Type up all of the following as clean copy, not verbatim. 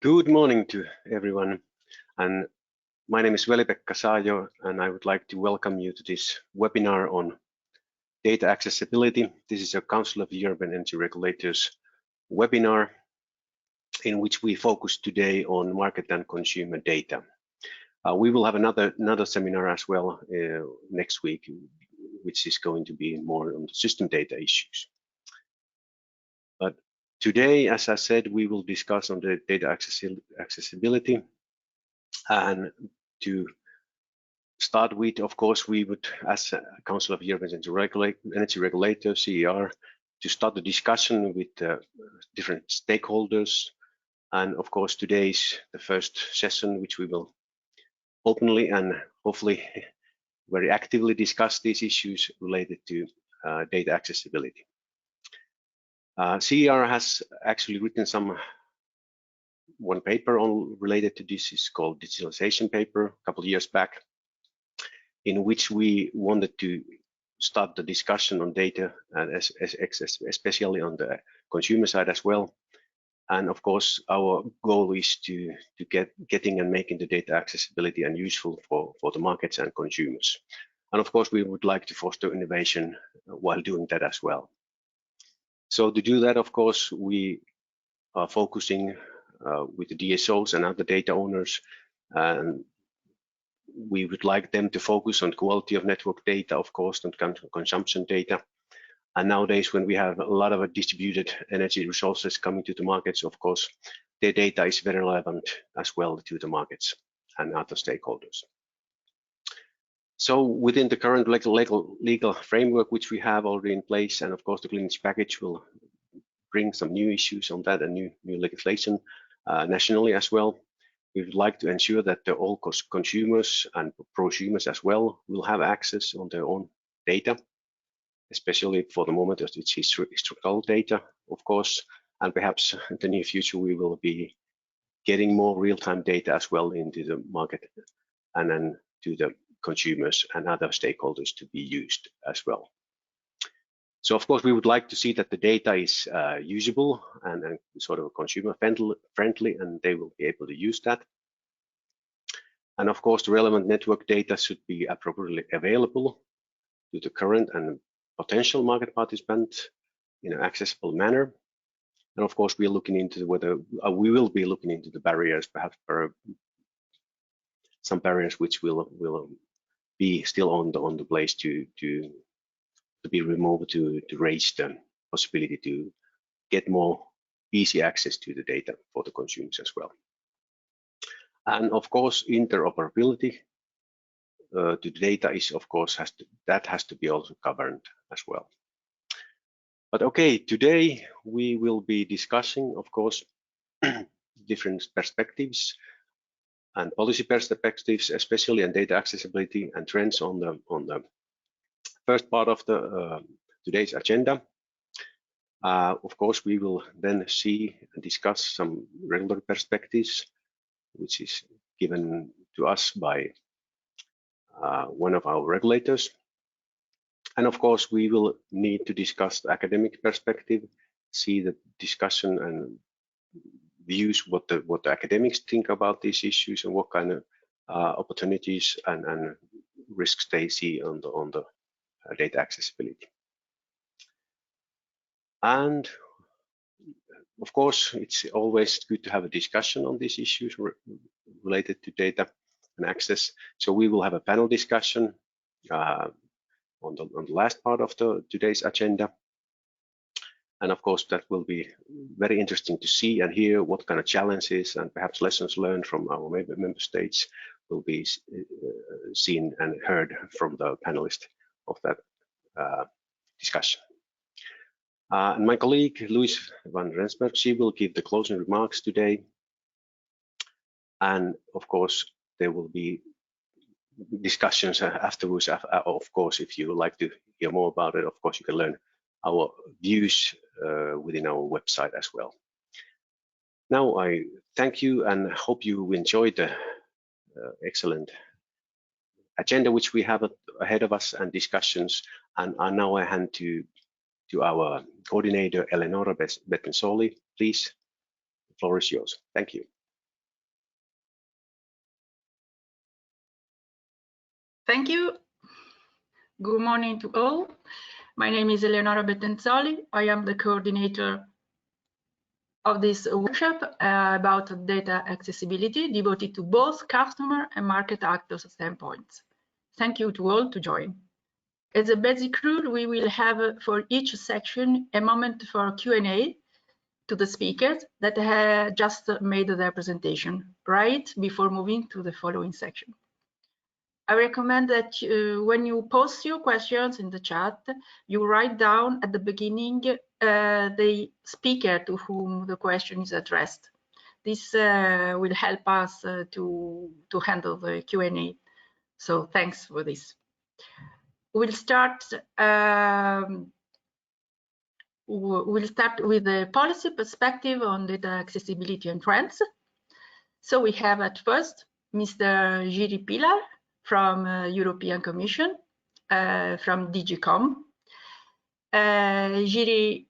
Good morning to everyone, and my name is Veli-Pekka Saajo, and I would like to welcome you to this webinar on data accessibility. This is a Council of European Energy Regulators webinar in which we focus today on market and consumer data. We will have another seminar as well next week, which is going to be more on the system data issues. But today, as I said, we will discuss on the data accessibility. And to start with, of course, we would, as a Council of European Energy Regulators, CEER, to start the discussion with different stakeholders. And of course, today is the first session, which we will openly and hopefully very actively discuss these issues related to data accessibility. CEER has actually written one paper related to this. Is called Digitalisation paper a couple of years back, in which we wanted to start the discussion on data, and especially on the consumer side as well. And of course, our goal is to getting and making the data accessibility and useful for the markets and consumers. And of course, we would like to foster innovation while doing that as well. So to do that, of course, we are focusing with the DSOs and other data owners, and we would like them to focus on quality of network data, of course, and consumption data. And nowadays, when we have a lot of distributed energy resources coming to the markets, of course, their data is very relevant as well to the markets and other stakeholders. So within the current legal framework, which we have already in place, and of course, the Clean Energy Package will bring some new issues on that and new legislation nationally as well. We would like to ensure that all consumers and prosumers as well will have access on their own data, especially for the moment as it's historical data, of course, and perhaps in the near future we will be getting more real-time data as well into the market and then to the consumers and other stakeholders to be used as well. So of course we would like to see that the data is usable and sort of consumer friendly, and they will be able to use that. And of course the relevant network data should be appropriately available to the current and potential market participants in an accessible manner. And of course, we're looking into whether we will be looking into the barriers, perhaps some barriers which will be still on the place to be removed to raise the possibility to get more easy access to the data for the consumers as well. And of course, interoperability to the data is, of course, has to be also governed as well. But okay, today we will be discussing, of course, different perspectives and policy perspectives, especially on data accessibility and trends on the first part of the today's agenda. Of course, we will then see and discuss some regulatory perspectives, which is given to us by one of our regulators. And of course, we will need to discuss the academic perspective, see the discussion and views what the academics think about these issues and what kind of opportunities and risks they see on the data accessibility. And of course, it's always good to have a discussion on these issues related to data and access. So we will have a panel discussion on the last part of today's agenda. And of course, that will be very interesting to see and hear what kind of challenges and perhaps lessons learned from our member states will be seen and heard from the panelists of that discussion. And my colleague, Louise van Rensburg, she will give the closing remarks today. And of course, there will be discussions afterwards. Of course, if you would like to hear more about it, of course, you can learn our views within our website as well. Now, I thank you and hope you enjoyed the excellent agenda which we have ahead of us and discussions. And now I hand to our coordinator, Eleonora Bettensoli. Please, the floor is yours. Thank you. Thank you. Good morning to all. My name is Eleonora Bettenzoli. I am the coordinator of this workshop about data accessibility devoted to both customer and market actors standpoints. Thank you to all to join. As a basic rule, we will have for each section a moment for Q&A to the speakers that have just made their presentation right before moving to the following section. I recommend that when you post your questions in the chat, you write down at the beginning the speaker to whom the question is addressed. This will help us to handle the Q&A. So thanks for this. We'll start with the policy perspective on data accessibility and trends. So we have at first Mr. Jiri Pilar from European Commission, from DG.com. Jiri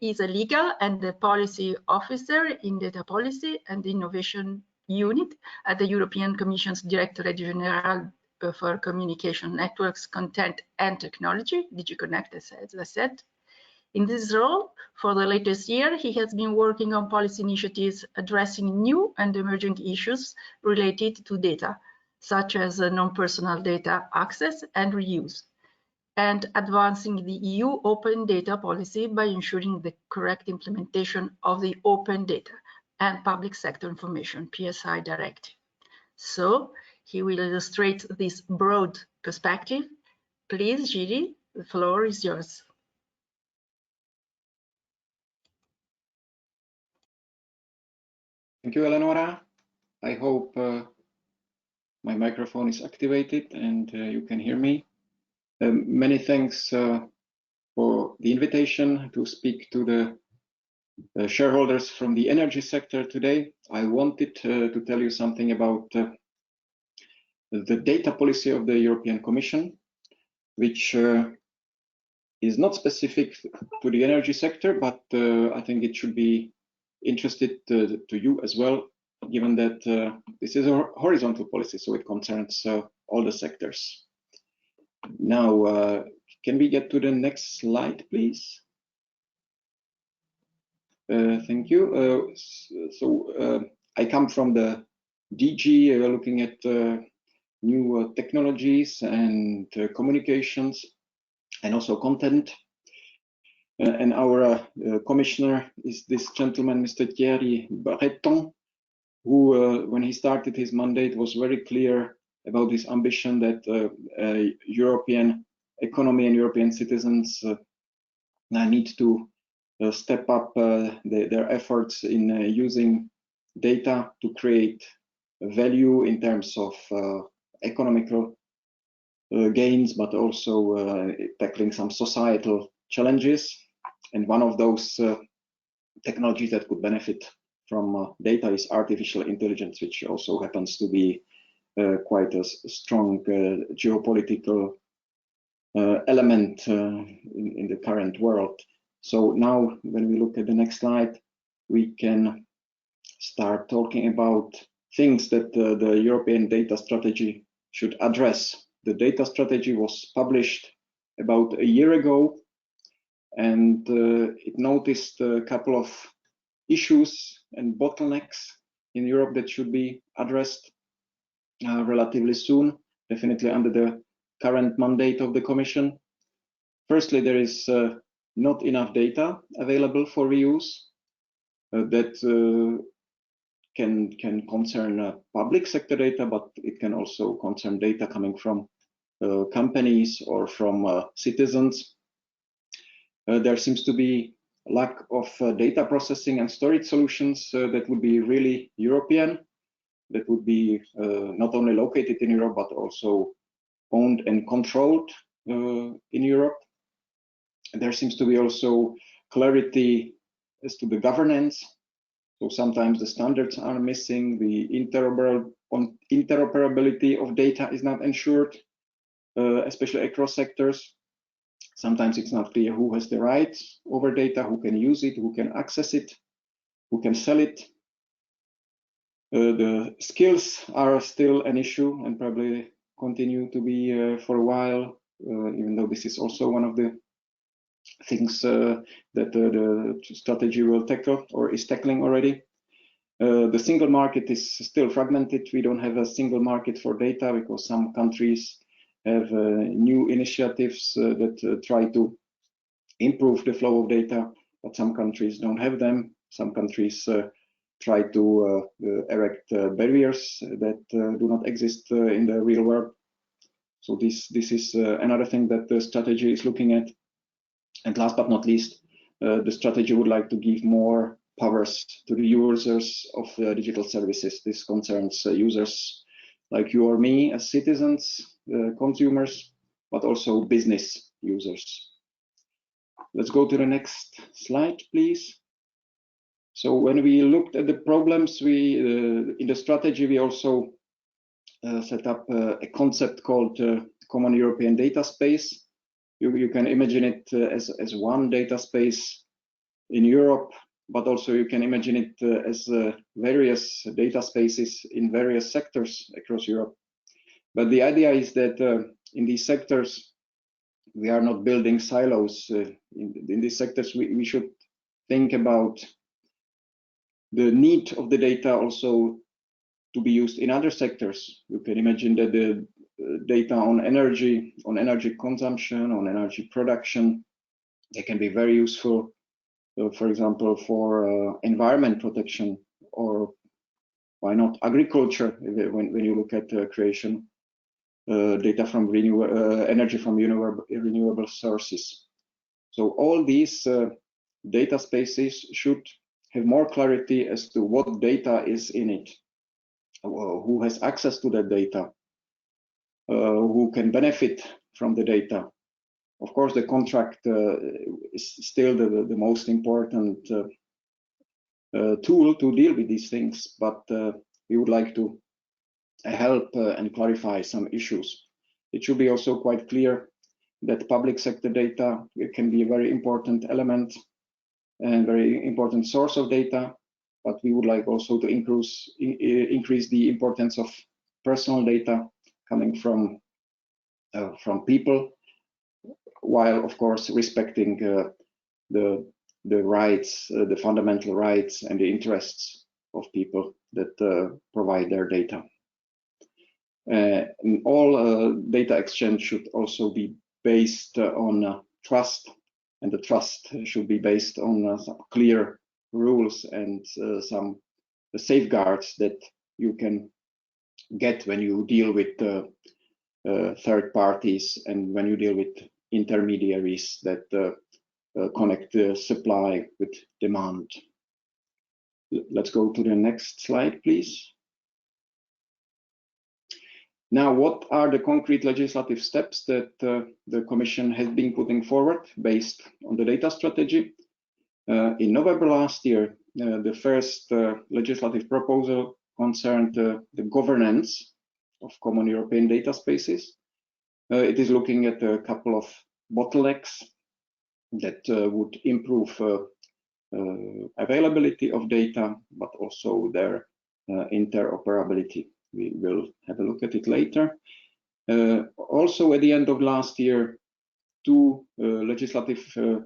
is a legal and a policy officer in data policy and innovation unit at the European Commission's Directorate General for Communication Networks, Content and Technology, DG Connect, as I said. In this role, for the latest year, he has been working on policy initiatives addressing new and emerging issues related to data, such as non-personal data access and reuse, and advancing the EU open data policy by ensuring the correct implementation of the Open Data and Public Sector Information (PSI) Directive. So he will illustrate this broad perspective. Please, Jiri, the floor is yours. Thank you, Eleonora. I hope my microphone is activated and you can hear me. Many thanks for the invitation to speak to the shareholders from the energy sector today. I wanted to tell you something about the data policy of the European Commission, which is not specific to the energy sector, but I think it should be interested to you as well, given that this is a horizontal policy, so it concerns all the sectors. Now, can we get to the next slide, please? Thank you. I come from the DG, looking at new technologies and communications, and also content. And our commissioner is this gentleman, Mr. Thierry Breton, who, when he started his mandate, was very clear about his ambition that European economy and European citizens need to step up their efforts in using data to create value in terms of economical gains, but also tackling some societal challenges. And one of those technologies that could benefit from data is artificial intelligence, which also happens to be quite a strong geopolitical element in the current world. So now, when we look at the next slide, we can start talking about things that the European data strategy should address. The data strategy was published about a year ago, and it noticed a couple of issues and bottlenecks in Europe that should be addressed relatively soon, definitely under the current mandate of the Commission. Firstly, there is not enough data available for reuse that can concern public sector data, but it can also concern data coming from companies or from citizens. There seems to be lack of data processing and storage solutions that would be really European, that would be not only located in Europe, but also owned and controlled in Europe. There seems to be also clarity as to the governance. So sometimes the standards are missing, the interoperability of data is not ensured, especially across sectors. Sometimes it's not clear who has the rights over data, who can use it, who can access it, who can sell it. The skills are still an issue, and probably continue to be for a while, even though this is also one of the things that the strategy will tackle or is tackling already. The single market is still fragmented. We don't have a single market for data because some countries have new initiatives that try to improve the flow of data, but some countries don't have them. Some countries try to erect barriers that do not exist in the real world. So this is another thing that the strategy is looking at. And last but not least, the strategy would like to give more powers to the users of digital services. This concerns users like you or me as citizens, consumers, but also business users. Let's go to the next slide, please. So when we looked at the problems, in the strategy, we also set up a concept called Common European Data Space. You can imagine it as one data space in Europe, but also you can imagine it as various data spaces in various sectors across Europe. But the idea is that in these sectors, we are not building silos. In these sectors, we should think about the need of the data also to be used in other sectors. You can imagine that the data on energy consumption, on energy production, they can be very useful, for example, for environment protection, or why not agriculture, when you look at creation data from energy from renewable sources. So all these data spaces should have more clarity as to what data is in it, who has access to that data, who can benefit from the data. Of course, the contract is still the most important tool to deal with these things, but we would like to help and clarify some issues. It should be also quite clear that public sector data can be a very important element and very important source of data, but we would like also to increase the importance of personal data coming from people, while of course respecting the rights, the fundamental rights and the interests of people that provide their data. And all data exchange should also be based on trust, and the trust should be based on some clear rules and some safeguards that you can get when you deal with third parties and when you deal with intermediaries that connect the supply with demand. Let's go to the next slide, please. Now, what are the concrete legislative steps that the Commission has been putting forward based on the data strategy? In November last year, the first legislative proposal concerned the governance of common European data spaces. It is looking at a couple of bottlenecks that would improve availability of data, but also their interoperability. We will have a look at it later. Also, at the end of last year, two legislative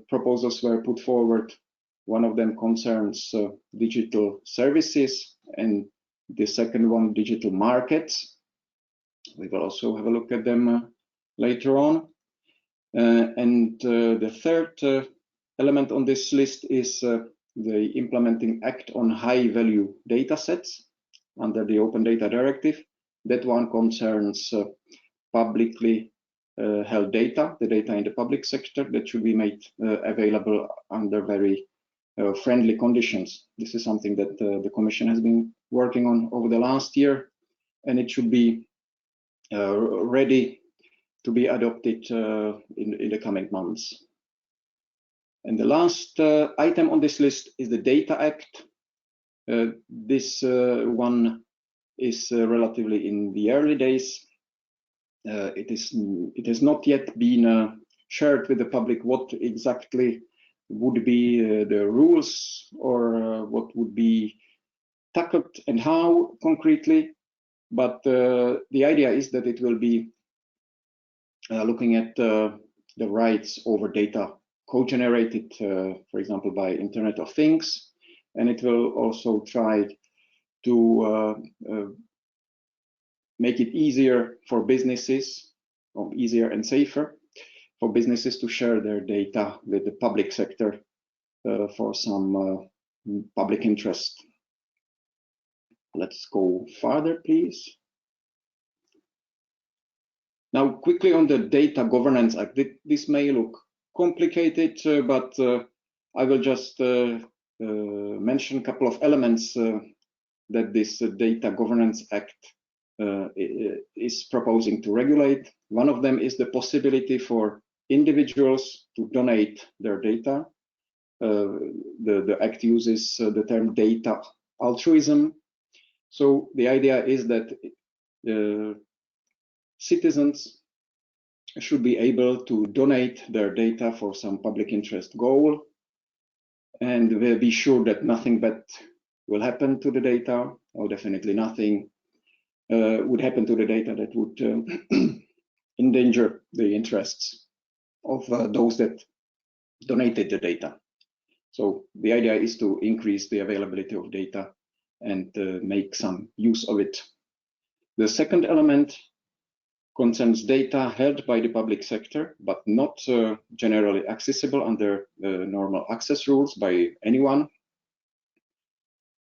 proposals were put forward. One of them concerns digital services, and the second one, digital markets. We will also have a look at them later on. And the third element on this list is the implementing act on high-value data sets under the Open Data Directive. That one concerns publicly held data, the data in the public sector that should be made available under very friendly conditions. This is something that the Commission has been working on over the last year, and it should be ready to be adopted in the coming months. And the last item on this list is the Data Act. This one is relatively in the early days. It has not yet been shared with the public what exactly would be the rules or what would be tackled and how concretely. but the idea is that it will be looking at the rights over data co-generated, for example, by Internet of Things, and it will also try to make it easier for businesses, or easier and safer for businesses to share their data with the public sector for some public interest. Let's go further, please. Now, quickly on the Data Governance Act. This may look complicated, but I will just mention a couple of elements that this Data Governance Act is proposing to regulate. One of them is the possibility for individuals to donate their data. The Act uses the term data altruism. So the idea is that citizens should be able to donate their data for some public interest goal, and we'll be sure that nothing bad will happen to the data, or definitely nothing would happen to the data that would endanger the interests of those that donated the data. So the idea is to increase the availability of data and make some use of it. The second element concerns data held by the public sector, but not generally accessible under normal access rules by anyone.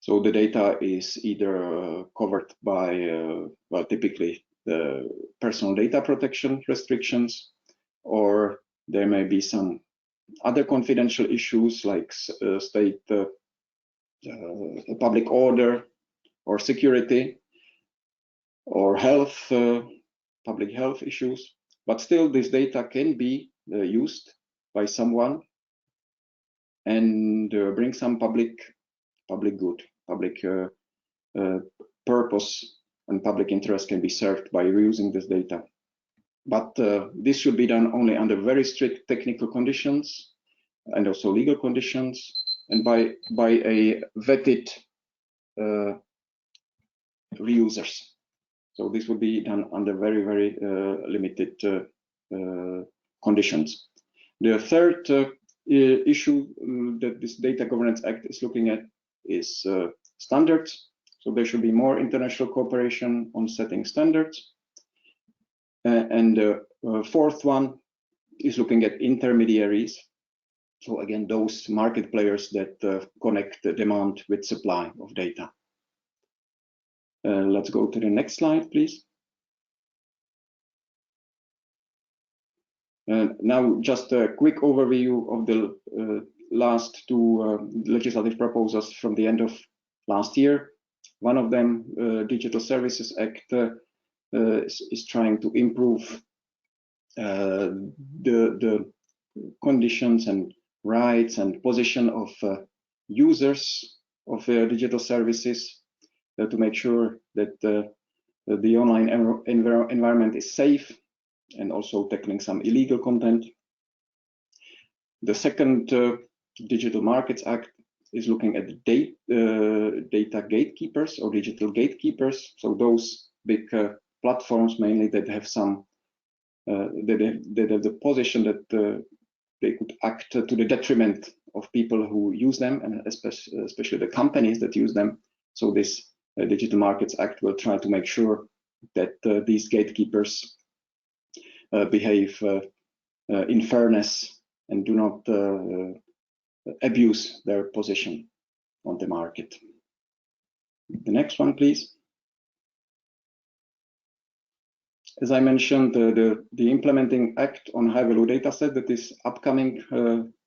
So the data is either covered by, well, typically the personal data protection restrictions, or there may be some other confidential issues like state public order or security or health, public health issues. But still, this data can be used by someone and bring some public good, public purpose, and public interest can be served by reusing this data. But this should be done only under very strict technical conditions and also legal conditions, and by a vetted reusers. So this would be done under very, very limited conditions. The third issue that this Data Governance Act is looking at is standards. So there should be more international cooperation on setting standards. And the fourth one is looking at intermediaries. So again, those market players that connect the demand with supply of data. Let's go to the next slide, please. Now, just a quick overview of the last two legislative proposals from the end of last year. One of them, Digital Services Act, is trying to improve the conditions and rights and position of users of digital services to make sure that the online environment is safe, and also tackling some illegal content. The second Digital Markets Act is looking at data gatekeepers or digital gatekeepers. So those big platforms mainly that have some that have the position that they could act to the detriment of people who use them, and especially the companies that use them. So this Digital Markets Act will try to make sure that these gatekeepers behave in fairness and do not abuse their position on the market. The next one, please. As I mentioned, the implementing act on high-value data set that is upcoming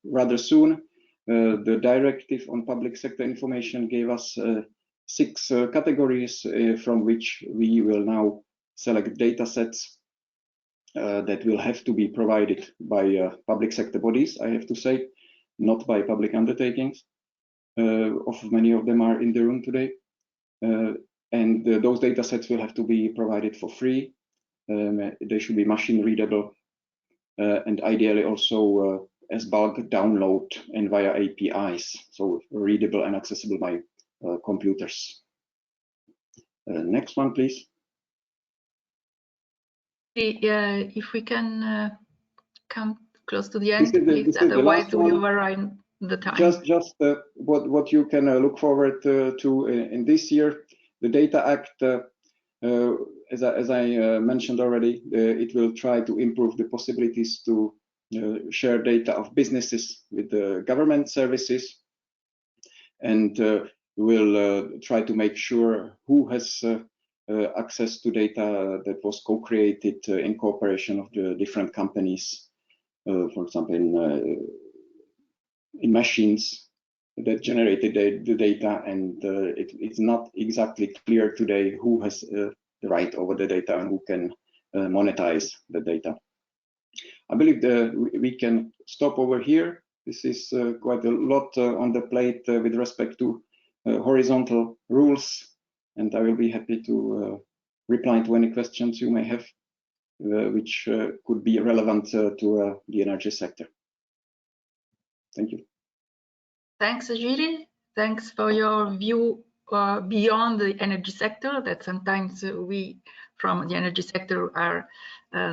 rather soon. The directive on public sector information gave us 6 categories from which we will now select data sets that will have to be provided by public sector bodies, I have to say, not by public undertakings. Many of them are in the room today. And those data sets will have to be provided for free. They should be machine readable and ideally also as bulk download and via APIs, so readable and accessible by computers. Next one, please. If we can come close to the end, please. Otherwise, we overrun the time. Just what you can look forward to in this year. The Data Act, as I mentioned already, it will try to improve the possibilities to share data of businesses with the government services, and will try to make sure who has access to data that was co-created in cooperation of the different companies, for example, in machines that generated the data, and it's not exactly clear today who has the right over the data and who can monetize the data. I believe we can stop over here. This is quite a lot on the plate with respect to horizontal rules, and I will be happy to reply to any questions you may have, which could be relevant to the energy sector. Thank you. Thanks, Giri. Thanks for your view beyond the energy sector that sometimes we from the energy sector are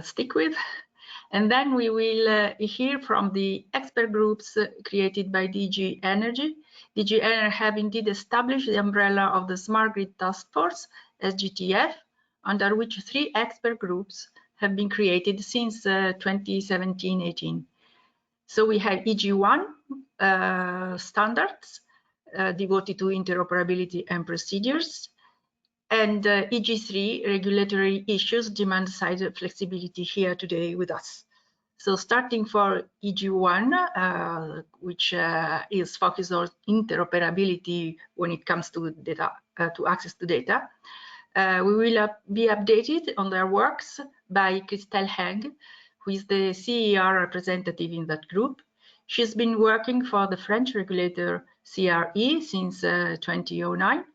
stick with. And then we will hear from the expert groups created by DG Energy. DG Energy have indeed established the umbrella of the Smart Grid Task Force, SGTF, under which 3 expert groups have been created since 2017-18. So we have EG1 standards devoted to interoperability and procedures, and EG3 regulatory issues, demand side flexibility here today with us. So starting for EG1, which is focused on interoperability when it comes to data, to access to data, we will be updated on their works by Christelle Heng, who is the CEER representative in that group. She's been working for the French regulator CRE since 2009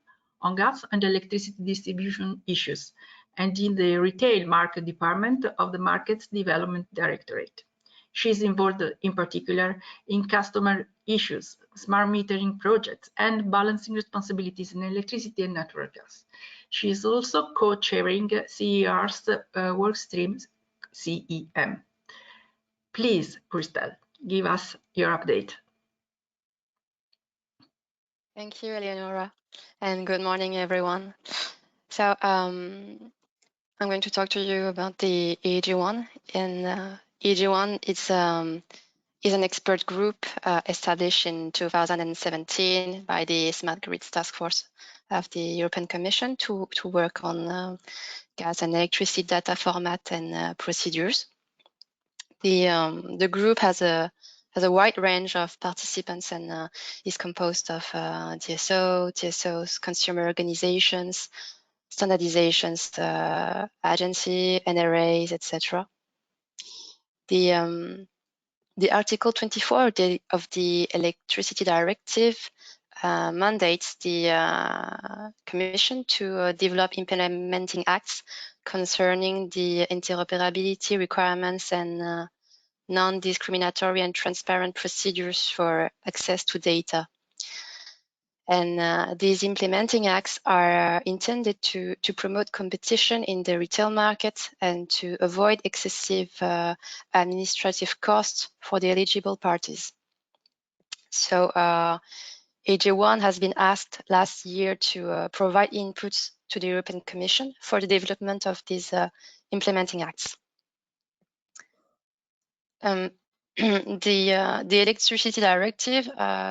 on gas and electricity distribution issues, and in the retail market department of the Markets Development Directorate. She's involved in particular in customer issues, smart metering projects, and balancing responsibilities in electricity and natural gas. She is also co-chairing CER's work streams, CEM. Please, Christelle, give us your update. Thank you, Eleonora, and good morning, everyone. So I'm going to talk to you about the EG1. And EG1 is an expert group established in 2017 by the Smart Grid Task Force of the European Commission to work on gas and electricity data format and procedures. The group has a wide range of participants and is composed of DSO, TSOs, consumer organizations, standardizations, agency, NRAs, etc. The Article 24 of the Electricity Directive mandates the Commission to develop implementing acts concerning the interoperability requirements and non-discriminatory and transparent procedures for access to data. And these implementing acts are intended to promote competition in the retail market and to avoid excessive administrative costs for the eligible parties. So EG1 has been asked last year to provide inputs to the European Commission for the development of these implementing acts. The Electricity Directive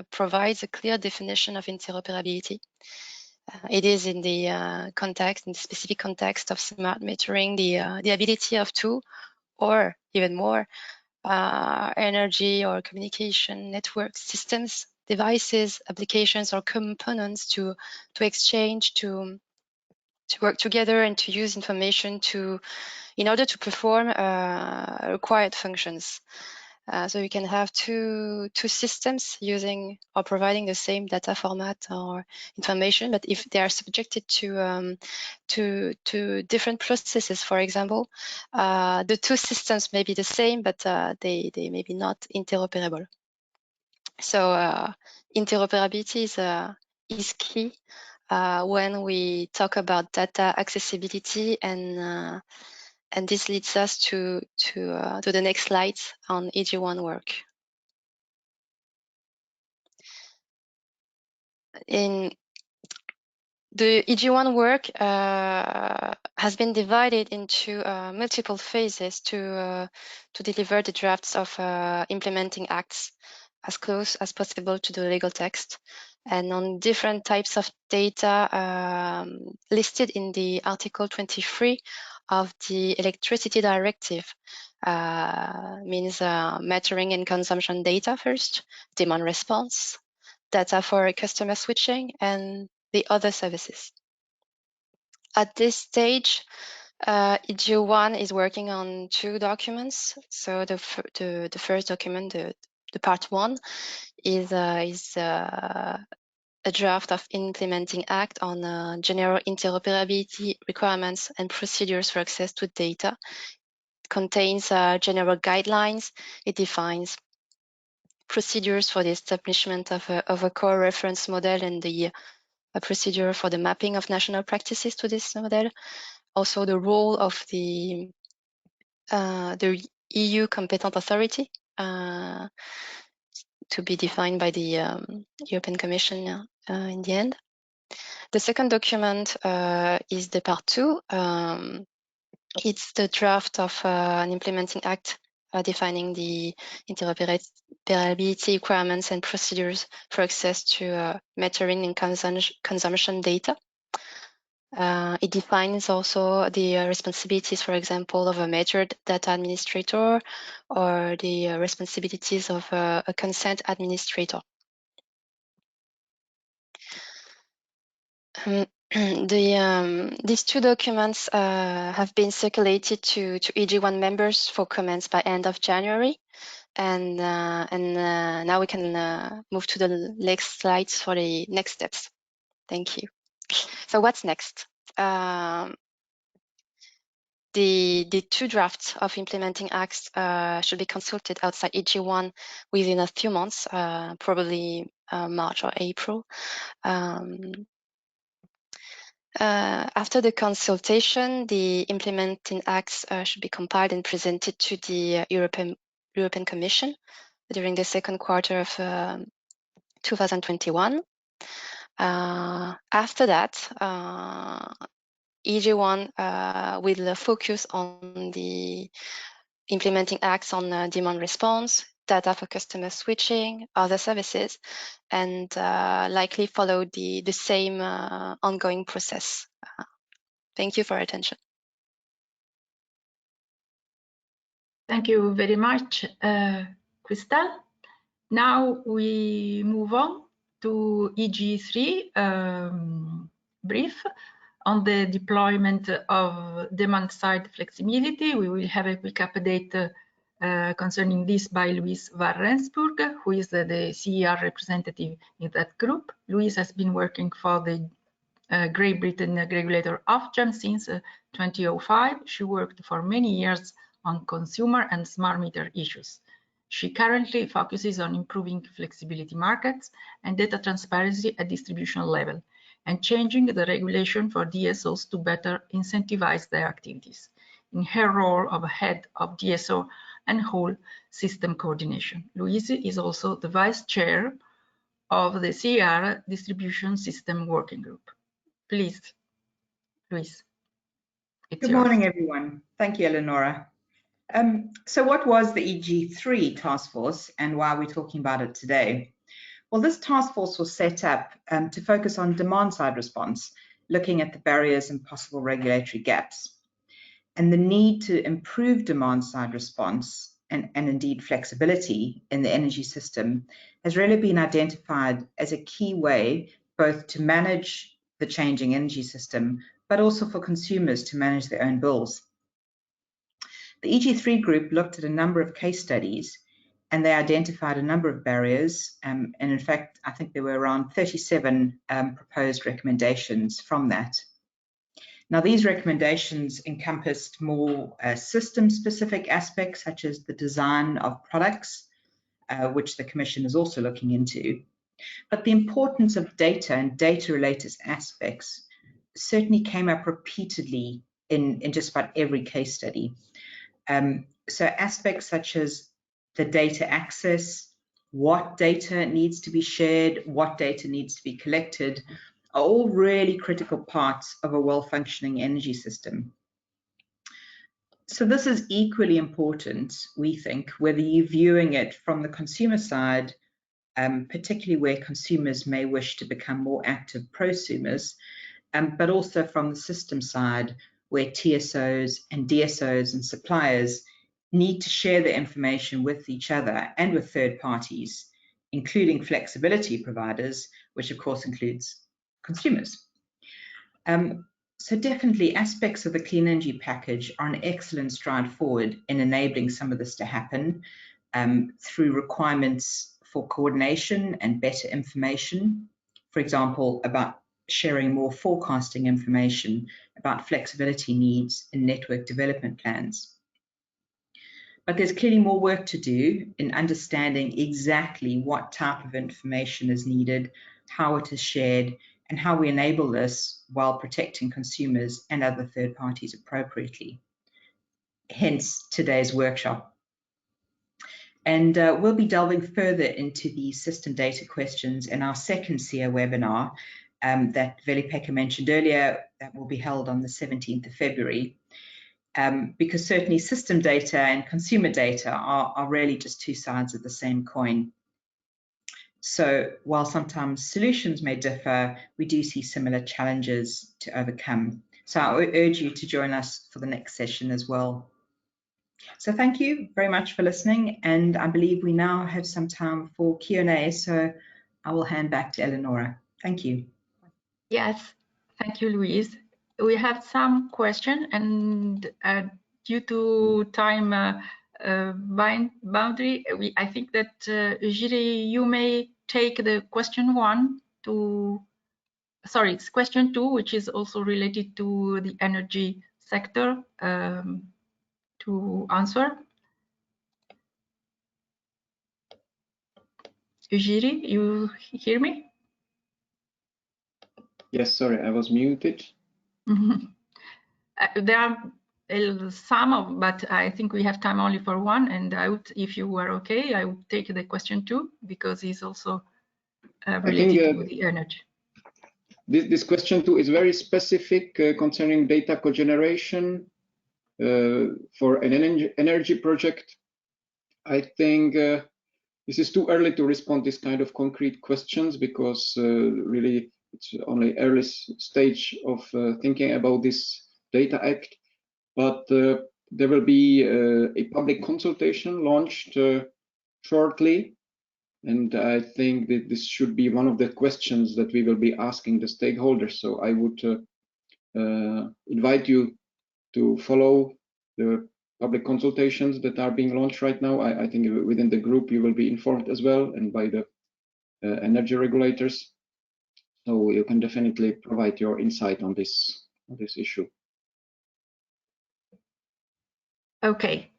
provides a clear definition of interoperability. It is in the specific context of smart metering, the ability of 2 or even more energy or communication network systems, devices, applications, or components to exchange, to work together and to use information in order to perform required functions. So you can have two systems using or providing the same data format or information, but if they are subjected to different processes, for example, the 2 systems may be the same, but they may be not interoperable. So interoperability is key when we talk about data accessibility and And this leads us to the next slides on EG1 Work. In the EG1 Work has been divided into multiple phases to deliver the drafts of implementing acts as close as possible to the legal text, and on different types of data listed in the Article 23 of the Electricity Directive. Means metering and consumption data first, demand response, data for customer switching, and the other services. At this stage, EG1 is working on 2 documents. So the first document, the part 1, is a draft of implementing act on general interoperability requirements and procedures for access to data. It contains general guidelines. It defines procedures for the establishment of a core reference model and a procedure for the mapping of national practices to this model. Also, the role of the EU competent authority to be defined by the European Commission in the end. The second document is the part 2. It's the draft of an implementing act defining the interoperability requirements and procedures for access to metering and consumption data. It defines also the responsibilities, for example, of a measured data administrator or the responsibilities of a consent administrator. These 2 documents have been circulated to EG1 members for comments by end of January, and now we can move to the next slides for the next steps. Thank you. So what's next? The 2 drafts of implementing acts should be consulted outside EG1 within a few months, probably March or April. After the consultation, the implementing acts should be compiled and presented to the European Commission during the second quarter of 2021. After that, EG1 will focus on the implementing acts on demand response, data for customer switching, other services, and likely follow the same ongoing process. Thank you for your attention. Thank you very much, Christelle. Now we move on to EG3 brief on the deployment of demand-side flexibility. We will have a quick update concerning this by Louise van Rensburg, who is the CER representative in that group. Louise has been working for the Great Britain regulator Ofgem since 2005. She worked for many years on consumer and smart meter issues. She currently focuses on improving flexibility markets and data transparency at distribution level, and changing the regulation for DSOs to better incentivize their activities in her role of head of DSO and whole system coordination. Louise is also the vice chair of the CER Distribution System Working Group. Please, Louise. Good morning, everyone. Thank you, Eleonora. So what was the EG3 Task Force and why are we talking about it today? Well, this task force was set up to focus on demand-side response, looking at the barriers and possible regulatory gaps. And the need to improve demand-side response and indeed flexibility in the energy system has really been identified as a key way both to manage the changing energy system, but also for consumers to manage their own bills. The EG3 group looked at a number of case studies and they identified a number of barriers. And in fact, I think there were around 37 proposed recommendations from that. Now, these recommendations encompassed more system-specific aspects, such as the design of products, which the Commission is also looking into. But the importance of data and data-related aspects certainly came up repeatedly in just about every case study. So aspects such as the data access, what data needs to be shared, what data needs to be collected, are all really critical parts of a well-functioning energy system. So this is equally important, we think, whether you're viewing it from the consumer side, particularly where consumers may wish to become more active prosumers, but also from the system side, where TSOs and DSOs and suppliers need to share the information with each other and with third parties, including flexibility providers, which of course includes consumers. So definitely aspects of the clean energy package are an excellent stride forward in enabling some of this to happen through requirements for coordination and better information, for example, about sharing more forecasting information about flexibility needs and network development plans. But there's clearly more work to do in understanding exactly what type of information is needed, how it is shared, and how we enable this while protecting consumers and other third parties appropriately. Hence today's workshop. And we'll be delving further into the system data questions in our second CEER webinar that Veli-Pekka mentioned earlier, that will be held on the 17th of February. Because certainly system data and consumer data are really just two sides of the same coin. So while sometimes solutions may differ, we do see similar challenges to overcome. So I urge you to join us for the next session as well. So thank you very much for listening, and I believe we now have some time for Q&A, so I will hand back to Eleonora. Thank you. Yes, thank you, Louise. We have some questions, and due to time boundary, I think that Jiri, you may take the question 1 to, sorry, it's question 2, which is also related to the energy sector, to answer. Jiri, you hear me? Yes, sorry, I was muted. There are some, but I think we have time only for one, and I would, if you were okay, I would take the question 2 because it's also related to the energy. This question 2 is very specific concerning data cogeneration for an energy project. I think this is too early to respond this kind of concrete questions because really it's only early stage of thinking about this Data Act. But there will be a public consultation launched shortly. And I think that this should be one of the questions that we will be asking the stakeholders. So I would invite you to follow the public consultations that are being launched right now. I think within the group you will be informed as well, and by the energy regulators. So you can definitely provide your insight on this issue. Okay,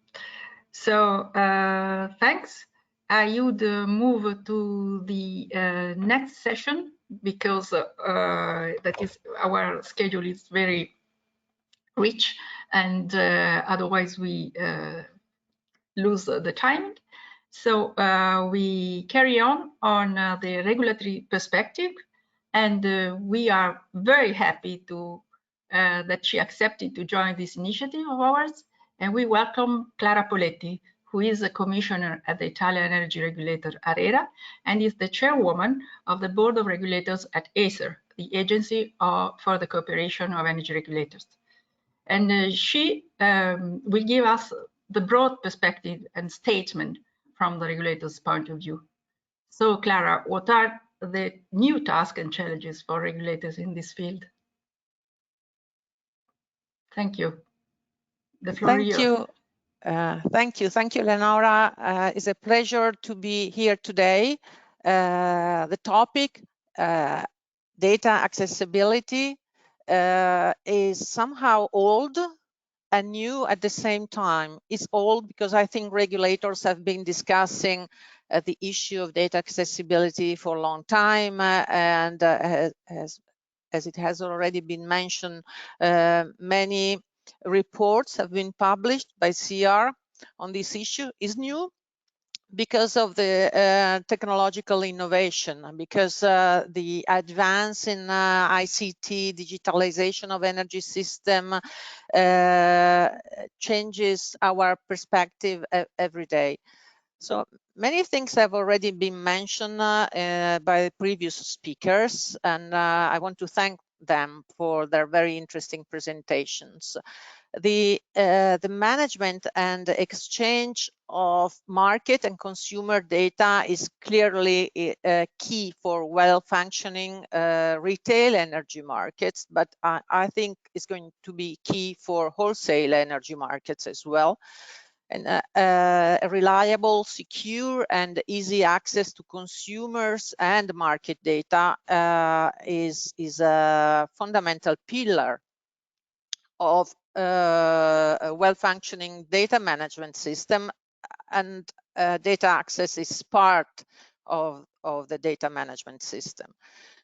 so thanks. I would move to the next session because that is, our schedule is very rich, and otherwise we lose the time. So we carry on the regulatory perspective, and we are very happy to that she accepted to join this initiative of ours. And we welcome Clara Poletti, who is a commissioner at the Italian energy regulator ARERA and is the chairwoman of the board of regulators at ESCER, the Agency for the Cooperation of Energy Regulators. And she will give us the broad perspective and statement from the regulator's point of view. So Clara, what are the new tasks and challenges for regulators in this field? Thank you. The floor is yours. Thank you, Eleonora. It's a pleasure to be here today. The topic, data accessibility, is somehow old and new at the same time. It's old because I think regulators have been discussing the issue of data accessibility for a long time, and as it has already been mentioned, many reports have been published by CEER on this issue is new because of the technological innovation, because the advance in ICT, digitalization of energy system changes our perspective every day. So many things have already been mentioned by previous speakers, and I want to thank them for their very interesting presentations. The management and exchange of market and consumer data is clearly key for well-functioning retail energy markets, but I think it's going to be key for wholesale energy markets as well. And a reliable, secure, and easy access to consumers and market data is a fundamental pillar of a well-functioning data management system, and data access is part of the data management system.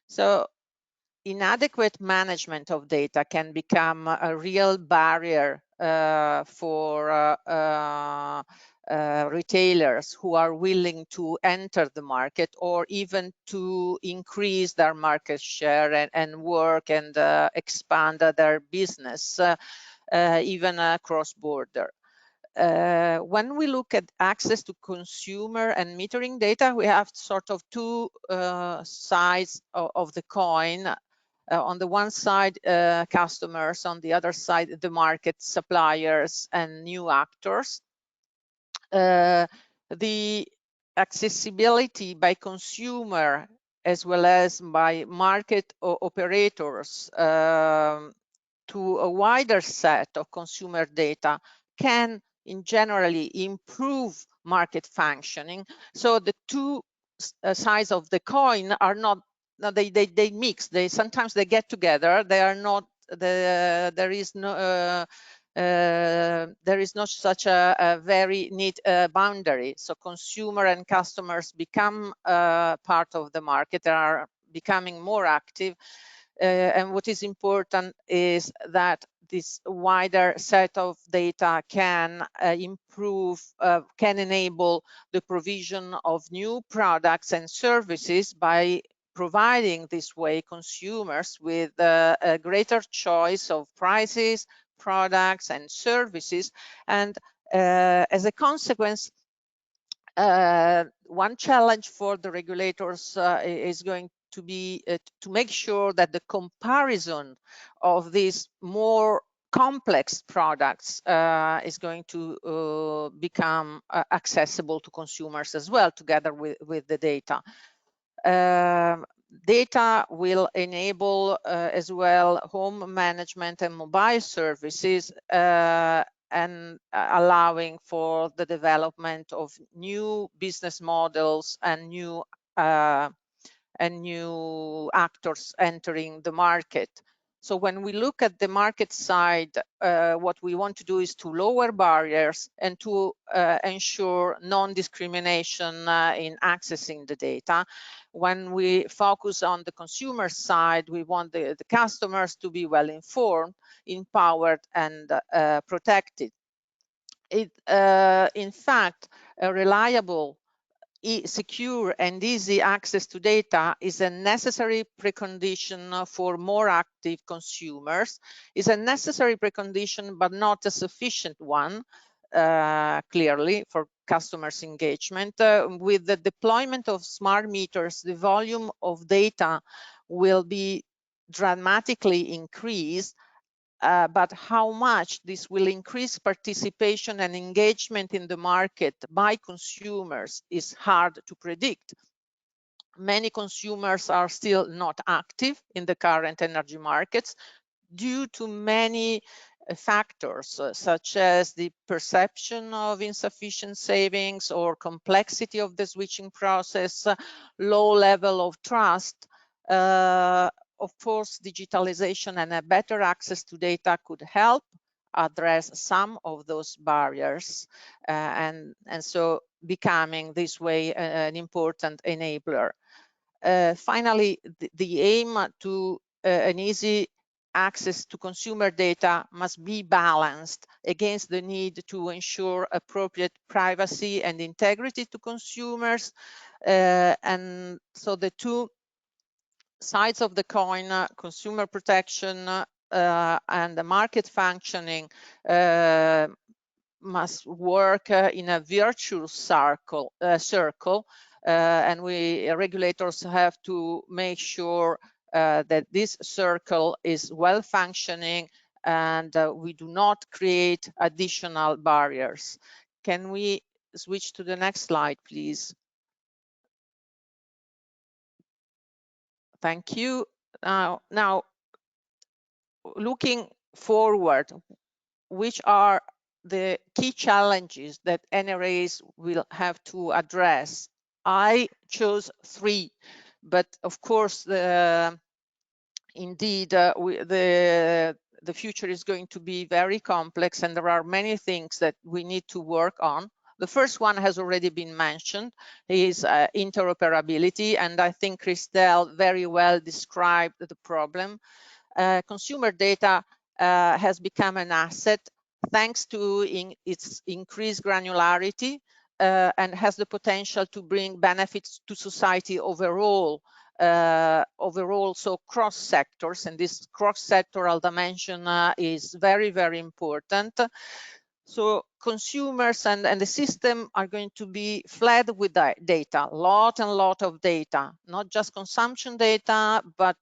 So inadequate management of data can become a real barrier for retailers who are willing to enter the market, or even to increase their market share and work and expand their business even cross-border. When we look at access to consumer and metering data, we have sort of two sides of the coin. On the one side, customers, on the other side, the market, suppliers and new actors. The accessibility by consumer as well as by market operators to a wider set of consumer data can in generally improve market functioning. So the two sides of the coin are not, they mix, sometimes they get together, they are not, there is no such a very neat boundary. So consumer and customers become part of the market, they are becoming more active. And what is important is that this wider set of data can improve, can enable the provision of new products and services by providing this way consumers with a greater choice of prices, products and services. And as a consequence, one challenge for the regulators is going to be to make sure that the comparison of these more complex products is going to become accessible to consumers as well, together with the data. Data will enable as well home management and mobile services, and allowing for the development of new business models and new actors entering the market. So when we look at the market side, what we want to do is to lower barriers and to ensure non-discrimination in accessing the data. When we focus on the consumer side, we want the customers to be well informed, empowered and protected. In fact, a reliable, secure and easy access to data is a necessary precondition for more active consumers, is a necessary precondition but not a sufficient one, clearly, for customers' engagement. With the deployment of smart meters, the volume of data will be dramatically increased. But how much this will increase participation and engagement in the market by consumers is hard to predict. Many consumers are still not active in the current energy markets due to many factors, such as the perception of insufficient savings or complexity of the switching process, low level of trust. Of course, digitalization and a better access to data could help address some of those barriers, and so becoming this way an important enabler. Finally, the aim to an easy access to consumer data must be balanced against the need to ensure appropriate privacy and integrity to consumers. And so the two sides of the coin, consumer protection and the market functioning, must work in a virtuous circle, and we regulators have to make sure that this circle is well functioning and we do not create additional barriers. Can we switch to the next slide, please? Thank you. Now, looking forward, which are the key challenges that NRAs will have to address? I chose 3, but of course, indeed, the future is going to be very complex, and there are many things that we need to work on. The first one has already been mentioned, is interoperability, and I think Christelle very well described the problem. Consumer data has become an asset thanks to its increased granularity and has the potential to bring benefits to society overall. So cross sectors, and this cross-sectoral dimension is very, very important. So consumers and the system are going to be flooded with data, lot of data, not just consumption data, but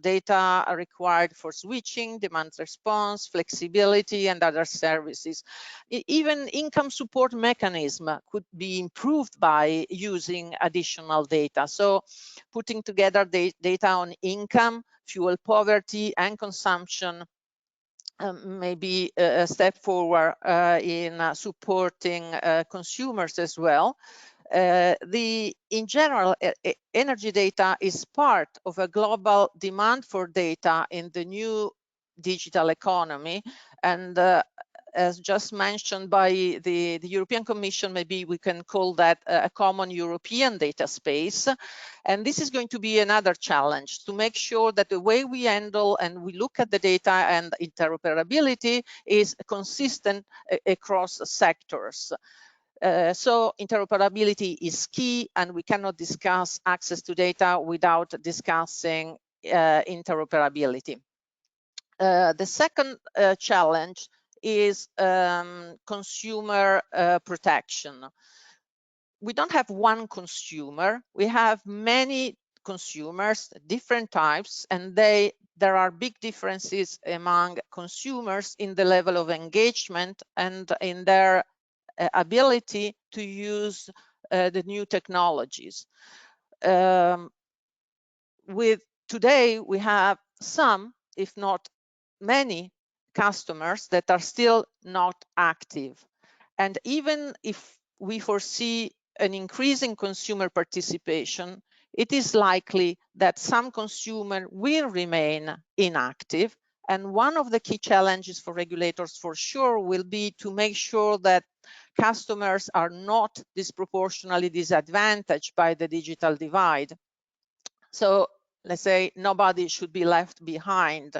data required for switching, demand response, flexibility, and other services. Even income support mechanism could be improved by using additional data. So putting together data on income, fuel poverty, and consumption maybe a step forward in supporting consumers as well. In general, energy data is part of a global demand for data in the new digital economy, and as just mentioned by the European Commission, maybe we can call that a common European data space. And this is going to be another challenge, to make sure that the way we handle and we look at the data and interoperability is consistent across sectors. So interoperability is key, and we cannot discuss access to data without discussing interoperability. The second challenge is consumer protection. We don't have one consumer, we have many consumers, different types, and there are big differences among consumers in the level of engagement and in their ability to use the new technologies. Today, we have some, if not many, customers that are still not active. And even if we foresee an increase in consumer participation, it is likely that some consumers will remain inactive. And one of the key challenges for regulators for sure will be to make sure that customers are not disproportionately disadvantaged by the digital divide. So let's say nobody should be left behind.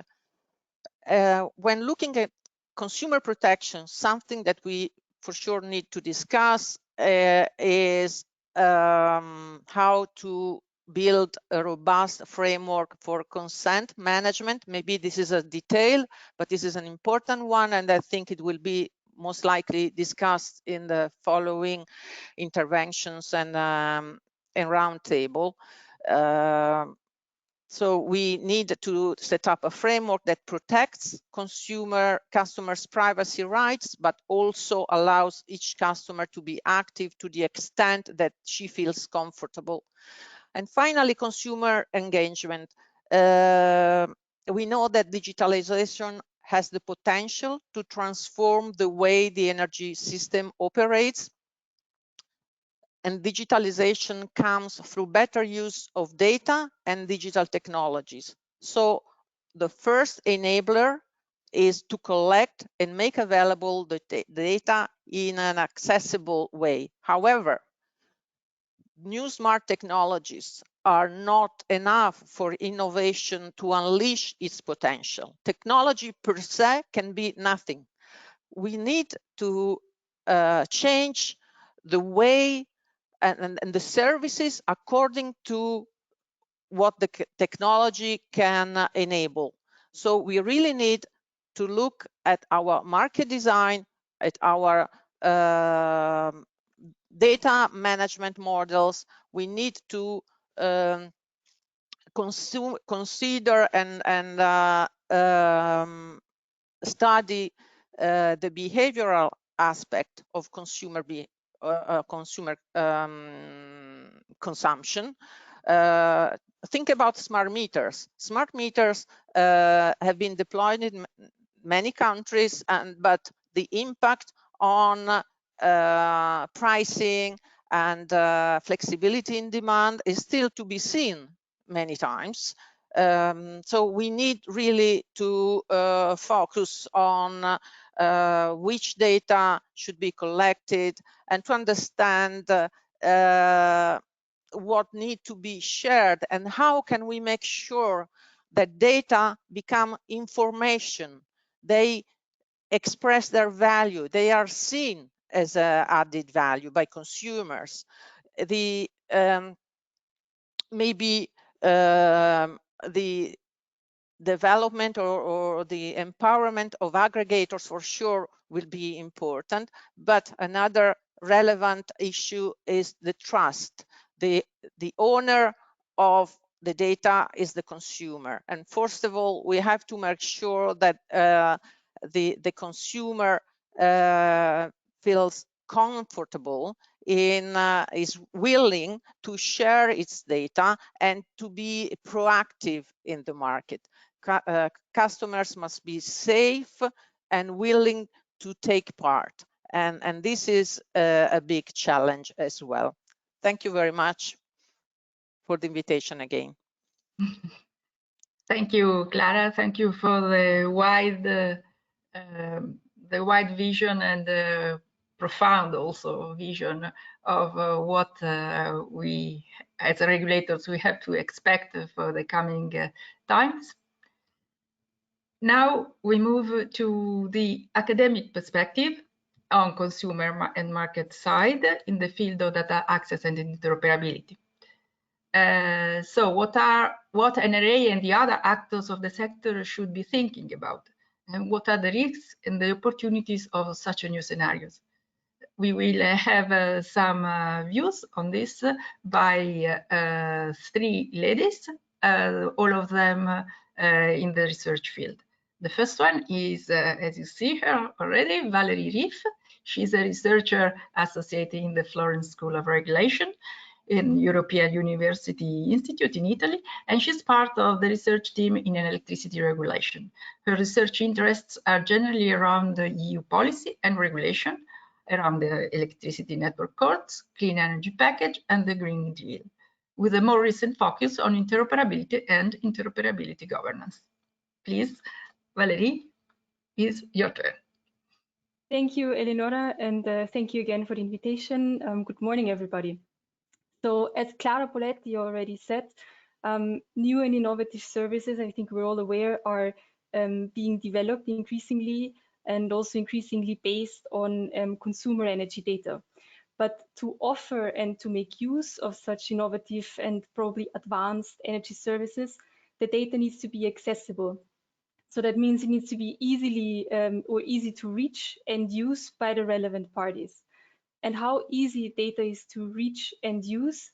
When looking at consumer protection, something that we for sure need to discuss is how to build a robust framework for consent management. Maybe this is a detail, but this is an important one, and I think it will be most likely discussed in the following interventions and roundtable. So we need to set up a framework that protects customers' privacy rights, but also allows each customer to be active to the extent that she feels comfortable. And finally, consumer engagement. We know that digitalization has the potential to transform the way the energy system operates. And digitalization comes through better use of data and digital technologies. So the first enabler is to collect and make available the data in an accessible way. However, new smart technologies are not enough for innovation to unleash its potential. Technology per se can be nothing. We need to change the way and the services according to what the technology can enable. So we really need to look at our market design, at our data management models. We need to consider and study the behavioral aspect of consumer consumption. Think about smart meters. Smart meters have been deployed in many countries, but the impact on pricing and flexibility in demand is still to be seen many times. So we need really to focus on which data should be collected and to understand what need to be shared and how can we make sure that data become information. They express their value. They are seen as added value by consumers. The maybe the development or the empowerment of aggregators for sure will be important, but another relevant issue is the trust. The owner of the data is the consumer, and first of all we have to make sure that the consumer feels comfortable is willing to share its data and to be proactive in the market. Customers must be safe and willing to take part, and this is a big challenge as well. Thank you very much for the invitation again. Thank you, Clara. Thank you for the wide vision and the profound also vision of what we as regulators we have to expect for the coming times. Now we move to the academic perspective on consumer and market side in the field of data access and interoperability. So what NRA and the other actors of the sector should be thinking about, and what are the risks and the opportunities of such a new scenarios? We will have some views on this by three ladies, all of them in the research field. The first one is, as you see her already, Valerie Riff. She's a researcher associated in the Florence School of Regulation in European University Institute in Italy, and she's part of the research team in electricity regulation. Her research interests are generally around the EU policy and regulation, around the electricity network codes, clean energy package, and the Green Deal, with a more recent focus on interoperability and interoperability governance. Please, Valerie, it's your turn. Thank you, Eleonora, and thank you again for the invitation. Good morning, everybody. So as Clara Poletti already said, new and innovative services, I think we're all aware, are being developed increasingly and also increasingly based on consumer energy data. But to offer and to make use of such innovative and probably advanced energy services, the data needs to be accessible. So that means it needs to be easy to reach and use by the relevant parties. And how easy data is to reach and use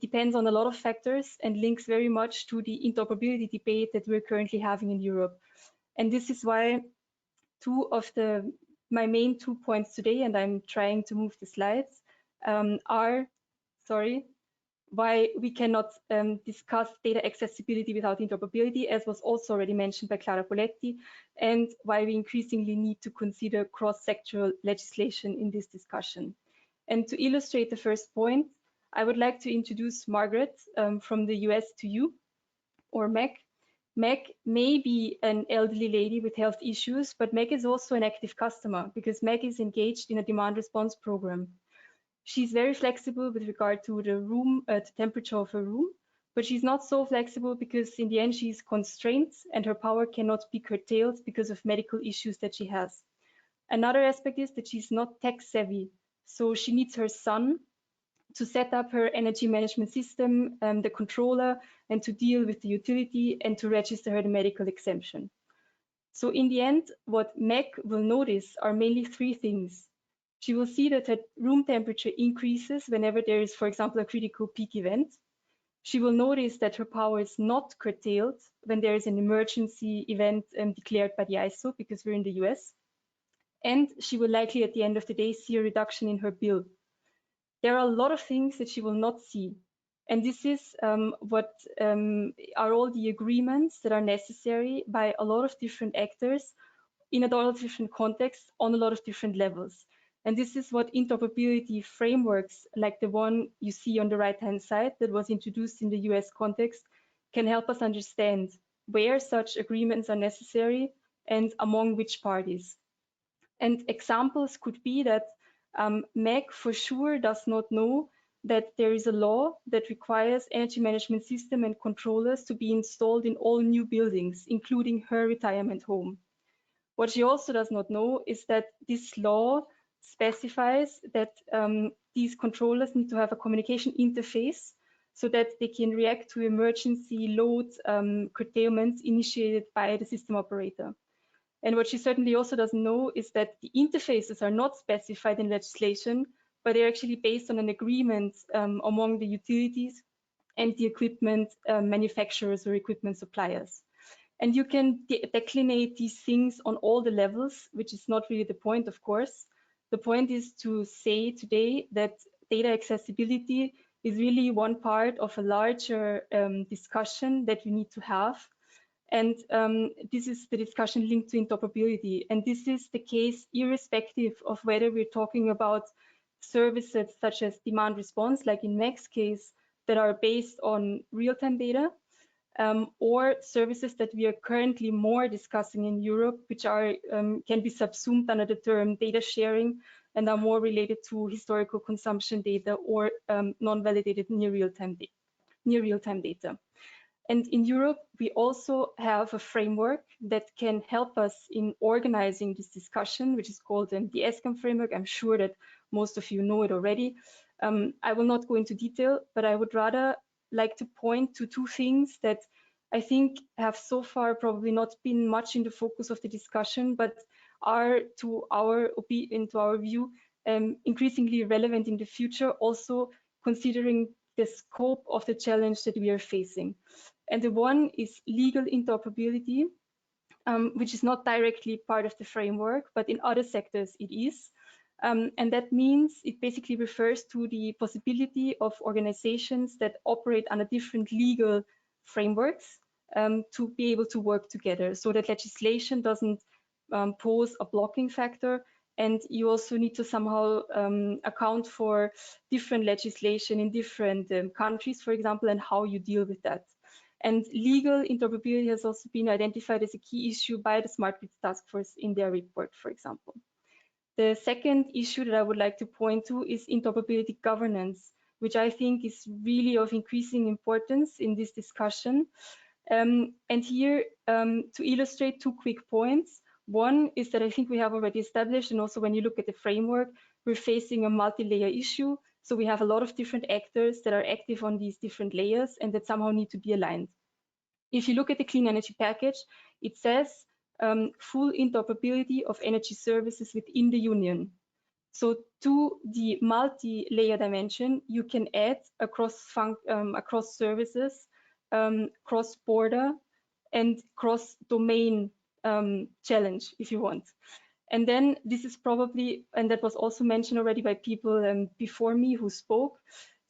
depends on a lot of factors and links very much to the interoperability debate that we're currently having in Europe. And this is why my main 2 points today, and I'm trying to move the slides, are why we cannot discuss data accessibility without interoperability, as was also already mentioned by Clara Poletti, and why we increasingly need to consider cross-sectoral legislation in this discussion. And to illustrate the first point, I would like to introduce Margaret from the US to you, or Meg. Meg may be an elderly lady with health issues, but Meg is also an active customer because Meg is engaged in a demand response program. She's very flexible with regard to the room, the temperature of her room, but she's not so flexible because in the end she's constrained and her power cannot be curtailed because of medical issues that she has. Another aspect is that she's not tech savvy. So she needs her son to set up her energy management system, the controller, and to deal with the utility and to register her the medical exemption. So in the end, what Meg will notice are mainly three things. She will see that her room temperature increases whenever there is, for example, a critical peak event. She will notice that her power is not curtailed when there is an emergency event declared by the ISO, because we're in the US. And she will likely at the end of the day see a reduction in her bill. There are a lot of things that she will not see. And this is what are all the agreements that are necessary by a lot of different actors in a lot of different contexts on a lot of different levels. And this is what interoperability frameworks, like the one you see on the right-hand side that was introduced in the US context, can help us understand where such agreements are necessary and among which parties. And examples could be that MEG for sure does not know that there is a law that requires energy management system and controllers to be installed in all new buildings, including her retirement home. What she also does not know is that this law specifies that these controllers need to have a communication interface so that they can react to emergency load curtailments initiated by the system operator. And what she certainly also doesn't know is that the interfaces are not specified in legislation, but they're actually based on an agreement among the utilities and the equipment manufacturers or equipment suppliers. And you can declinate these things on all the levels, which is not really the point, of course. The point is to say today that data accessibility is really one part of a larger discussion that we need to have. And this is the discussion linked to interoperability. And this is the case irrespective of whether we're talking about services such as demand response, like in Meg's case, that are based on real-time data, or services that we are currently more discussing in Europe, which are can be subsumed under the term data sharing and are more related to historical consumption data or non-validated near real-time data. And in Europe, we also have a framework that can help us in organizing this discussion, which is called the ESCAM Framework. I'm sure that most of you know it already. I will not go into detail, but I would rather like to point to two things that I think have so far probably not been much in the focus of the discussion, but are to our view increasingly relevant in the future, also considering the scope of the challenge that we are facing. And the one is legal interoperability, which is not directly part of the framework, but in other sectors it is. And that means it basically refers to the possibility of organizations that operate under different legal frameworks to be able to work together, so that legislation doesn't pose a blocking factor. And you also need to somehow account for different legislation in different countries, for example, and how you deal with that. And legal interoperability has also been identified as a key issue by the Smart Grids Task Force in their report, for example. The second issue that I would like to point to is interoperability governance, which I think is really of increasing importance in this discussion. And here, to illustrate two quick points. One is that I think we have already established, and also when you look at the framework, we're facing a multi-layer issue. So we have a lot of different actors that are active on these different layers and that somehow need to be aligned. If you look at the clean energy package, it says full interoperability of energy services within the union. So to the multi-layer dimension, you can add across services, cross-border and cross-domain challenge, if you want. And then this is probably, and that was also mentioned already by people before me who spoke,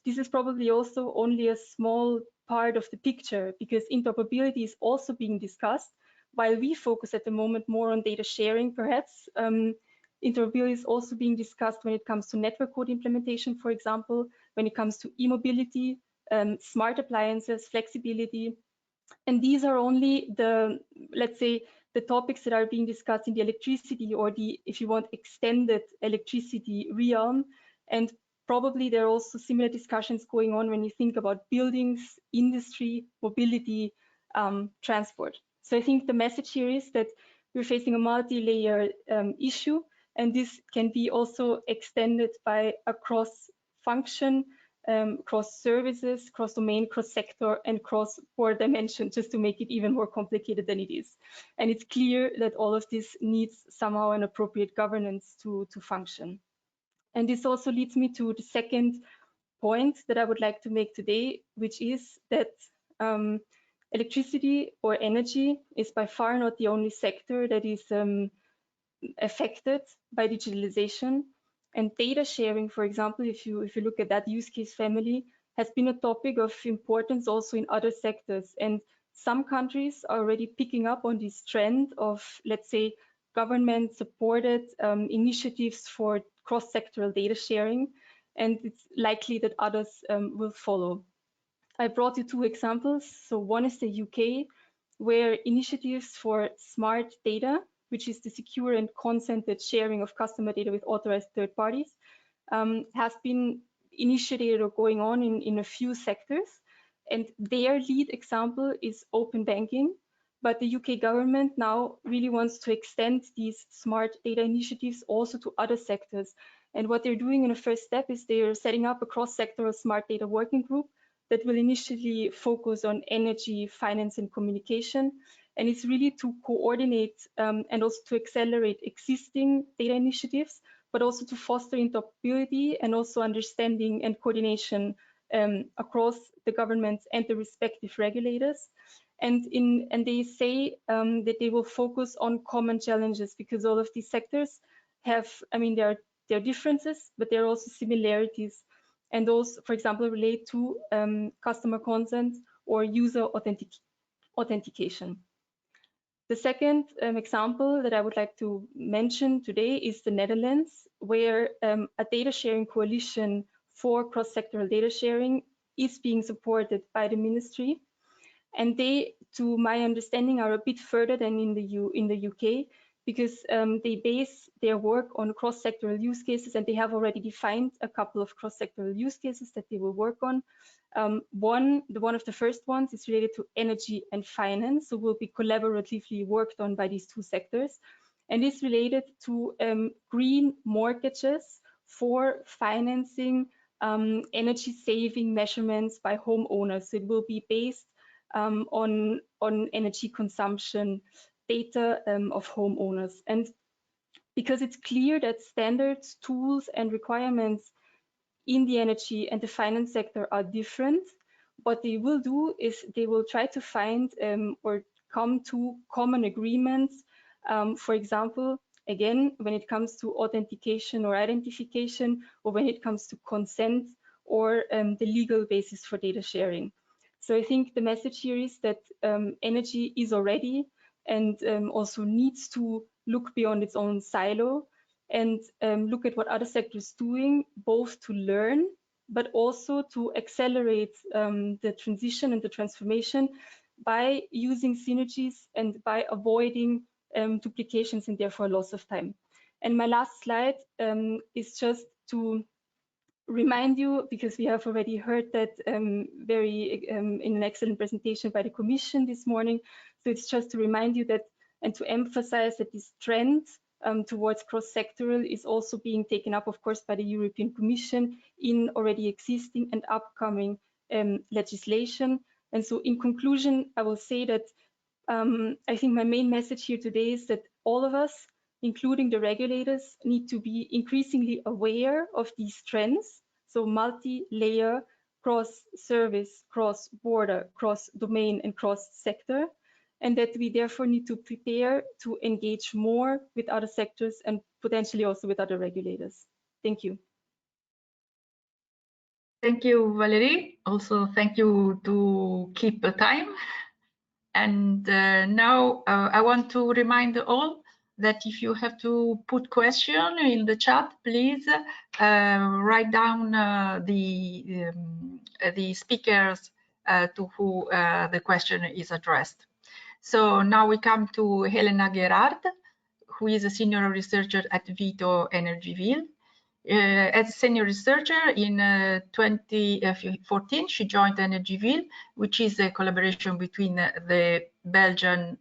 this is probably also only a small part of the picture, because interoperability is also being discussed. While we focus at the moment more on data sharing, perhaps, interoperability is also being discussed when it comes to network code implementation, for example, when it comes to e-mobility, smart appliances, flexibility. And these are only the, let's say, the topics that are being discussed in the electricity or the, if you want, extended electricity realm. And probably there are also similar discussions going on when you think about buildings, industry, mobility, transport. So I think the message here is that we're facing a multi-layer issue, and this can be also extended by across function, cross services, cross domain, cross sector, and cross border dimension, just to make it even more complicated than it is. And it's clear that all of this needs somehow an appropriate governance to function. And this also leads me to the second point that I would like to make today, which is that electricity or energy is by far not the only sector that is affected by digitalization. And data sharing, for example, if you look at that use case family, has been a topic of importance also in other sectors. And some countries are already picking up on this trend of, let's say, government-supported initiatives for cross-sectoral data sharing, and it's likely that others will follow. I brought you two examples. So one is the UK, where initiatives for smart data, which is the secure and consented sharing of customer data with authorized third parties, has been initiated or going on in a few sectors. And their lead example is open banking. But the UK government now really wants to extend these smart data initiatives also to other sectors. And what they're doing in a first step is they're setting up a cross-sectoral smart data working group that will initially focus on energy, finance, and communication. And it's really to coordinate and also to accelerate existing data initiatives, but also to foster interoperability and also understanding and coordination across the governments and the respective regulators. And they say that they will focus on common challenges, because all of these sectors have, there are differences, but there are also similarities. And those, for example, relate to customer consent or user authentication. The second example that I would like to mention today is the Netherlands, where a data sharing coalition for cross-sectoral data sharing is being supported by the ministry. And they, to my understanding, are a bit further than in the UK, because they base their work on cross-sectoral use cases, and they have already defined a couple of cross-sectoral use cases that they will work on. One of the first ones is related to energy and finance, so will be collaboratively worked on by these two sectors, and is related to green mortgages for financing energy saving measurements by homeowners. So it will be based on energy consumption data of homeowners. And because it's clear that standards, tools, and requirements in the energy and the finance sector are different, what they will do is they will try to find or come to common agreements. For example, again, when it comes to authentication or identification, or when it comes to consent or the legal basis for data sharing. So I think the message here is that energy is already and also needs to look beyond its own silo and look at what other sectors doing, both to learn, but also to accelerate the transition and the transformation by using synergies and by avoiding duplications and therefore loss of time. And my last slide is just to remind you, because we have already heard that in an excellent presentation by the Commission this morning. So it's just to remind you that, and to emphasize that this trend towards cross-sectoral is also being taken up, of course, by the European Commission in already existing and upcoming legislation. And so in conclusion, I will say that I think my main message here today is that all of us, including the regulators, need to be increasingly aware of these trends. So multi-layer, cross-service, cross-border, cross-domain, and cross-sector, and that we therefore need to prepare to engage more with other sectors and potentially also with other regulators. Thank you. Thank you, Valerie. Also, thank you to keep the time. And now I want to remind all that if you have to put question in the chat, please write down the speakers to who the question is addressed. So now we come to Helena Gerard, who is a senior researcher at Vito Energieville. As a senior researcher in 2014, she joined Energieville, which is a collaboration between the Belgian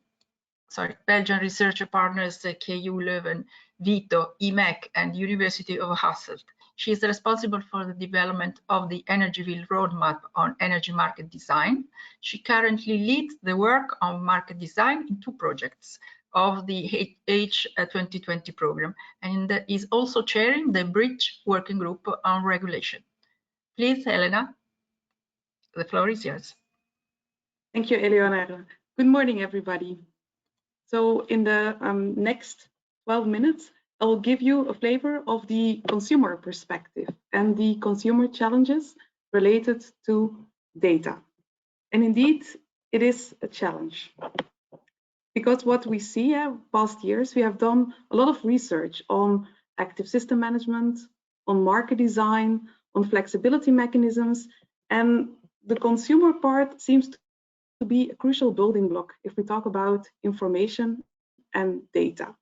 research partners KU Leuven, Vito, IMEC, and University of Hasselt. She is responsible for the development of the Energieville roadmap on energy market design. She currently leads the work on market design in 2 projects of the H2020 program, and is also chairing the Bridge Working Group on Regulation. Please, Helena, the floor is yours. Thank you, Eleonora. Good morning, everybody. So in the next 12 minutes, I will give you a flavor of the consumer perspective and the consumer challenges related to data. And indeed, it is a challenge. Because what we see past years, we have done a lot of research on active system management, on market design, on flexibility mechanisms, and the consumer part seems to be a crucial building block if we talk about information and data.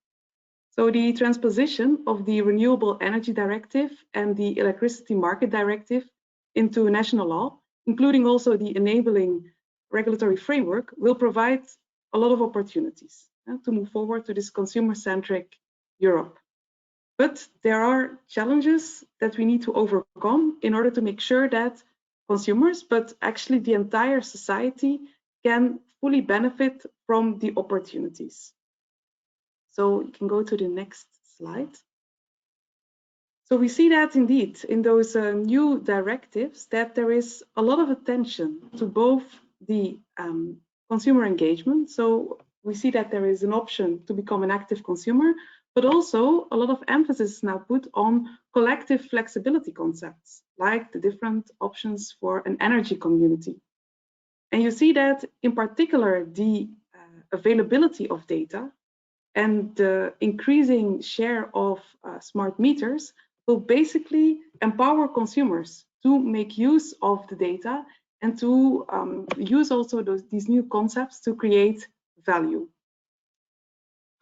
So the transposition of the Renewable Energy Directive and the Electricity Market Directive into national law, including also the enabling regulatory framework, will provide a lot of opportunities to move forward to this consumer-centric Europe. But there are challenges that we need to overcome in order to make sure that consumers, but actually the entire society, can fully benefit from the opportunities. So you can go to the next slide. So we see that indeed in those new directives that there is a lot of attention to both the consumer engagement. So we see that there is an option to become an active consumer, but also a lot of emphasis is now put on collective flexibility concepts, like the different options for an energy community. And you see that in particular, the availability of data and the increasing share of smart meters will basically empower consumers to make use of the data and to use also these new concepts to create value.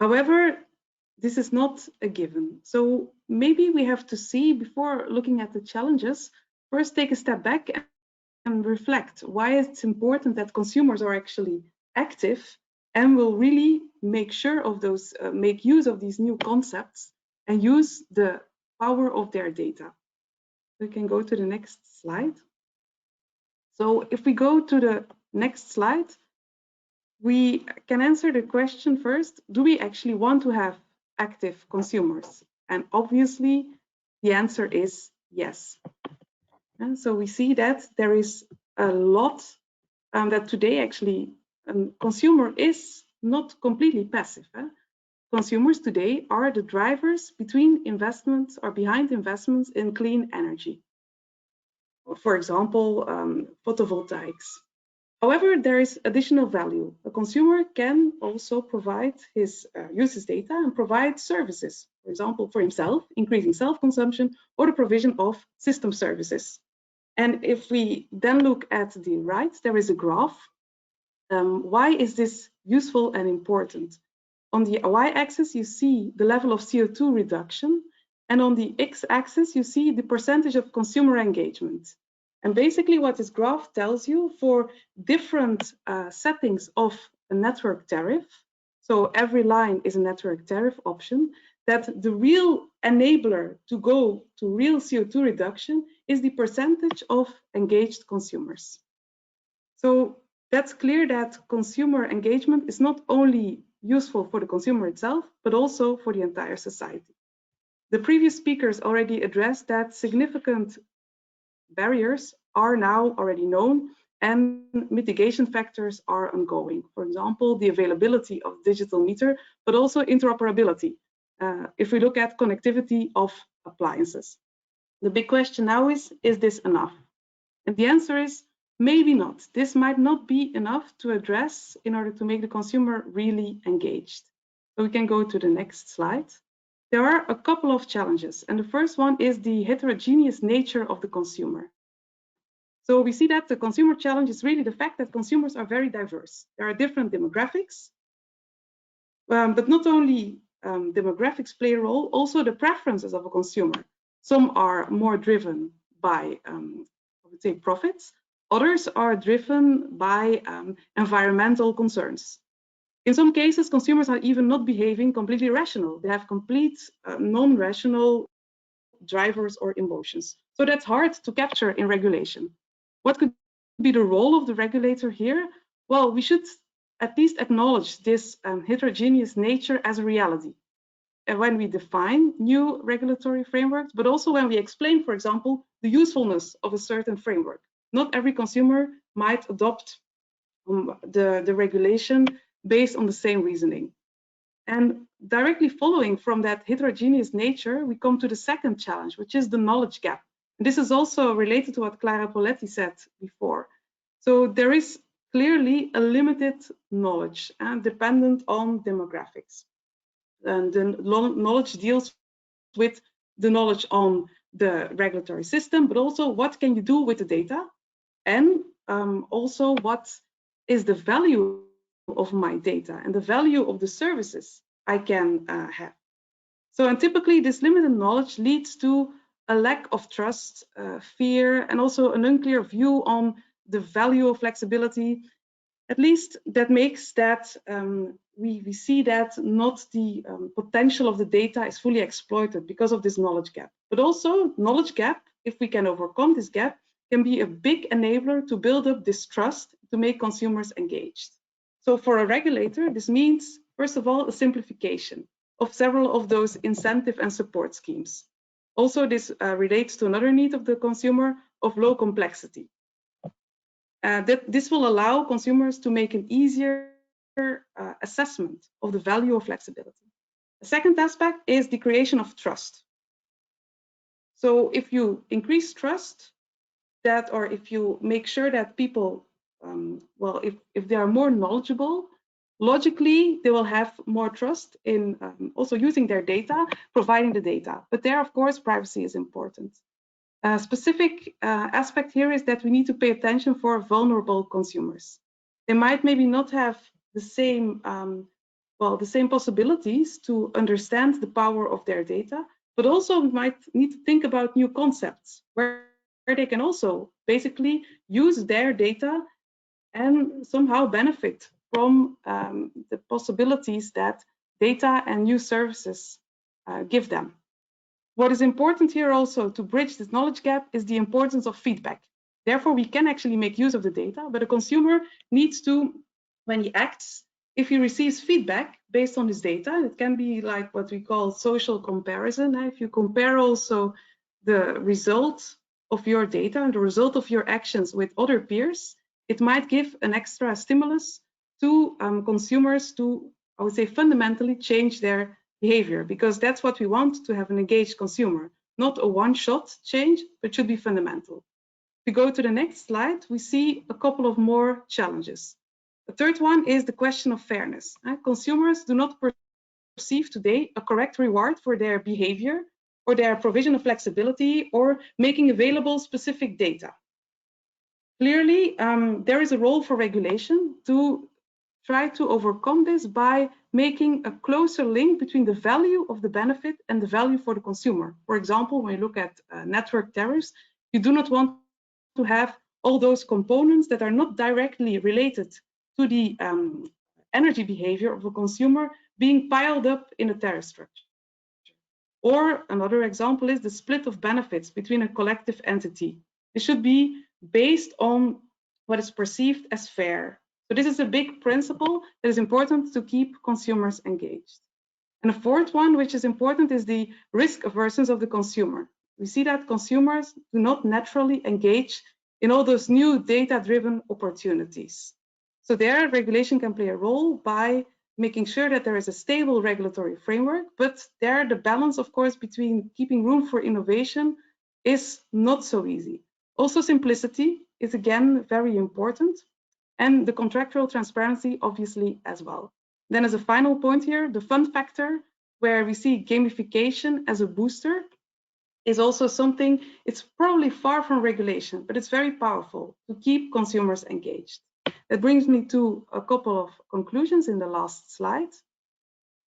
However, this is not a given. So maybe we have to see, before looking at the challenges, first take a step back and reflect why it's important that consumers are actually active and will really make sure of those, make use of these new concepts and use the power of their data. We can go to the next slide. So if we go to the next slide, we can answer the question first, do we actually want to have active consumers? And obviously the answer is yes. And so we see that there is a lot that today actually consumer is not completely passive. Consumers today are the drivers between investments or behind investments in clean energy. For example, photovoltaics. However, there is additional value. A consumer can also provide use his data and provide services, for example, for himself, increasing self-consumption or the provision of system services. And if we then look at the right, there is a graph. Why is this useful and important? On the y-axis, you see the level of CO2 reduction, and on the x-axis, you see the percentage of consumer engagement. And basically what this graph tells you, for different settings of a network tariff, so every line is a network tariff option, that the real enabler to go to real CO2 reduction is the percentage of engaged consumers. So that's clear that consumer engagement is not only useful for the consumer itself, but also for the entire society. The previous speakers already addressed that significant barriers are now already known and mitigation factors are ongoing. For example, the availability of digital meter, but also interoperability. If we look at connectivity of appliances. The big question now is this enough? And the answer is maybe not. This might not be enough to address in order to make the consumer really engaged. So we can go to the next slide. There are a couple of challenges, and the first one is the heterogeneous nature of the consumer. So we see that the consumer challenge is really the fact that consumers are very diverse. There are different demographics, but not only demographics play a role, also the preferences of a consumer. Some are more driven by, I would say, profits. Others are driven by environmental concerns. In some cases, consumers are even not behaving completely rational. They have complete non-rational drivers or emotions. So that's hard to capture in regulation. What could be the role of the regulator here? Well, we should at least acknowledge this heterogeneous nature as a reality. And when we define new regulatory frameworks, but also when we explain, for example, the usefulness of a certain framework. Not every consumer might adopt the regulation based on the same reasoning. And directly following from that heterogeneous nature, we come to the second challenge, which is the knowledge gap. And this is also related to what Clara Poletti said before. So there is clearly a limited knowledge and dependent on demographics. And the knowledge deals with the knowledge on the regulatory system, but also what can you do with the data? And also what is the value of my data and the value of the services I can have. So, and typically this limited knowledge leads to a lack of trust, fear, and also an unclear view on the value of flexibility. At least that makes that we see that not the potential of the data is fully exploited because of this knowledge gap. But also knowledge gap, if we can overcome this gap, can be a big enabler to build up this trust to make consumers engaged. So for a regulator, this means, first of all, a simplification of several of those incentive and support schemes. Also, this relates to another need of the consumer of low complexity. This will allow consumers to make an easier assessment of the value of flexibility. The second aspect is the creation of trust. So if you increase trust, or if you make sure that people, well, if they are more knowledgeable, logically they will have more trust in also using their data, providing the data. But there, of course, privacy is important. A specific aspect here is that we need to pay attention for vulnerable consumers. They might maybe not have the same, the same possibilities to understand the power of their data, but also might need to think about new concepts where they can also basically use their data and somehow benefit from the possibilities that data and new services give them. What is important here also to bridge this knowledge gap is the importance of feedback. Therefore, we can actually make use of the data, but a consumer needs to, when he acts, if he receives feedback based on his data, it can be like what we call social comparison. If you compare also the result of your data and the result of your actions with other peers, it might give an extra stimulus to consumers to, I would say, fundamentally change their behavior, because that's what we want, to have an engaged consumer, not a one-shot change, but should be fundamental. If we go to the next slide, we see a couple of more challenges. The third one is the question of fairness. Consumers do not perceive today a correct reward for their behavior or their provision of flexibility or making available specific data. Clearly, there is a role for regulation to try to overcome this by making a closer link between the value of the benefit and the value for the consumer. For example, when you look at network tariffs, you do not want to have all those components that are not directly related to the energy behavior of a consumer being piled up in a tariff structure. Or another example is the split of benefits between a collective entity. It should be based on what is perceived as fair. So this is a big principle that is important to keep consumers engaged. And the fourth one, which is important, is the risk aversion of the consumer. We see that consumers do not naturally engage in all those new data-driven opportunities. So there, regulation can play a role by making sure that there is a stable regulatory framework, but there the balance, of course, between keeping room for innovation is not so easy. Also, simplicity is again very important, and the contractual transparency obviously as well. Then as a final point here, the fun factor, where we see gamification as a booster, is also something, it's probably far from regulation, but it's very powerful to keep consumers engaged. That brings me to a couple of conclusions in the last slide.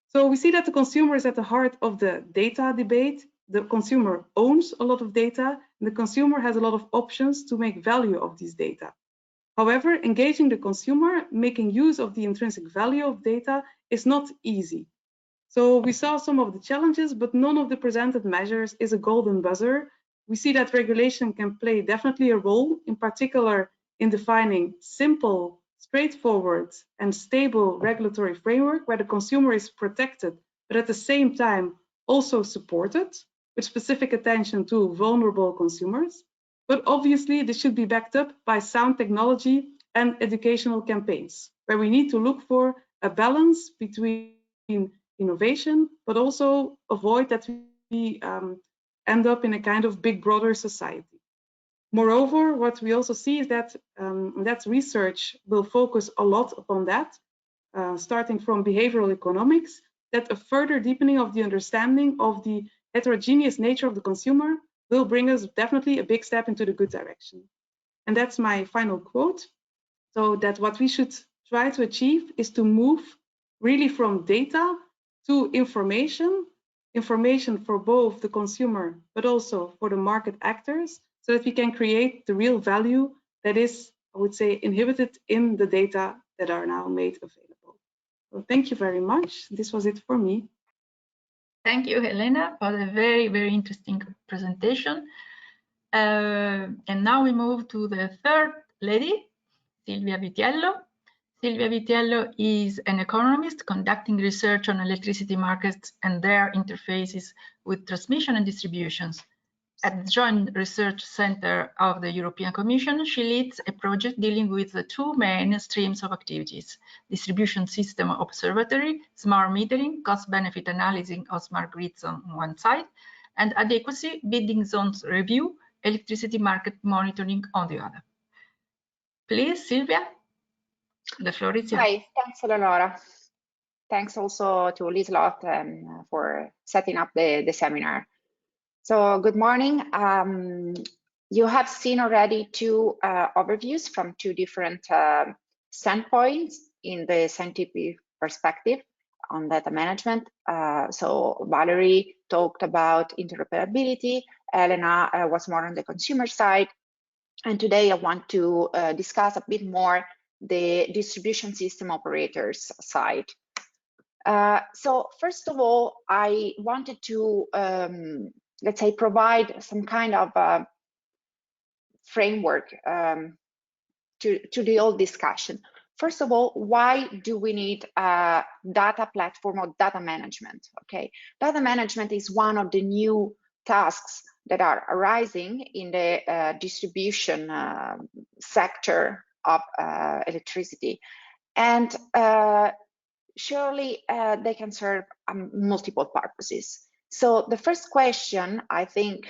So we see that the consumer is at the heart of the data debate. the consumer owns a lot of data, and the consumer has a lot of options to make value of these data. However, engaging the consumer, making use of the intrinsic value of data is not easy. So we saw some of the challenges, but none of the presented measures is a golden buzzer. We see that regulation can play definitely a role, in particular in defining simple, straightforward, and stable regulatory framework where the consumer is protected, but at the same time also supported, with specific attention to vulnerable consumers. But obviously, this should be backed up by sound technology and educational campaigns, where we need to look for a balance between innovation, but also avoid that we end up in a kind of big brother society. Moreover, what we also see is that research will focus a lot upon that, starting from behavioral economics, that a further deepening of the understanding of the heterogeneous nature of the consumer will bring us definitely a big step into the good direction. And that's my final quote. So that what we should try to achieve is to move really from data to information for both the consumer, but also for the market actors, so that we can create the real value that is, I would say, inhibited in the data that are now made available. So thank you very much. This was it for me. Thank you, Helena, for the very, very interesting presentation. And now we move to the third lady, Silvia Vitiello. Silvia Vitiello is an economist conducting research on electricity markets and their interfaces with transmission and distributions. At the Joint Research Center of the European Commission, she leads a project dealing with the two main streams of activities: distribution system observatory, smart metering, cost-benefit analysis of smart grids on one side, and adequacy bidding zones review, electricity market monitoring on the other. Please, Silvia, the floor is yours. Hi, thanks, Eleonora. Thanks also to Liselott for setting up the seminar. So good morning. You have seen already two overviews from two different standpoints in the scientific perspective on data management. So Valerie talked about interoperability, Elena was more on the consumer side, and today I want to discuss a bit more the distribution system operators side. So first of all, I wanted to let's say provide some kind of framework to the whole discussion. First of all, why do we need a data platform or data management? Okay, data management is one of the new tasks that are arising in the distribution sector of electricity, and surely they can serve multiple purposes. So the first question I think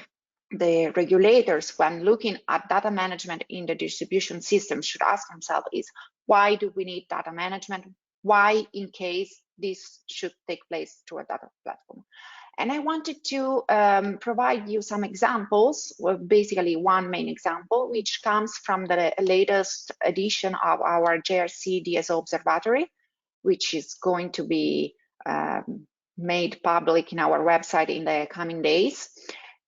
the regulators, when looking at data management in the distribution system, should ask themselves is, why do we need data management? Why, in case this should take place through a data platform? And I wanted to provide you some examples, well, basically one main example, which comes from the latest edition of our JRC DSO Observatory, which is going to be made public in our website in the coming days.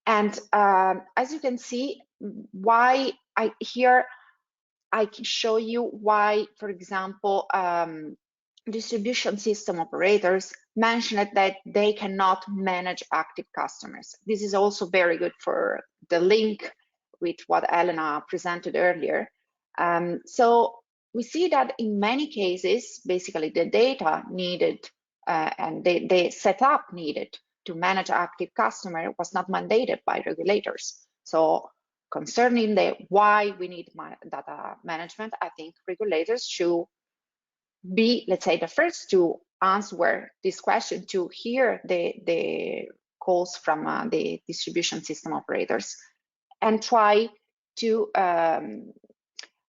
And as you can see, why I can show you why, for example, distribution system operators mentioned that they cannot manage active customers. This is also very good for the link with what Elena presented earlier. So we see that in many cases, basically the data needed and the setup needed to manage active customer was not mandated by regulators. So concerning the why we need data management, I think regulators should be, let's say, the first to answer this question, to hear the calls from the distribution system operators and try to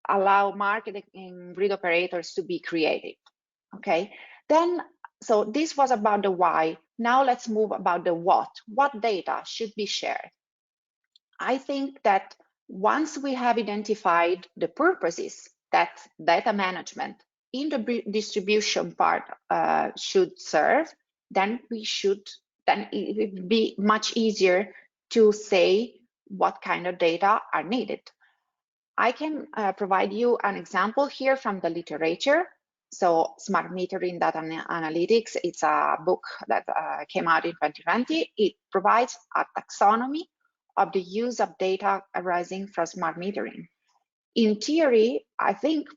allow market and grid operators to be creative. Okay, then, so this was about the why. Now let's move about the what. What data should be shared? I think that once we have identified the purposes that data management in the distribution part should serve, then we should then it would be much easier to say what kind of data are needed. I can provide you an example here from the literature. So Smart Metering Data Analytics, it's a book that came out in 2020. It provides a taxonomy of the use of data arising from smart metering. In theory, I think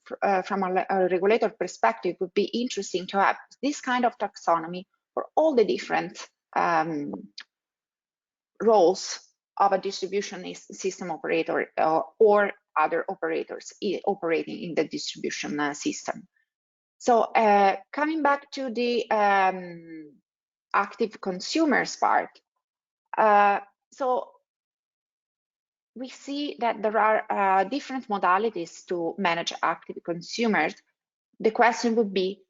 from a regulator perspective, it would be interesting to have this kind of taxonomy for all the different roles of a distribution system operator or other operators operating in the distribution system. So coming back to the active consumers part, so we see that there are different modalities to manage active consumers. The question would be,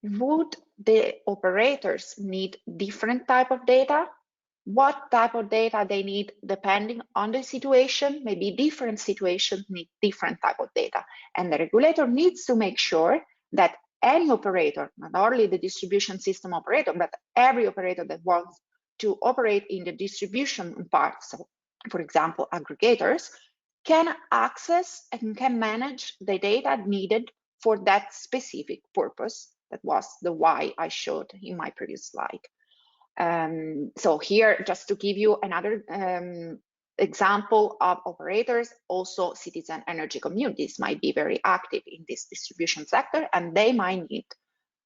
would the operators need different type of data? What type of data they need depending on the situation? Maybe different situations need different type of data. And the regulator needs to make sure that any operator, not only the distribution system operator, but every operator that wants to operate in the distribution part, so for example, aggregators, can access and can manage the data needed for that specific purpose. That was the why I showed in my previous slide. So here, just to give you another example of operators, also citizen energy communities might be very active in this distribution sector, and they might need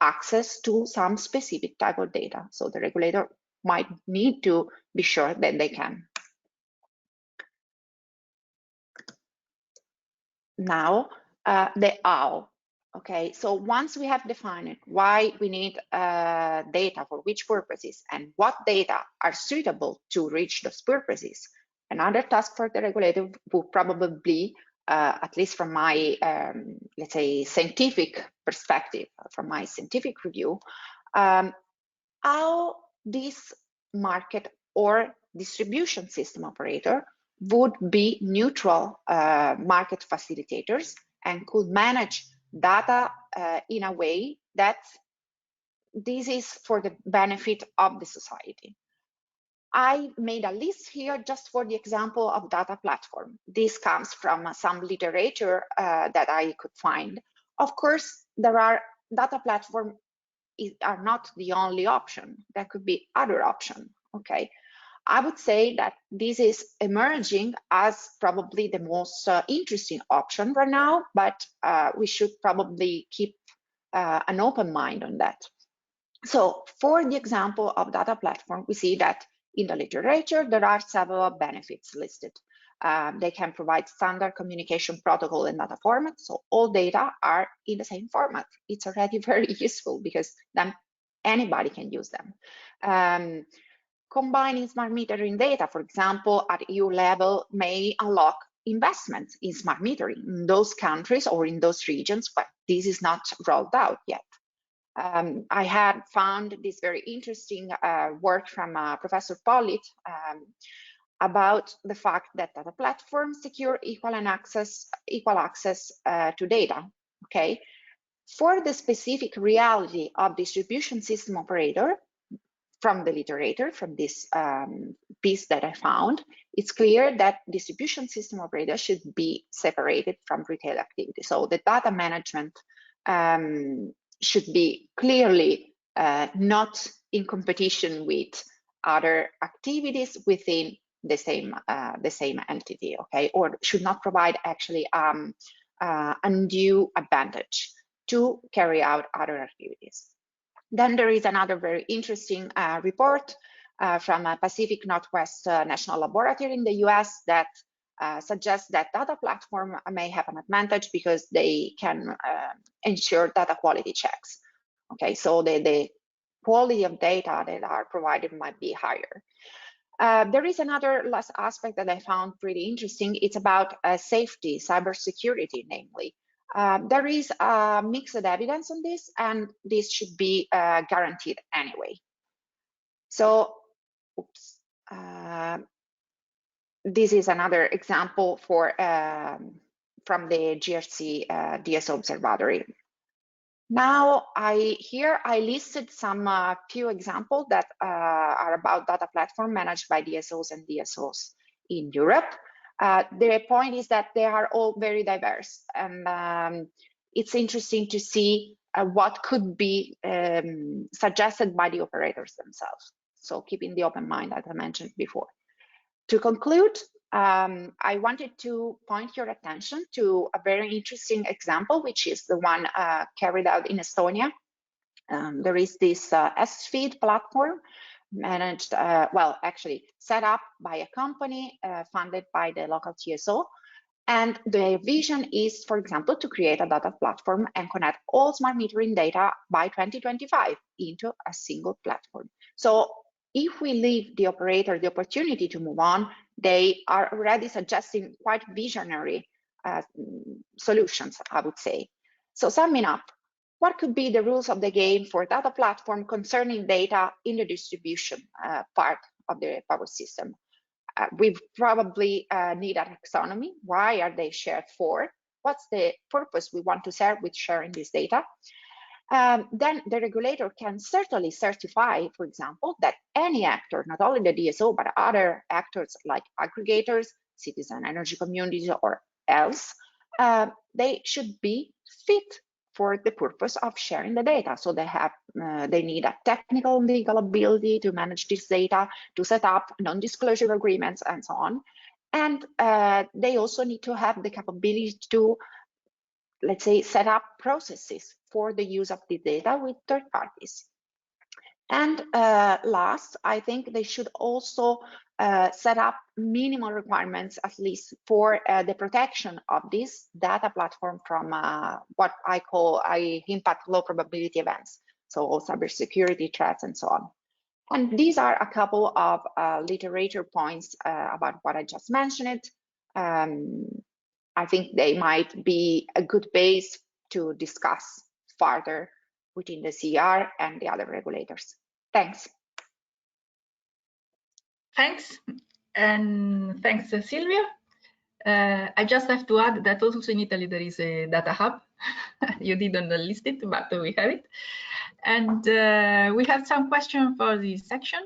access to some specific type of data. So the regulator might need to be sure that they can. Now, the how. Okay, so once we have defined why we need data for which purposes and what data are suitable to reach those purposes, another task for the regulator would probably be, at least from my, let's say, scientific perspective, from my scientific review, how this market or distribution system operator would be neutral market facilitators and could manage data in a way that this is for the benefit of the society. I made a list here just for the example of data platform. This comes from some literature that I could find. Of course, there are data platforms are not the only option. There could be other options, okay? I would say that this is emerging as probably the most interesting option right now, but we should probably keep an open mind on that. So for the example of data platform, we see that in the literature, there are several benefits listed. They can provide standard communication protocol and data format, so all data are in the same format. It's already very useful because then anybody can use them. Combining smart metering data, for example, at EU level may unlock investments in smart metering in those countries or in those regions, but this is not rolled out yet. I had found this very interesting work from Professor Pollitt about the fact that data platforms secure equal access to data, okay? For the specific reality of distribution system operator, from the literature, from this piece that I found, it's clear that distribution system operator should be separated from retail activity. So the data management should be clearly not in competition with other activities within the same entity, okay? Or should not provide actually undue advantage to carry out other activities. Then there is another very interesting report from a Pacific Northwest National Laboratory in the US that suggests that data platform may have an advantage because they can ensure data quality checks. Okay, so the quality of data that are provided might be higher. There is another last aspect that I found pretty interesting. It's about safety, cybersecurity, namely. There is mixed evidence on this, and this should be guaranteed anyway. So, oops, this is another example for from the GRC DSO Observatory. Now, here I listed some few examples that are about data platform managed by DSOs and DSOs in Europe. The point is that they are all very diverse, and it's interesting to see what could be suggested by the operators themselves. So keeping the open mind, as I mentioned before. To conclude, I wanted to point your attention to a very interesting example, which is the one carried out in Estonia. There is this SFeed platform managed, well, actually set up by a company funded by the local TSO. And the vision is, for example, to create a data platform and connect all smart metering data by 2025 into a single platform. So if we leave the operator the opportunity to move on, they are already suggesting quite visionary solutions, I would say. So summing up, what could be the rules of the game for data platform concerning data in the distribution part of the power system? We probably need a taxonomy. Why are they shared for? What's the purpose we want to serve with sharing this data? Then the regulator can certainly certify, for example, that any actor, not only the DSO, but other actors like aggregators, citizen energy communities, or else, they should be fit for the purpose of sharing the data. So they need a technical and legal ability to manage this data, to set up non-disclosure agreements, and so on. And they also need to have the capability to, let's say, set up processes for the use of the data with third parties. And last, I think they should also set up minimal requirements, at least for the protection of this data platform from what I impact low probability events, so cybersecurity threats and so on. And these are a couple of literature points about what I just mentioned. I think they might be a good base to discuss further within the CER and the other regulators. Thanks. Thanks, and thanks, Silvia. I just have to add that also in Italy there is a data hub. You didn't list it, but we have it. And we have some questions for this section.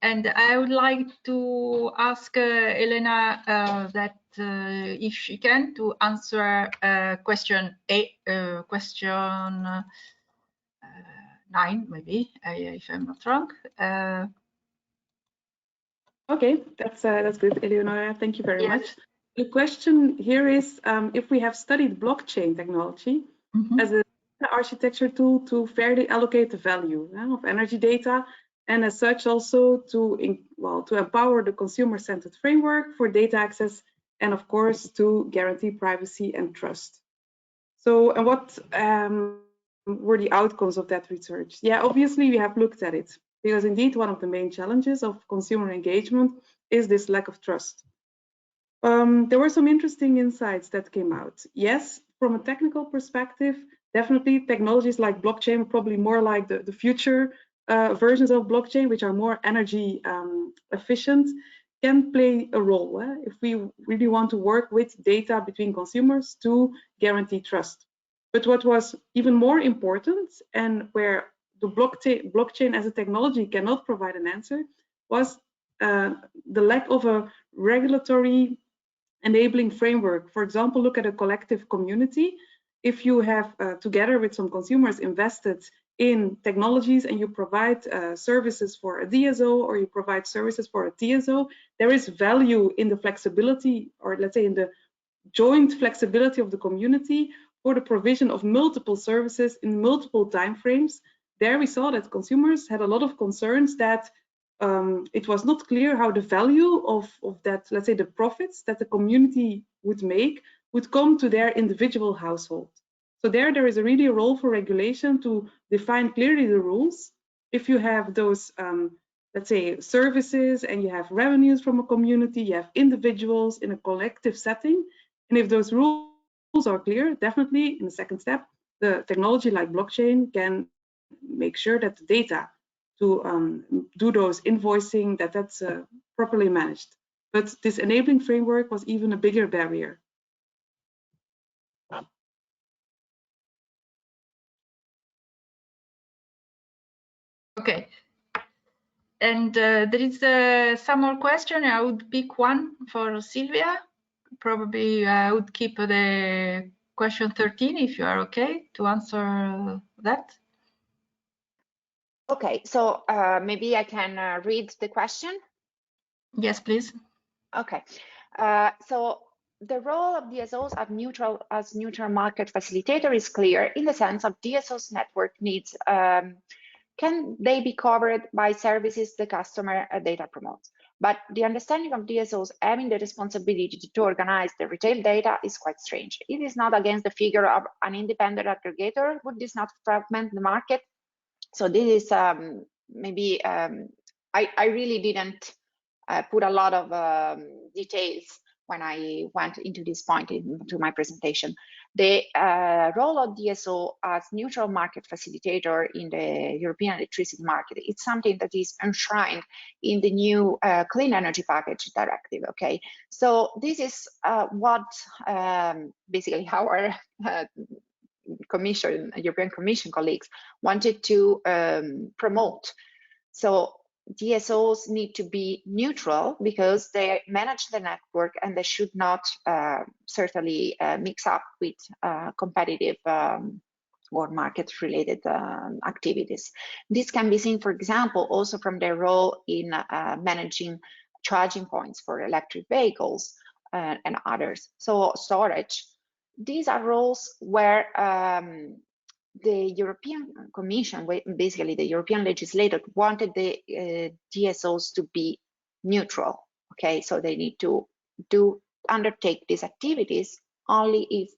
And I would like to ask Elena that if she can to answer question 9, maybe, if I'm not wrong. Okay, that's good, Eleonora. Thank you very much. The question here is if we have studied blockchain technology as an architecture tool to fairly allocate the value of energy data, and as such also to empower the consumer-centered framework for data access, and of course to guarantee privacy and trust. So, and what were the outcomes of that research? Yeah, obviously we have looked at it, because indeed one of the main challenges of consumer engagement is this lack of trust. There were some interesting insights that came out. Yes, from a technical perspective, definitely technologies like blockchain, probably more like the future versions of blockchain, which are more energy efficient, can play a role if we really want to work with data between consumers to guarantee trust. But what was even more important, and where the blockchain as a technology cannot provide an answer, was the lack of a regulatory enabling framework. For example, look at a collective community. If you have together with some consumers invested in technologies and you provide services for a DSO or you provide services for a TSO, there is value in the flexibility, or let's say in the joint flexibility of the community for the provision of multiple services in multiple timeframes. There we saw that consumers had a lot of concerns that it was not clear how the value of that, let's say the profits that the community would make, would come to their individual household. So there is really a role for regulation to define clearly the rules. If you have those, let's say, services and you have revenues from a community, you have individuals in a collective setting, and if those rules are clear, definitely in the second step, the technology like blockchain can make sure that the data to do those invoicing, that's properly managed. But this enabling framework was even a bigger barrier. Okay. And there is some more question. I would pick one for Silvia. Probably I would keep the question 13 if you are okay to answer that. Okay, so maybe I can read the question. Yes, please. Okay, so the role of DSOs as neutral market facilitator is clear in the sense of DSOs network needs. Can they be covered by services the customer data promotes? But the understanding of DSOs having the responsibility to organize the retail data is quite strange. It is not against the figure of an independent aggregator. Would this not fragment the market? So this is maybe I really didn't put a lot of details when I went into this point into my presentation. The role of DSO as neutral market facilitator in the European electricity market, it's something that is enshrined in the new Clean Energy Package Directive, okay? So this is what basically our European Commission colleagues wanted to promote. So DSOs need to be neutral because they manage the network and they should not certainly mix up with competitive or market-related activities. This can be seen, for example, also from their role in managing charging points for electric vehicles and others. So storage. These are roles where the European Commission, basically the European legislator, wanted the DSOs to be neutral. Okay, so they need to undertake these activities only if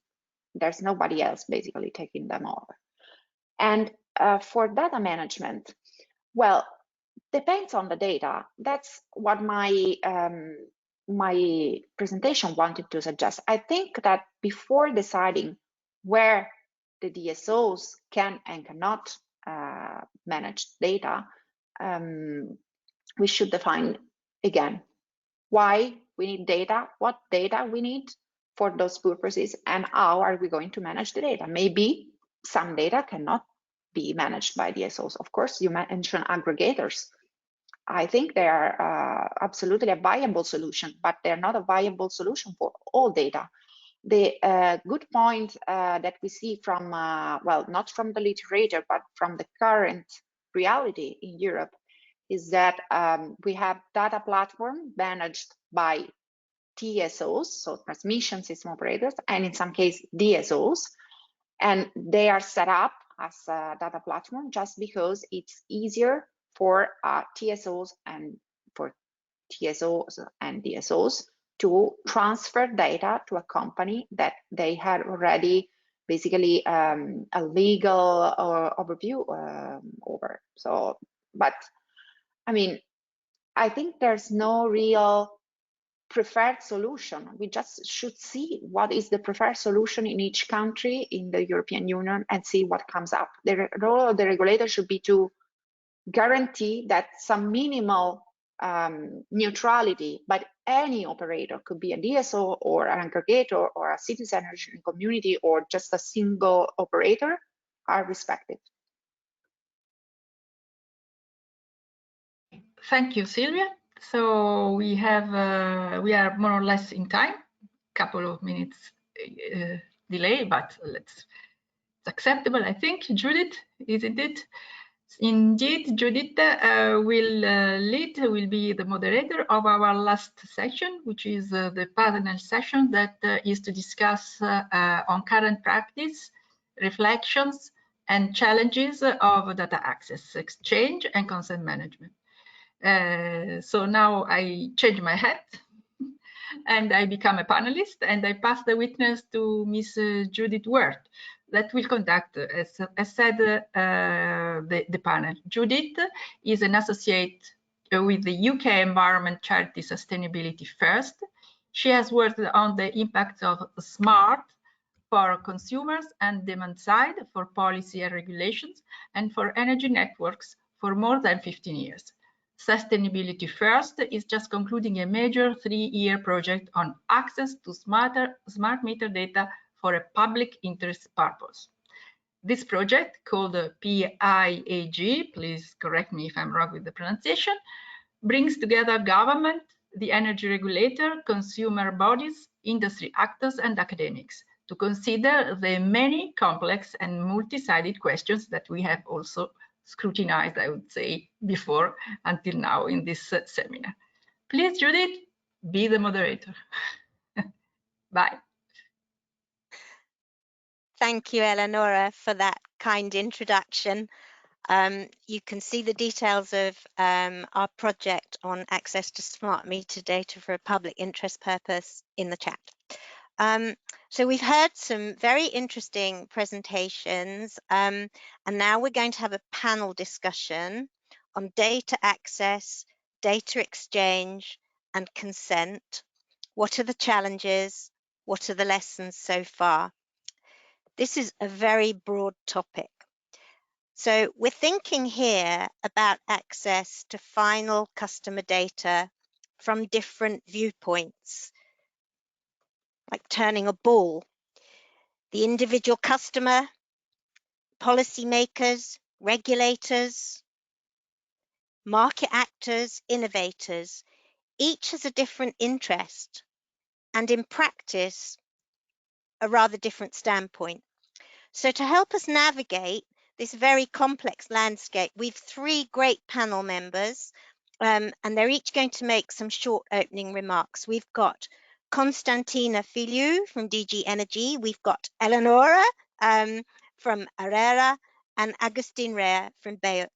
there's nobody else basically taking them over. And for data management, well, depends on the data. That's what my my presentation wanted to suggest. I think that before deciding where the DSOs can and cannot manage data, we should define again why we need data, what data we need for those purposes, and how are we going to manage the data. Maybe some data cannot be managed by DSOs. Of course, you mentioned aggregators. I think they are absolutely a viable solution, but they're not a viable solution for all data. The good point that we see from, well, not from the literature, but from the current reality in Europe is that we have data platform managed by TSOs, so transmission system operators, and in some cases DSOs, and they are set up as a data platform just because it's easier for TSOs and DSOs to transfer data to a company that they had already basically a legal overview over. So, but I mean, I think there's no real preferred solution. We just should see what is the preferred solution in each country in the European Union and see what comes up. The role of the regulator should be to guarantee that some minimal neutrality, but any operator, could be a DSO or an aggregator or a citizen community or just a single operator, are respected. Thank you, Silvia. So we have we are more or less in time, couple of minutes delay, but it's acceptable, I think. Judith, isn't it? Indeed, Judith will be the moderator of our last session, which is the panel session that is to discuss on current practice, reflections, and challenges of data access, exchange, and consent management. So now I change my hat and I become a panelist, and I pass the witness to Miss Judith Wert that will conduct, as said, the panel. Judith is an associate with the UK Environment Charity Sustainability First. She has worked on the impacts of SMART for consumers and Demandside for policy and regulations, and for energy networks for more than 15 years. Sustainability First is just concluding a major 3-year project on access to smart meter data for a public interest purpose. This project, called PIAG, please correct me if I'm wrong with the pronunciation, brings together government, the energy regulator, consumer bodies, industry actors, and academics to consider the many complex and multi-sided questions that we have also scrutinized, I would say, before until now in this seminar. Please, Judith, be the moderator. Bye. Thank you, Eleonora, for that kind introduction. You can see the details of our project on access to smart meter data for a public interest purpose in the chat. So we've heard some very interesting presentations, and now we're going to have a panel discussion on data access, data exchange, and consent. What are the challenges? What are the lessons so far? This is a very broad topic. So we're thinking here about access to final customer data from different viewpoints, like turning a ball. The individual customer, policymakers, regulators, market actors, innovators, each has a different interest and in practice, a rather different standpoint. So to help us navigate this very complex landscape, we've three great panel members, and they're each going to make some short opening remarks. We've got Constantina Filiu from DG Energy, we've got Eleonora from ARERA, and Agustin Rea from BEUC.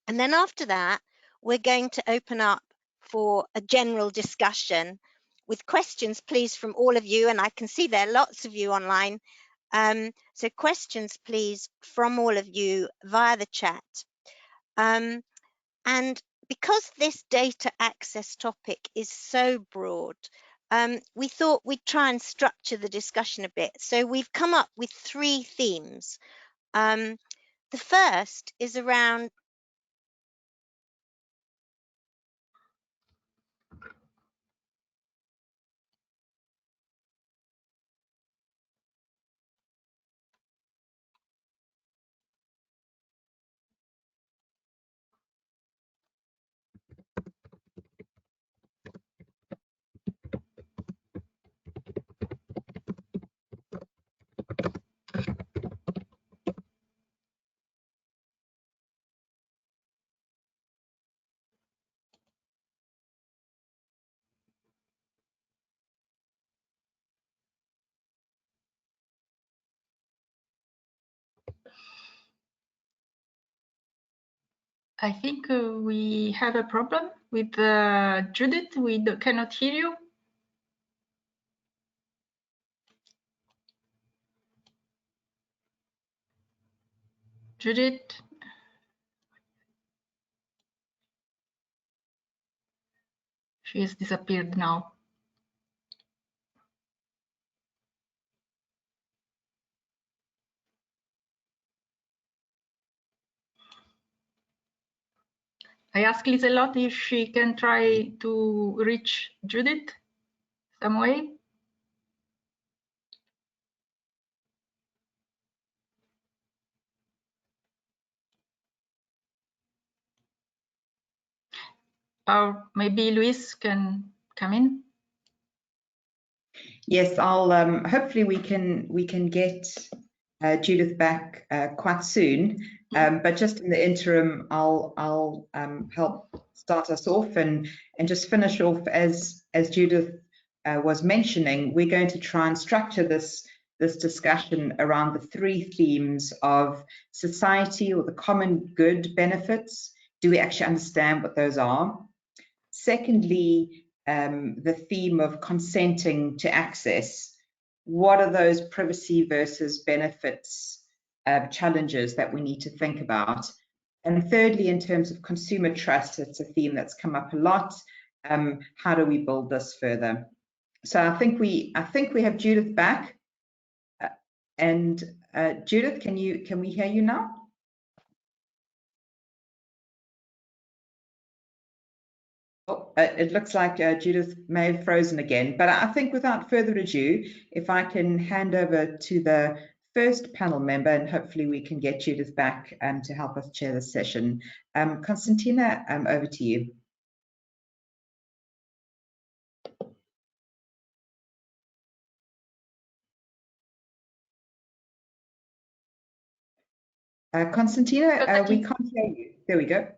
And then after that, we're going to open up for a general discussion with questions, please, from all of you, and I can see there are lots of you online. So questions, please, from all of you via the chat. And because this data access topic is so broad, we thought we'd try and structure the discussion a bit. So we've come up with three themes. The first is around I think we have a problem with Judith. We cannot hear you. Judith. She has disappeared now. I asked Liselott if she can try to reach Judith some way. Or maybe Luis can come in. Yes, I'll hopefully we can get Judith back quite soon. But just in the interim, I'll help start us off and just finish off as Judith was mentioning. We're going to try and structure this discussion around the three themes of society or the common good benefits. Do we actually understand what those are? Secondly, the theme of consenting to access. What are those privacy versus benefits challenges that we need to think about? And thirdly, in terms of consumer trust, it's a theme that's come up a lot. How do we build this further? So I think we have Judith back. And Judith, can we hear you now? Oh, it looks like Judith may have frozen again, but I think without further ado, if I can hand over to the first panel member, and hopefully we can get Judith back to help us chair the session. Konstantina, over to you. Konstantina, we can't hear you. There we go.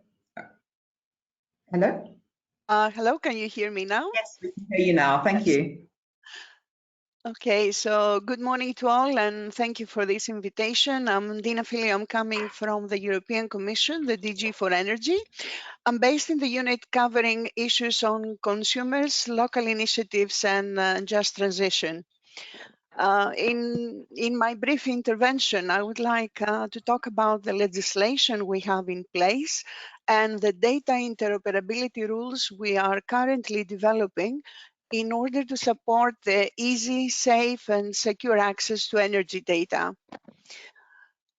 Hello? Hello, can you hear me now? Yes, we can hear you now. Thank you. Okay, so good morning to all, and thank you for this invitation. I'm Dina Fili. I'm coming from the European Commission, the DG for Energy. I'm based in the unit covering issues on consumers, local initiatives, and just transition. In my brief intervention, I would like to talk about the legislation we have in place and the data interoperability rules we are currently developing in order to support the easy, safe, and secure access to energy data.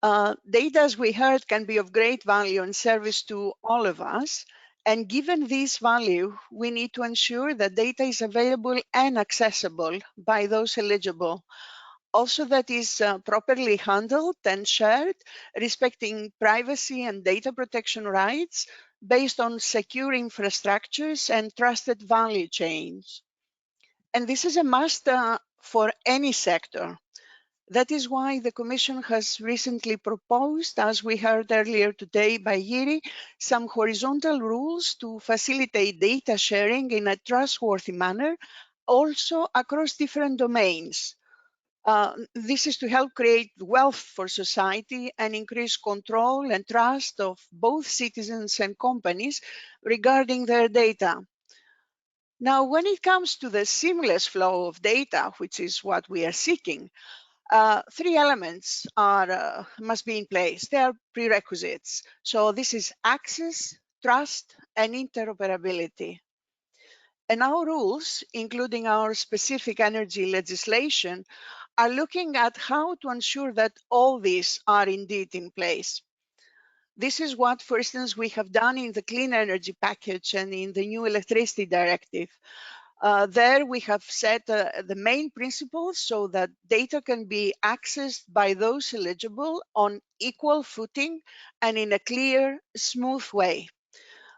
Data, as we heard, can be of great value and service to all of us. And given this value, we need to ensure that data is available and accessible by those eligible. Also, that is properly handled and shared, respecting privacy and data protection rights based on secure infrastructures and trusted value chains. And this is a must for any sector. That is why the Commission has recently proposed, as we heard earlier today by Yiri, some horizontal rules to facilitate data sharing in a trustworthy manner, also across different domains. This is to help create wealth for society and increase control and trust of both citizens and companies regarding their data. Now, when it comes to the seamless flow of data, which is what we are seeking, three elements must be in place. They are prerequisites. So this is access, trust, and interoperability. And our rules, including our specific energy legislation, are looking at how to ensure that all these are indeed in place. This is what, for instance, we have done in the Clean Energy Package and in the new Electricity Directive. There we have set the main principles so that data can be accessed by those eligible on equal footing and in a clear, smooth way.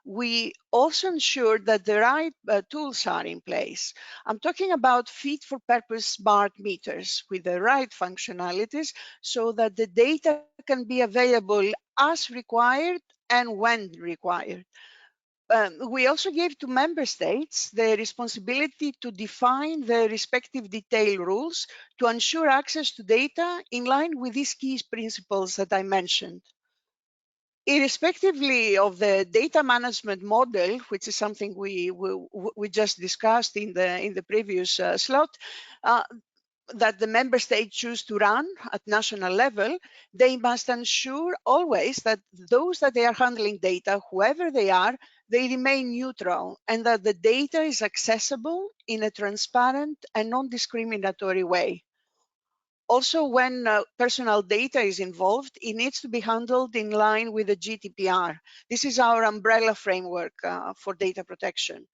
We also ensure that the right tools are in place. I'm talking about fit-for-purpose smart meters with the right functionalities so that the data can be available as required and when required. We also gave to member states the responsibility to define the respective detailed rules to ensure access to data in line with these key principles that I mentioned. Irrespectively of the data management model, which is something we just discussed in the previous slot, that the member states choose to run at national level, they must ensure always that those that they are handling data, whoever they are, they remain neutral and that the data is accessible in a transparent and non-discriminatory way. Also, when personal data is involved, it needs to be handled in line with the GDPR. This is our umbrella framework for data protection.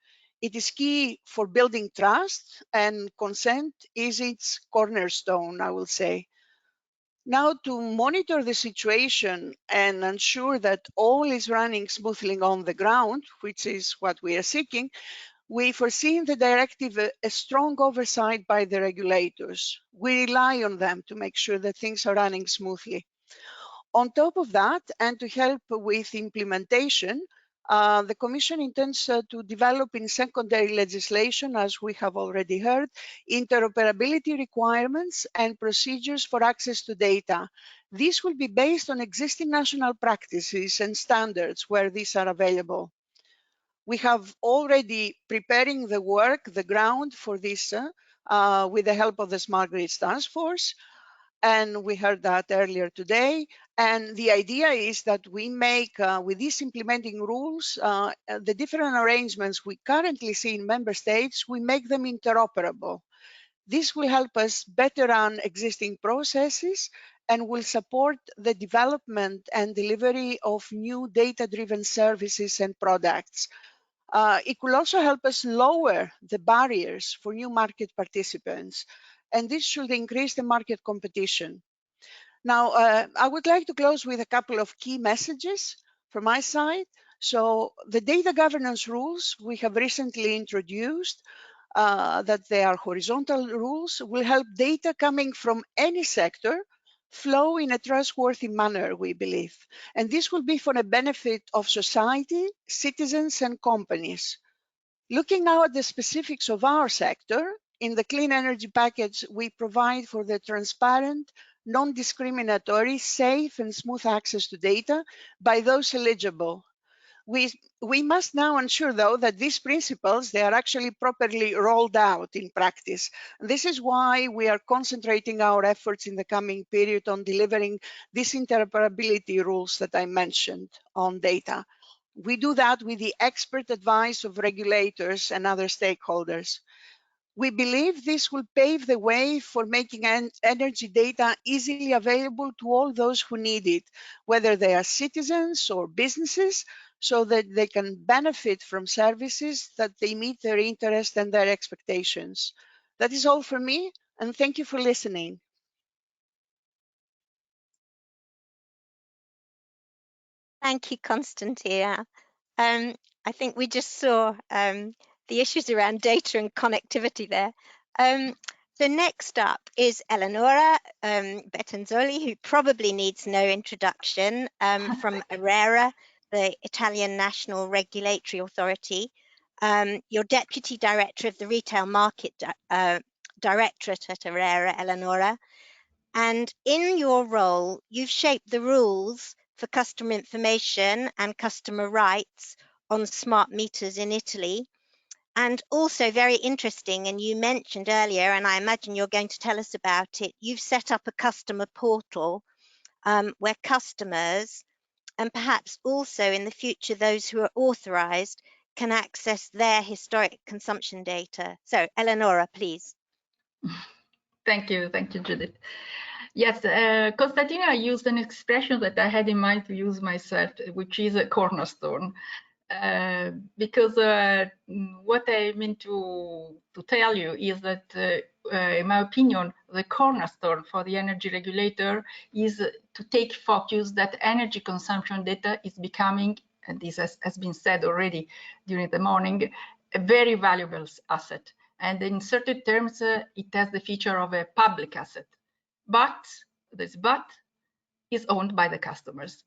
It is key for building trust, and consent is its cornerstone, I will say. Now, to monitor the situation and ensure that all is running smoothly on the ground, which is what we are seeking, we foresee in the directive a strong oversight by the regulators. We rely on them to make sure that things are running smoothly. On top of that, and to help with implementation, the Commission intends to develop in secondary legislation, as we have already heard, interoperability requirements and procedures for access to data. These will be based on existing national practices and standards where these are available. We have already preparing the work, the ground for this with the help of the Smart Grids Task Force. And we heard that earlier today. And the idea is that we make, with these implementing rules, the different arrangements we currently see in member states, we make them interoperable. This will help us better run existing processes and will support the development and delivery of new data-driven services and products. It will also help us lower the barriers for new market participants, and this should increase the market competition. Now, I would like to close with a couple of key messages from my side. So the data governance rules we have recently introduced, that they are horizontal rules, will help data coming from any sector flow in a trustworthy manner, we believe. And this will be for the benefit of society, citizens, and companies. Looking now at the specifics of our sector, in the clean energy package, we provide for the transparent, non-discriminatory, safe, and smooth access to data by those eligible. We must now ensure, though, that these principles, they are actually properly rolled out in practice. This is why we are concentrating our efforts in the coming period on delivering these interoperability rules that I mentioned on data. We do that with the expert advice of regulators and other stakeholders. We believe this will pave the way for making energy data easily available to all those who need it, whether they are citizens or businesses, so that they can benefit from services that they meet their interest and their expectations. That is all for me, and thank you for listening. Thank you, Constantia. I think we just saw the issues around data and connectivity there. So next up is Eleonora Bettanzoli, who probably needs no introduction, from ARERA, the Italian National Regulatory Authority. You're Deputy Director of the Retail Market Directorate at ARERA, Eleonora. And in your role, you've shaped the rules for customer information and customer rights on smart meters in Italy. And also very interesting, and you mentioned earlier, and I imagine you're going to tell us about it, you've set up a customer portal where customers, and perhaps also in the future those who are authorized, can access their historic consumption data. So Eleonora, please. Thank you, Judith. Yes, Constantina used an expression that I had in mind to use myself, which is a cornerstone. Because what I mean to tell you is that, in my opinion, the cornerstone for the energy regulator is to take focus that energy consumption data is becoming, and this has been said already during the morning, a very valuable asset. And in certain terms, it has the feature of a public asset. But this but is owned by the customers.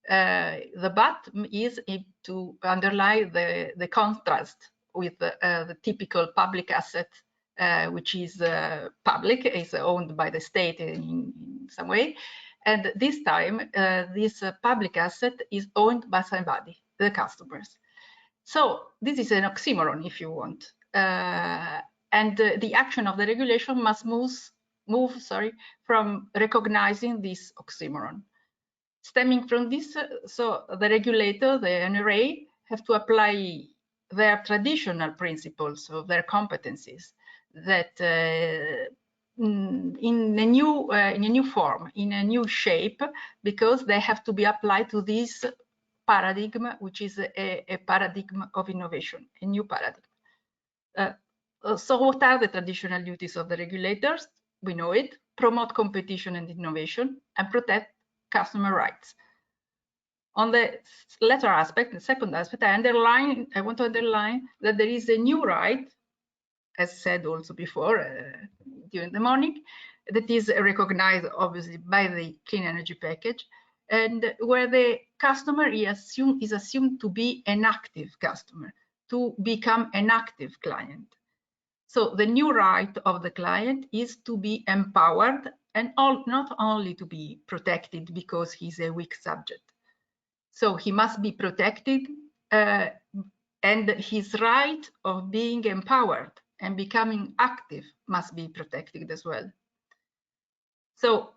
The but is to underline the contrast with the typical public asset, which is public, is owned by the state in some way. And this time, this public asset is owned by somebody, the customers. So this is an oxymoron, if you want. And the action of the regulation must move from recognizing this oxymoron. Stemming from this, so the regulator, the NRA, have to apply their traditional principles of their competencies that in a new form, in a new shape, because they have to be applied to this paradigm, which is a paradigm of innovation, a new paradigm. So what are the traditional duties of the regulators? We know it: promote competition and innovation and protect customer rights. On the latter aspect, the second aspect, I want to underline that there is a new right, as said also before during the morning, that is recognized obviously by the clean energy package, and where the customer is assumed to be an active customer, to become an active client. So the new right of the client is to be empowered and not only to be protected because he's a weak subject. So he must be protected, and his right of being empowered and becoming active must be protected as well. So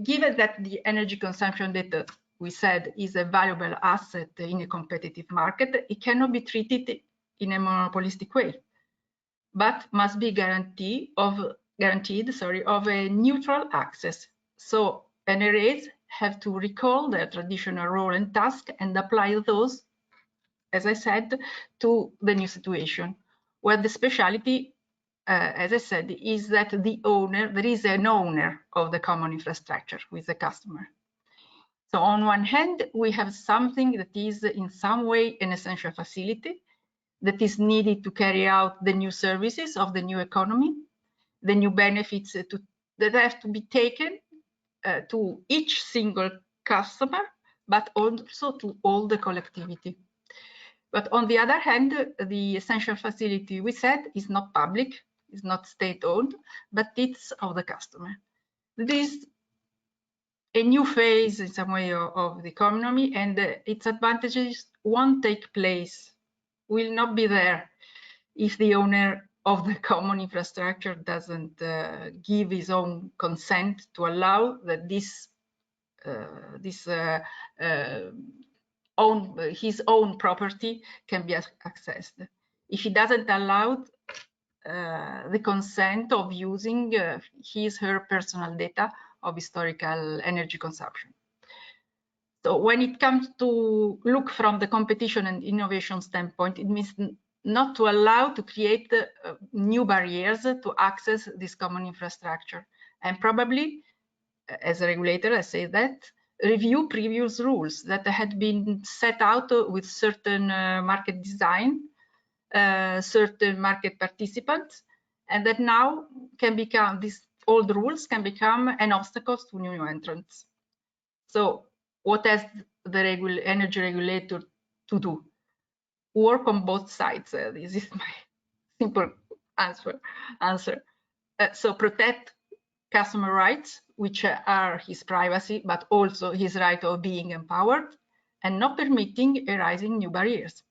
given that the energy consumption data, we said, is a valuable asset in a competitive market, it cannot be treated in a monopolistic way, but must be guaranteed of a neutral access. So NRAs have to recall their traditional role and task and apply those, as I said, to the new situation, where the speciality as I said, is that there is an owner of the common infrastructure with the customer. So on one hand, we have something that is in some way an essential facility that is needed to carry out the new services of the new economy, the new benefits that have to be taken to each single customer, but also to all the collectivity. But on the other hand, the essential facility, we said, is not public, is not state-owned, but it's of the customer. This is a new phase in some way of the economy, and its advantages won't take place, will not be there, if the owner of the common infrastructure doesn't give his own consent to allow that his own property can be accessed. If he doesn't allow the consent of using her personal data of historical energy consumption. So when it comes to look from the competition and innovation standpoint, it means not to allow to create new barriers to access this common infrastructure. And probably, as a regulator, I say that, review previous rules that had been set out with certain market design, certain market participants, and that now can become, these old rules can become an obstacle to new entrants. So what has the energy regulator to do? Work on both sides. This is my simple answer. So protect customer rights, which are his privacy, but also his right of being empowered, and not permitting arising new barriers.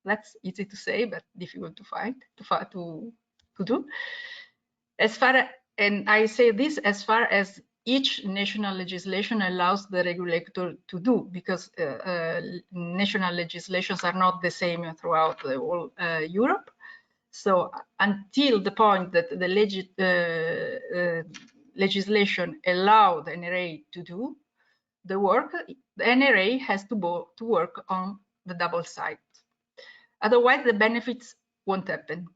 That's easy to say, but difficult to do. As far, and I say this as far as each national legislation allows the regulator to do, because national legislations are not the same throughout the whole Europe. So until the point that the legislation allows the NRA to do the work, the NRA has to work on the double side. Otherwise, the benefits won't happen.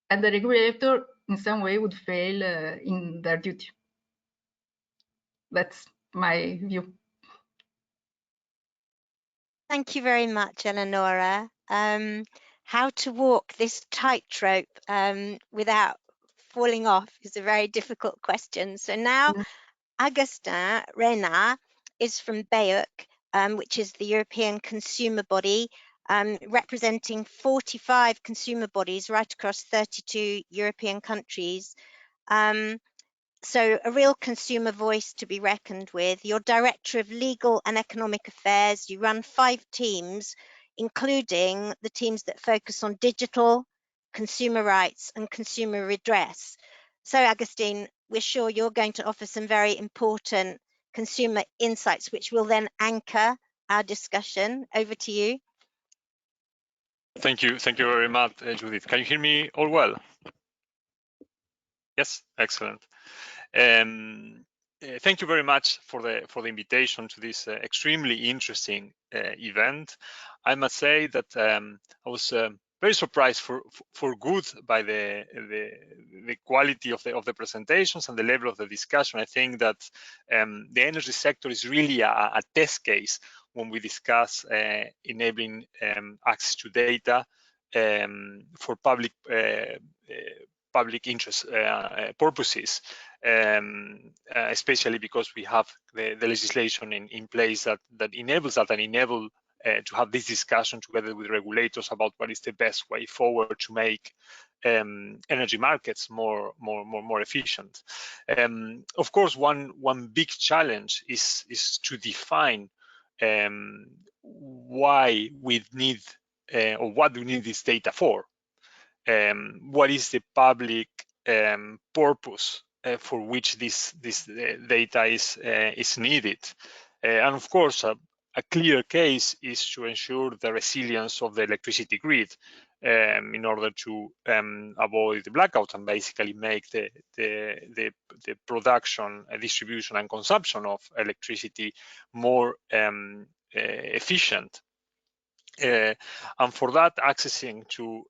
And the regulator, in some way, would fail in their duty. That's my view. Thank you very much, Eleonora. How to walk this tightrope without falling off is a very difficult question. So now, Augustin Renard is from BEUC, which is the European consumer body, representing 45 consumer bodies right across 32 European countries. So a real consumer voice to be reckoned with. You're Director of Legal and Economic Affairs. You run 5 teams, including the teams that focus on digital, consumer rights and consumer redress. So Augustine, we're sure you're going to offer some very important consumer insights, which will then anchor our discussion. Over to you. Thank you very much, Judith. Can you hear me all well? Yes, excellent. Thank you very much for the invitation to this extremely interesting event. I must say that I was very surprised for good by the quality of the presentations and the level of the discussion. I think that the energy sector is really a test case when we discuss enabling access to data for public interest purposes, especially because we have the legislation in place that enables that and enable to have this discussion together with regulators about what is the best way forward to make energy markets more efficient. Of course, one big challenge is to define why we need or what do we need this data for. What is the public purpose for which this data is needed? And of course, a clear case is to ensure the resilience of the electricity grid in order to avoid the blackout and basically make the production, distribution, and consumption of electricity more efficient. And for that, accessing to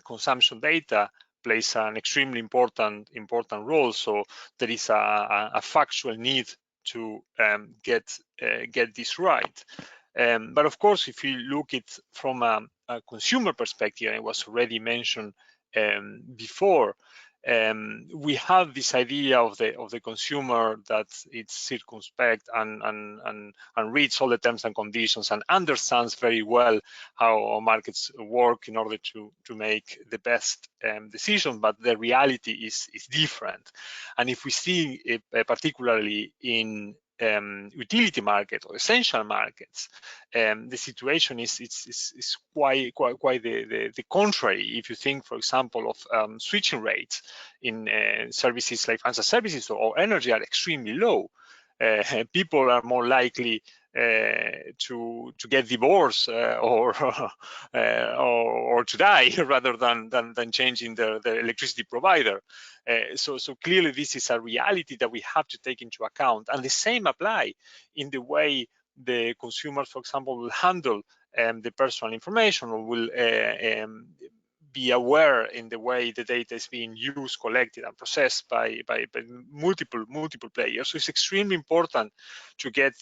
consumption data plays an extremely important role. So there is a factual need to get this right. But of course, if you look at from a consumer perspective, and it was already mentioned before, we have this idea of the consumer that it's circumspect and reads all the terms and conditions and understands very well how markets work in order to make the best decision. But the reality is different. And if we see it, particularly in utility market or essential markets, the situation is quite the contrary. If you think, for example, of switching rates in services like financial services or energy are extremely low. People are more likely to get divorced or to die rather than changing their electricity provider. So clearly this is a reality that we have to take into account, and the same apply in the way the consumers, for example, will handle the personal information, or will be aware in the way the data is being used, collected, and processed by multiple players. So it's extremely important to get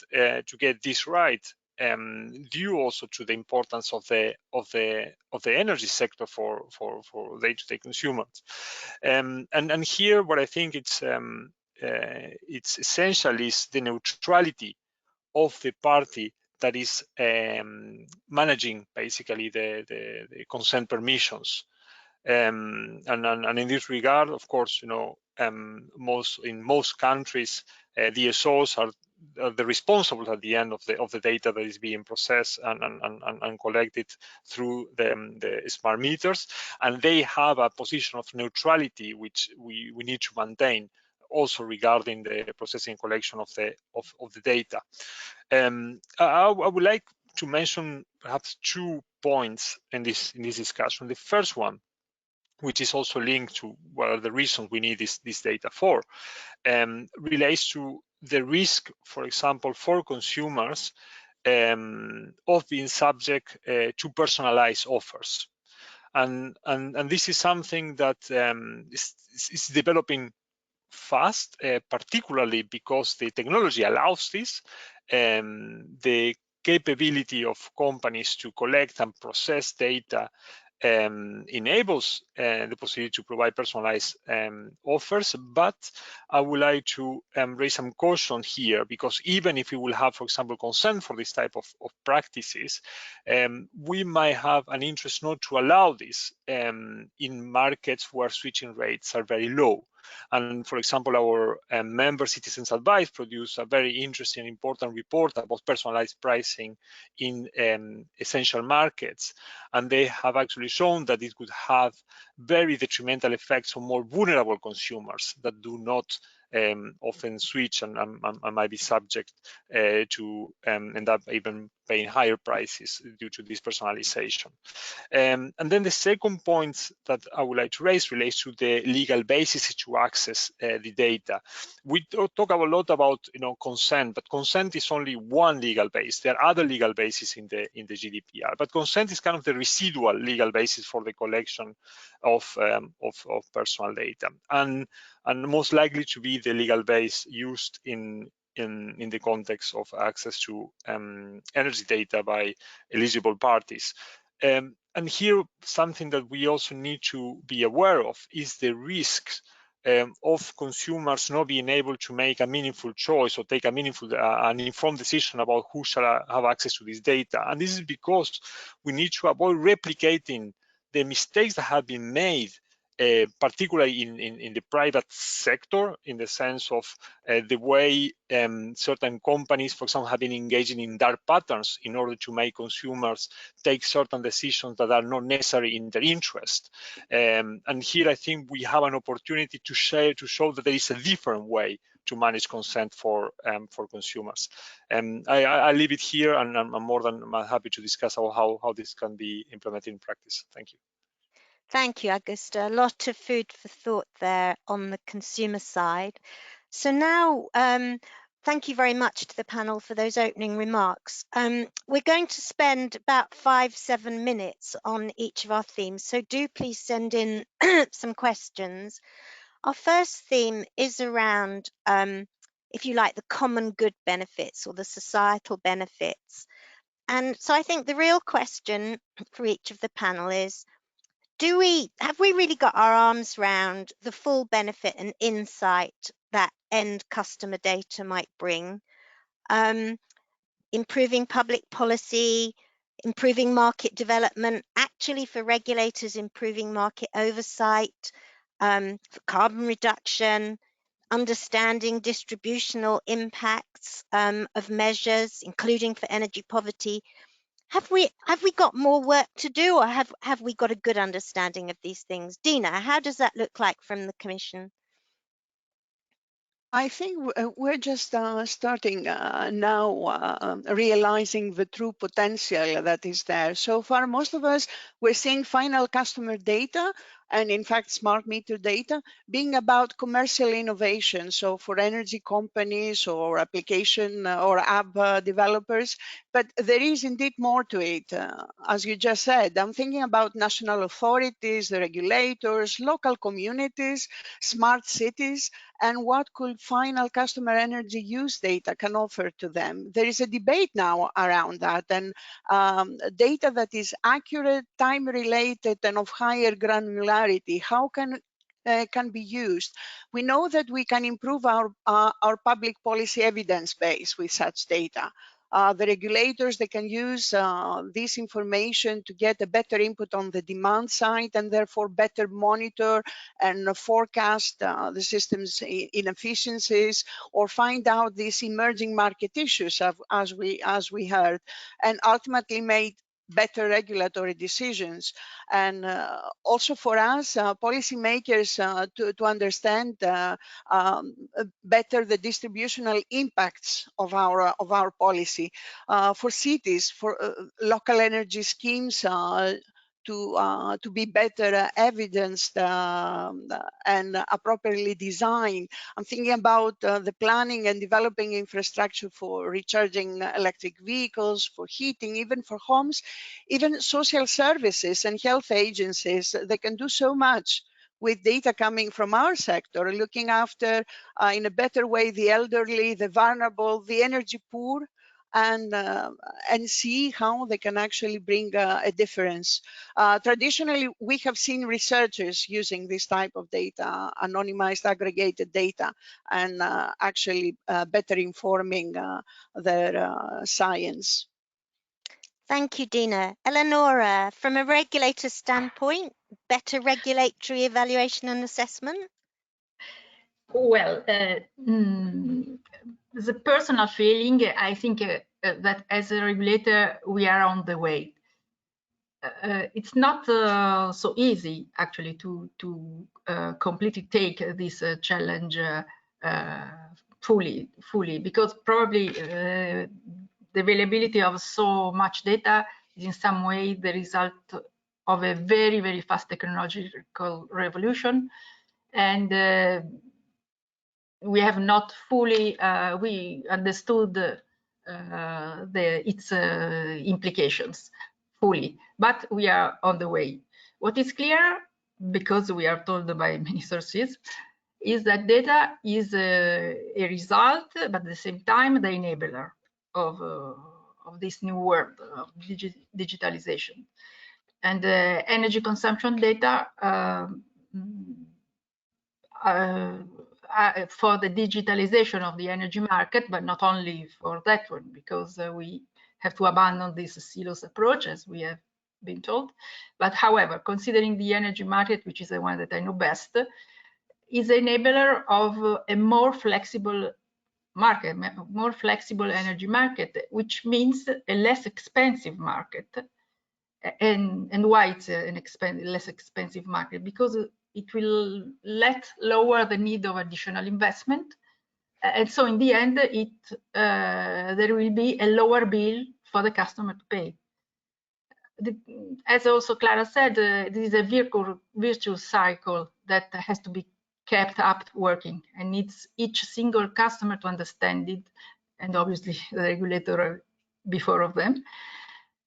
this right, due also to the importance of the energy sector for day-to-day consumers. And here, what I think it's essential is the neutrality of the party that is managing basically the consent permissions. And in this regard, of course, you know, in most countries, DSOs are the responsible at the end of the data that is being processed and collected through the smart meters, and they have a position of neutrality which we need to maintain also regarding the processing and collection of the data. I would like to mention perhaps 2 points in this discussion. The first one, which is also linked to what are the reasons we need this data for, relates to the risk, for example, for consumers of being subject to personalized offers. And this is something that is developing fast, particularly because the technology allows this. The capability of companies to collect and process data enables the possibility to provide personalized offers. But I would like to raise some caution here, because even if we will have, for example, consent for this type of practices, we might have an interest not to allow this in markets where switching rates are very low. And for example, our member Citizens Advice produced a very interesting and important report about personalized pricing in essential markets. And they have actually shown that it could have very detrimental effects on more vulnerable consumers that do not often switch and might be subject to end up even paying higher prices due to this personalization. And then the second point that I would like to raise relates to the legal basis to access the data. We talk a lot about consent, but consent is only one legal base. There are other legal bases in the GDPR, but consent is kind of the residual legal basis for the collection of personal data, and most likely to be the legal base used in the context of access to energy data by eligible parties. And here, something that we also need to be aware of is the risks of consumers not being able to make a meaningful choice or take a meaningful and informed decision about who shall have access to this data. And this is because we need to avoid replicating the mistakes that have been made, particularly in the private sector, in the sense of the way certain companies, for example, have been engaging in dark patterns in order to make consumers take certain decisions that are not necessary in their interest. And here I think we have an opportunity to show that there is a different way to manage consent for consumers. I leave it here, and I'm more than happy to discuss how this can be implemented in practice. Thank you. Thank you, Augusto. A lot of food for thought there on the consumer side. So now Thank you very much to the panel for those opening remarks. We're going to spend about 5-7 minutes on each of our themes, so do please send in some questions. Our first theme is around, if you like, the common good benefits or the societal benefits. And so I think the real question for each of the panel is, have we really got our arms around the full benefit and insight that end customer data might bring? Improving public policy, improving market development, actually for regulators, improving market oversight, for carbon reduction, understanding distributional impacts of measures, including for energy poverty. Have we got more work to do, or have we got a good understanding of these things? Dina, how does that look like from the Commission? I think we're just starting now realizing the true potential that is there. So far, most of us, we're seeing final customer data, and in fact, smart meter data being about commercial innovation. So for energy companies or application or app developers, but there is indeed more to it. As you just said, I'm thinking about national authorities, the regulators, local communities, smart cities, and what could final customer energy use data can offer to them. There is a debate now around that, and data that is accurate, time-related, and of higher granularity, how can be used. We know that we can improve our public policy evidence base with such data. The regulators, they can use this information to get a better input on the demand side and therefore better monitor and forecast the system's inefficiencies, or find out these emerging market issues as we heard, and ultimately made better regulatory decisions. And also for us, policymakers, to understand better the distributional impacts of our policy. For cities, for local energy schemes to be better evidenced and appropriately designed. I'm thinking about the planning and developing infrastructure for recharging electric vehicles, for heating, even for homes, even social services and health agencies. They can do so much with data coming from our sector, looking after in a better way the elderly, the vulnerable, the energy poor, and see how they can actually bring a difference. Traditionally, we have seen researchers using this type of data, anonymized aggregated data, and actually better informing their science. Thank you, Dina. Eleonora, from a regulator standpoint, better regulatory evaluation and assessment? Well, the personal feeling, I think that as a regulator, we are on the way. It's not so easy, actually, to completely take this challenge fully, because probably the availability of so much data is in some way the result of a very, very fast technological revolution. And we have not fully we understood its implications fully, but we are on the way. What is clear, because we are told by many sources, is that data is a result, but at the same time the enabler of this new world of digitalization. And energy consumption data for the digitalization of the energy market, but not only for that one, because we have to abandon this silos approach, as we have been told. But however, considering the energy market, which is the one that I know best, is an enabler of a more flexible market, more flexible energy market, which means a less expensive market. And why it's an less expensive market? Because it will lower the need of additional investment, and so in the end, there will be a lower bill for the customer to pay. As also Clara said, this is a virtuous cycle that has to be kept up working, and needs each single customer to understand it, and obviously the regulator before of them.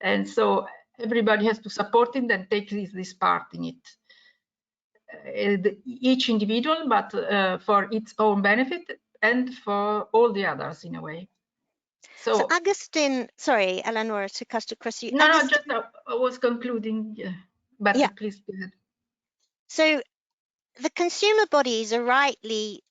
And so everybody has to support it and take this part in it. Each individual, but for its own benefit and for all the others in a way. So Agustin, sorry, Eleonora, to cut across you. No, Agustin, no, just I was concluding, but yeah. Please go ahead. So the consumer bodies are rightly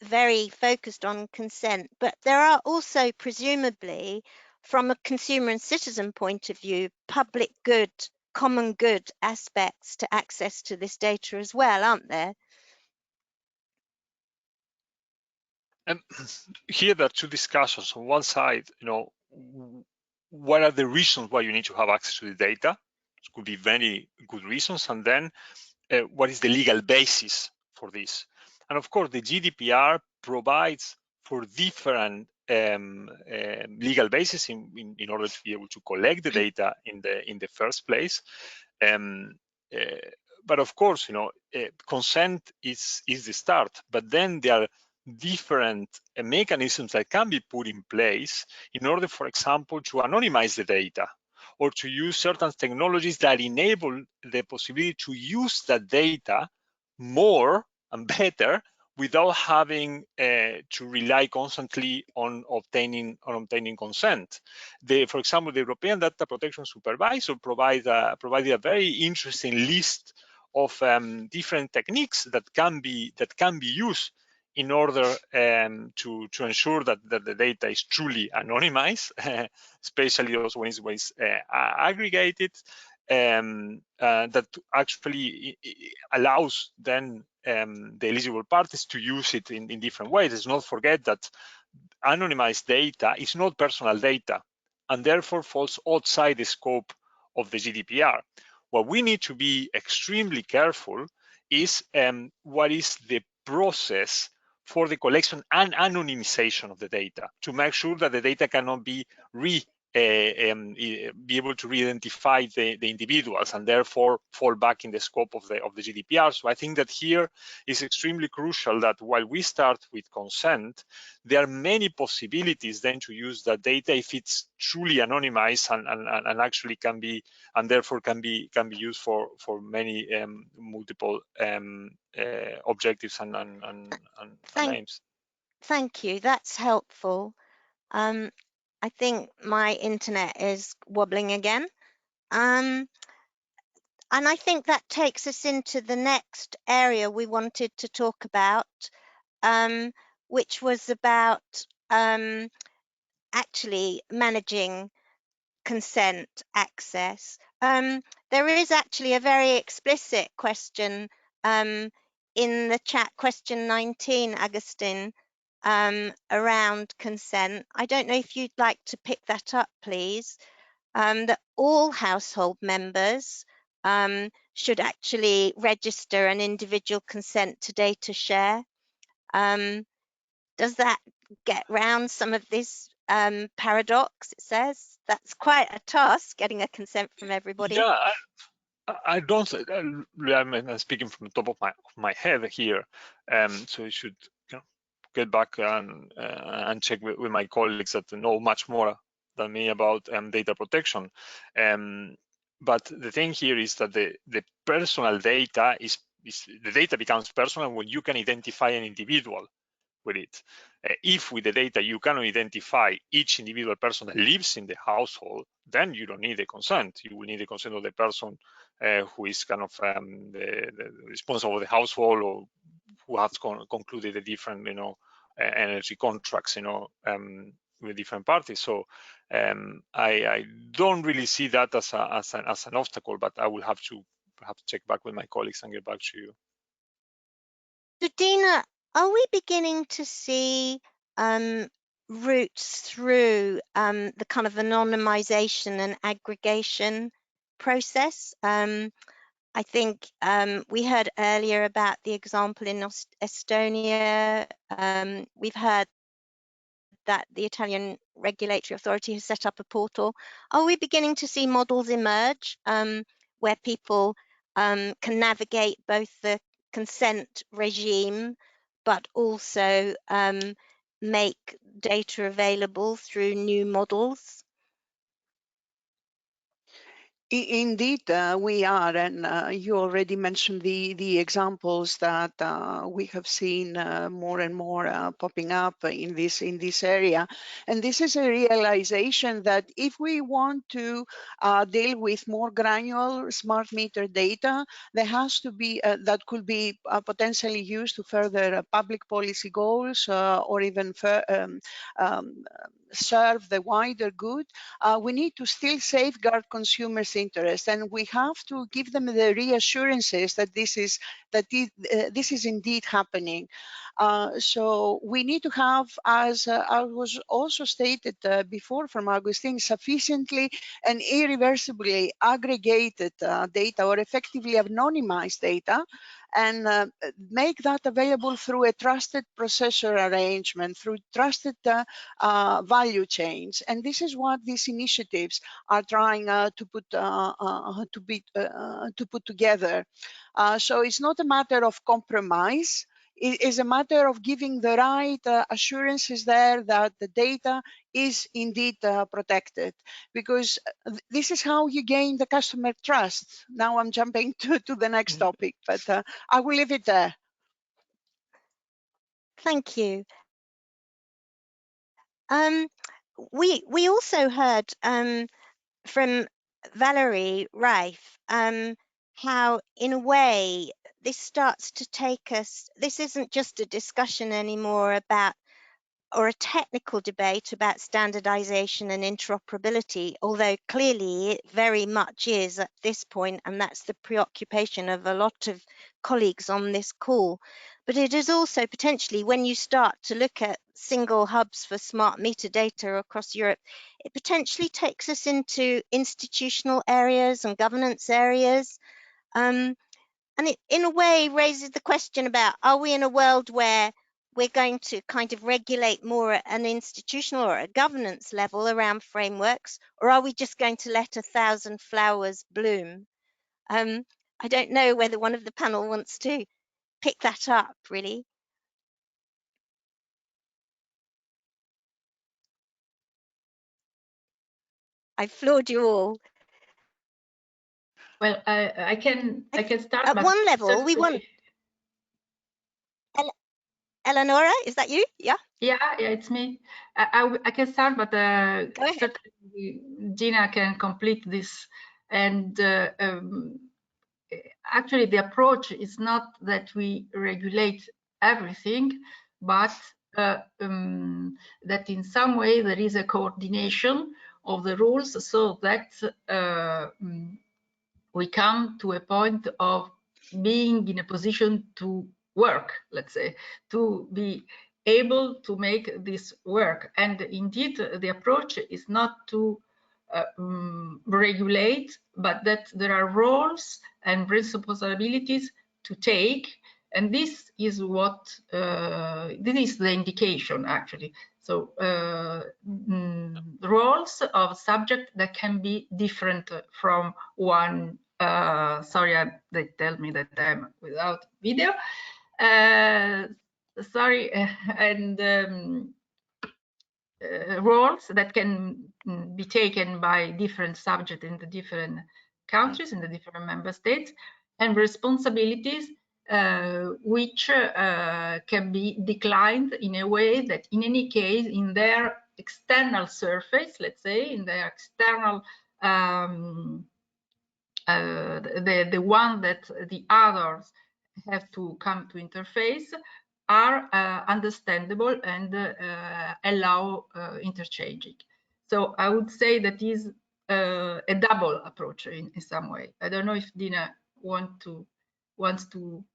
very focused on consent, but there are also presumably, from a consumer and citizen point of view, public good, common good aspects to access to this data as well, aren't there? Here there are two discussions. On one side, what are the reasons why you need to have access to the data? It could be very good reasons. And then what is the legal basis for this? And of course, the GDPR provides for different legal basis in order to be able to collect the data in the first place. But of course, consent is the start. But then there are different mechanisms that can be put in place in order, for example, to anonymize the data, or to use certain technologies that enable the possibility to use that data more and better without having to rely constantly on obtaining consent. For example, the European Data Protection Supervisor provided a very interesting list of different techniques that can be used in order to ensure that the data is truly anonymized, especially also when it's aggregated, that actually allows then the eligible parties to use it in different ways. Let's not forget that anonymized data is not personal data, and therefore falls outside the scope of the GDPR. What we need to be extremely careful is what is the process for the collection and anonymization of the data, to make sure that the data cannot be able to re-identify the individuals, and therefore fall back in the scope of the GDPR. So I think that here is extremely crucial that while we start with consent, there are many possibilities then to use that data if it's truly anonymized and actually can be, and therefore can be used for many multiple objectives and aims. Thank you. That's helpful. I think my internet is wobbling again. And I think that takes us into the next area we wanted to talk about, which was about actually managing consent access. There is actually a very explicit question in the chat, question 19, Agustin, around consent. I don't know if you'd like to pick that up, please. That all household members should actually register an individual consent to data share. Does that get round some of this paradox? It says that's quite a task, getting a consent from everybody. Yeah, I don't. I'm speaking from the top of my head here, so I should get back and check with my colleagues that know much more than me about data protection. But the thing here is that the personal data the data becomes personal when you can identify an individual with it. If with the data you cannot identify each individual person that lives in the household, then you don't need a consent. You will need the consent of the person who is kind of the responsible of the household, or who has concluded the different, energy contracts, with different parties. So I don't really see that as an obstacle, but I will have to perhaps check back with my colleagues and get back to you. So Dina, are we beginning to see routes through the kind of anonymization and aggregation process? I think we heard earlier about the example in Estonia. We've heard that the Italian regulatory authority has set up a portal. Are we beginning to see models emerge where people can navigate both the consent regime, but also make data available through new models? Indeed, we are, and you already mentioned the examples that we have seen more and more popping up in this area. And this is a realization that if we want to deal with more granular smart meter data, there has to be that could be potentially used to further public policy goals or even serve the wider good. We need to still safeguard consumers' interest, and we have to give them the reassurances that this is indeed happening. So we need to have, as was also stated before from Augustine, sufficiently and irreversibly aggregated data or effectively anonymized data, and make that available through a trusted processor arrangement, through trusted value chains. And this is what these initiatives are trying to put together. So it's not a matter of compromise. It is a matter of giving the right assurances there that the data is indeed protected, because this is how you gain the customer trust. Now I'm jumping to the next topic, but I will leave it there. Thank you. We also heard from Valerie Reif how, in a way, this starts to take us, this isn't just a discussion anymore about, or a technical debate about standardization and interoperability, although clearly it very much is at this point, and that's the preoccupation of a lot of colleagues on this call. But it is also potentially, when you start to look at single hubs for smart meter data across Europe, it potentially takes us into institutional areas and governance areas. And it, in a way, raises the question about, are we in a world where we're going to kind of regulate more at an institutional or a governance level around frameworks, or are we just going to let 1,000 flowers bloom? I don't know whether one of the panel wants to pick that up, really. I floored you all. Well, I can start. At one level, we want. Eleonora, is that you? Yeah. Yeah, it's me. I can start, but certainly Gina can complete this. And actually, the approach is not that we regulate everything, but that in some way there is a coordination of the rules, so that we come to a point of being in a position to work, let's say, to be able to make this work. And indeed, the approach is not to regulate, but that there are roles and responsibilities to take. And this is what, this is the indication, actually. So roles of subject that can be different from one. Sorry, they tell me that I'm without video. Sorry, and roles that can be taken by different subjects in the different countries, in the different member states, and responsibilities which can be declined in a way that, in any case, in their external surface, let's say, in their external, the one that the others have to come to interface, are understandable and allow interchanging. So I would say that is a double approach in some way. I don't know if Dina wants to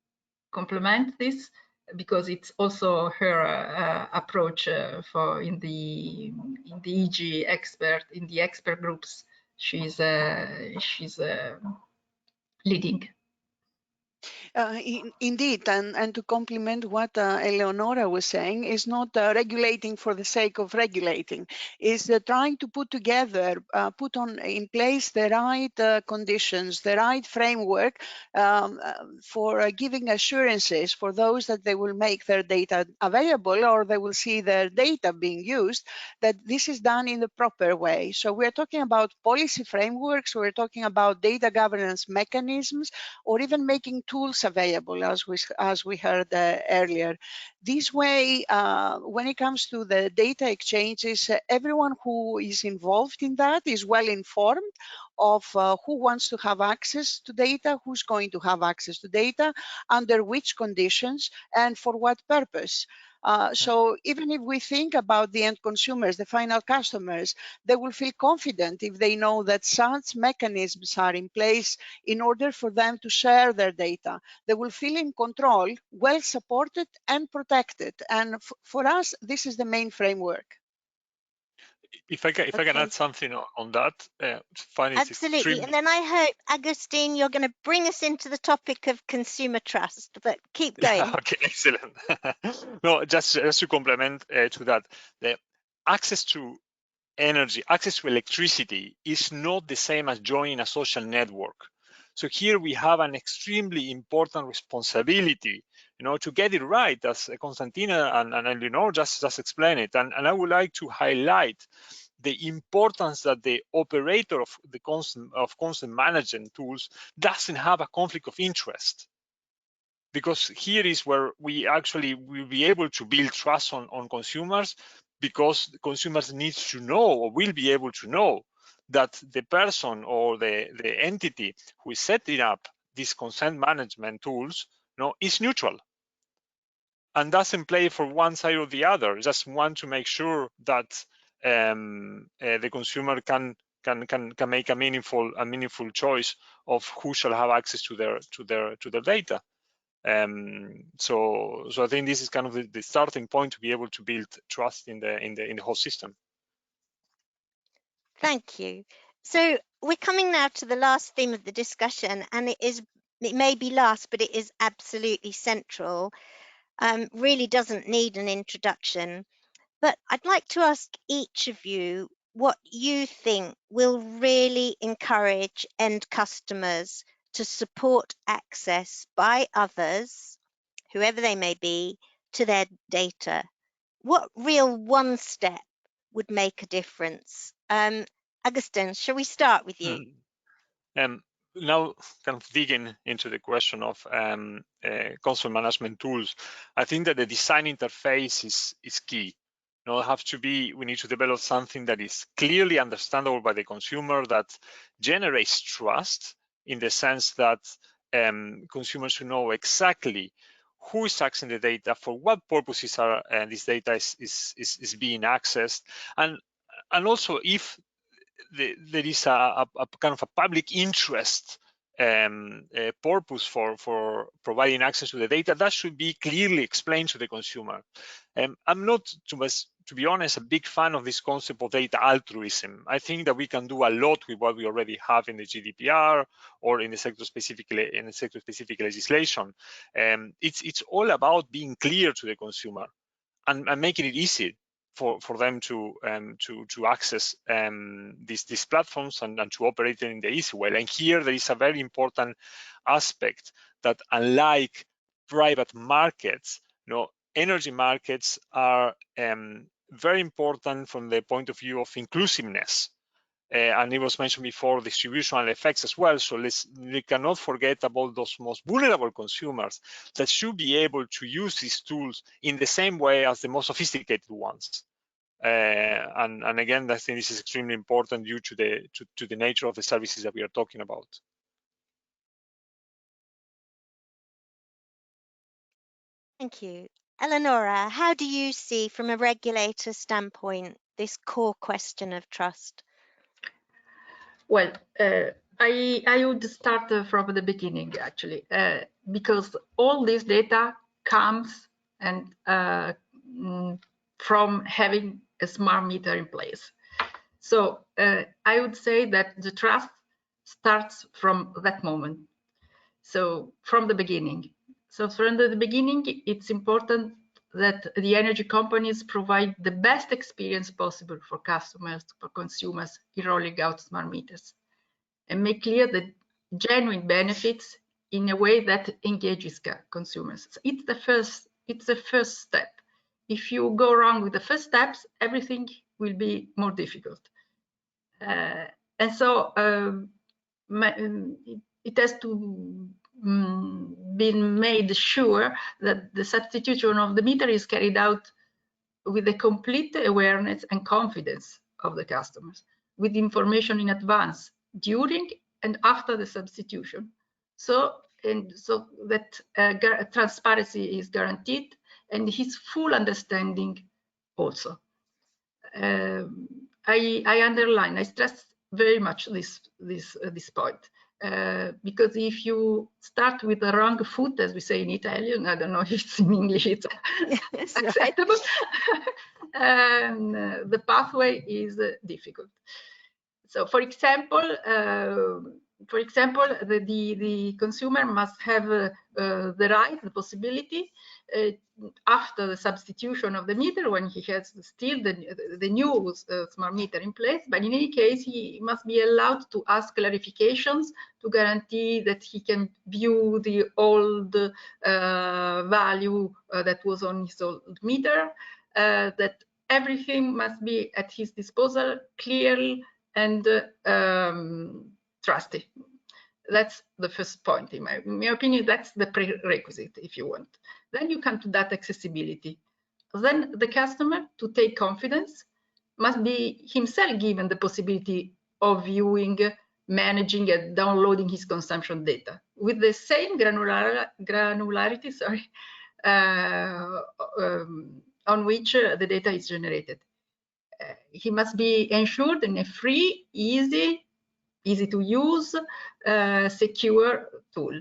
complement this, because it's also her approach for in the EG expert, in the expert groups she's leading. Indeed, and to complement what Eleonora was saying, is not regulating for the sake of regulating, is trying to put together, put in place the right conditions, the right framework for giving assurances for those that they will make their data available or they will see their data being used, that this is done in the proper way. So we're talking about policy frameworks, we're talking about data governance mechanisms, or even making tools available, as we heard earlier. This way, when it comes to the data exchanges, everyone who is involved in that is well informed of who wants to have access to data, who's going to have access to data, under which conditions, and for what purpose. So even if we think about the end consumers, the final customers, they will feel confident if they know that such mechanisms are in place in order for them to share their data. They will feel in control, well supported and protected. And for us, this is the main framework. If I can add something on that, absolutely. And then I hope, Agustin, you're going to bring us into the topic of consumer trust, but keep going. Okay, excellent. No, just to complement to that, the access to energy, access to electricity is not the same as joining a social network. So here we have an extremely important responsibility, to get it right, as Constantina and Eleonora just explained it. And I would like to highlight the importance that the operator of the constant management tools doesn't have a conflict of interest. Because here is where we actually will be able to build trust on consumers, because the consumers need to know, or will be able to know, that the person or the entity who is setting up these consent management tools is neutral and doesn't play for one side or the other. Just want to make sure that the consumer can make a meaningful choice of who shall have access to their data. So I think this is kind of the starting point to be able to build trust in the whole system. Thank you. So we're coming now to the last theme of the discussion, and it may be last, but it is absolutely central. Really doesn't need an introduction. But I'd like to ask each of you what you think will really encourage end customers to support access by others, whoever they may be, to their data. What real one step would make a difference? Agustin, shall we start with you? Now, kind of digging into the question of console management tools, I think that the design interface is key. We need to develop something that is clearly understandable by the consumer, that generates trust, in the sense that consumers should know exactly who is accessing the data, for what purposes this data is being accessed, and also if there is a kind of a public interest purpose for providing access to the data, that should be clearly explained to the consumer. I'm not, to be honest, a big fan of this concept of data altruism. I think that we can do a lot with what we already have in the GDPR or in the sector-specific legislation. It's all about being clear to the consumer and making it easy for them to access these platforms and to operate in the easy way. And here there is a very important aspect, that unlike private markets, energy markets are very important from the point of view of inclusiveness. And it was mentioned before, distributional effects as well. So we cannot forget about those most vulnerable consumers that should be able to use these tools in the same way as the most sophisticated ones. And again, I think this is extremely important due to the nature of the services that we are talking about. Thank you. Eleonora, how do you see, from a regulator standpoint, this core question of trust? Well, I would start from the beginning, actually, because all this data comes from having a smart meter in place. So I would say that the trust starts from that moment. So from the beginning. So from the beginning, it's important that the energy companies provide the best experience possible for customers, for consumers in rolling out smart meters, and make clear the genuine benefits in a way that engages consumers. So it's the first step. If you go wrong with the first steps, everything will be more difficult. And so it has to be made sure that the substitution of the meter is carried out with a complete awareness and confidence of the customers, with information in advance, during and after the substitution, so that transparency is guaranteed and his full understanding also. I underline, I stress very much this point, because if you start with the wrong foot, as we say in Italian, I don't know if it's in English it's acceptable, the pathway is difficult. So, for example, the consumer must have the right, the possibility, after the substitution of the meter, when he has still the new smart meter in place, but in any case, he must be allowed to ask clarifications to guarantee that he can view the old value that was on his old meter, that everything must be at his disposal, clearly and trusty. That's the first point. In my opinion, that's the prerequisite, if you want. Then you come to data accessibility. Then the customer, to take confidence, must be himself given the possibility of viewing, managing, and downloading his consumption data with the same granularity, on which the data is generated. He must be ensured in a free, easy to use, secure tool.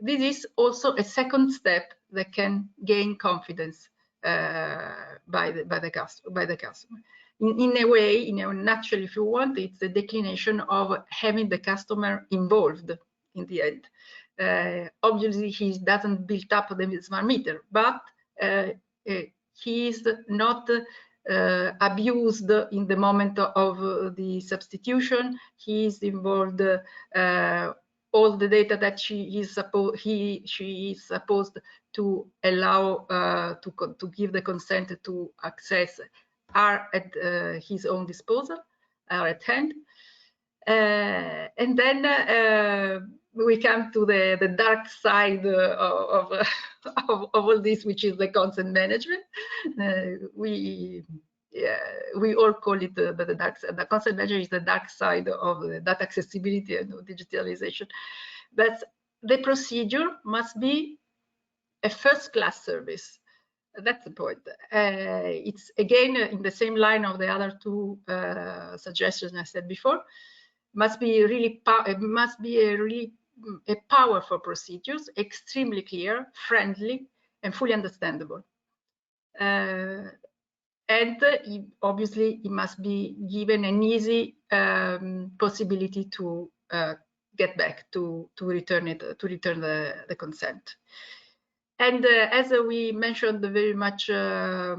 This is also a second step that can gain confidence by the customer. In a way, in a nutshell, if you want, it's a declination of having the customer involved in the end. Obviously, he doesn't build up the smart meter, but he is not abused in the moment of the substitution. He is involved. All the data that she is supposed to allow to give the consent to access are at his own disposal, are at hand. And then we come to the dark side of all this, which is the consent management. We all call it the dark side. The consent management is the dark side of the data accessibility and digitalization. But the procedure must be a first-class service. That's the point. It's again in the same line of the other two suggestions I said before. Must be really a powerful procedures, extremely clear, friendly, and fully understandable. And obviously, it must be given an easy possibility to get back, to return the consent. And as we mentioned very much the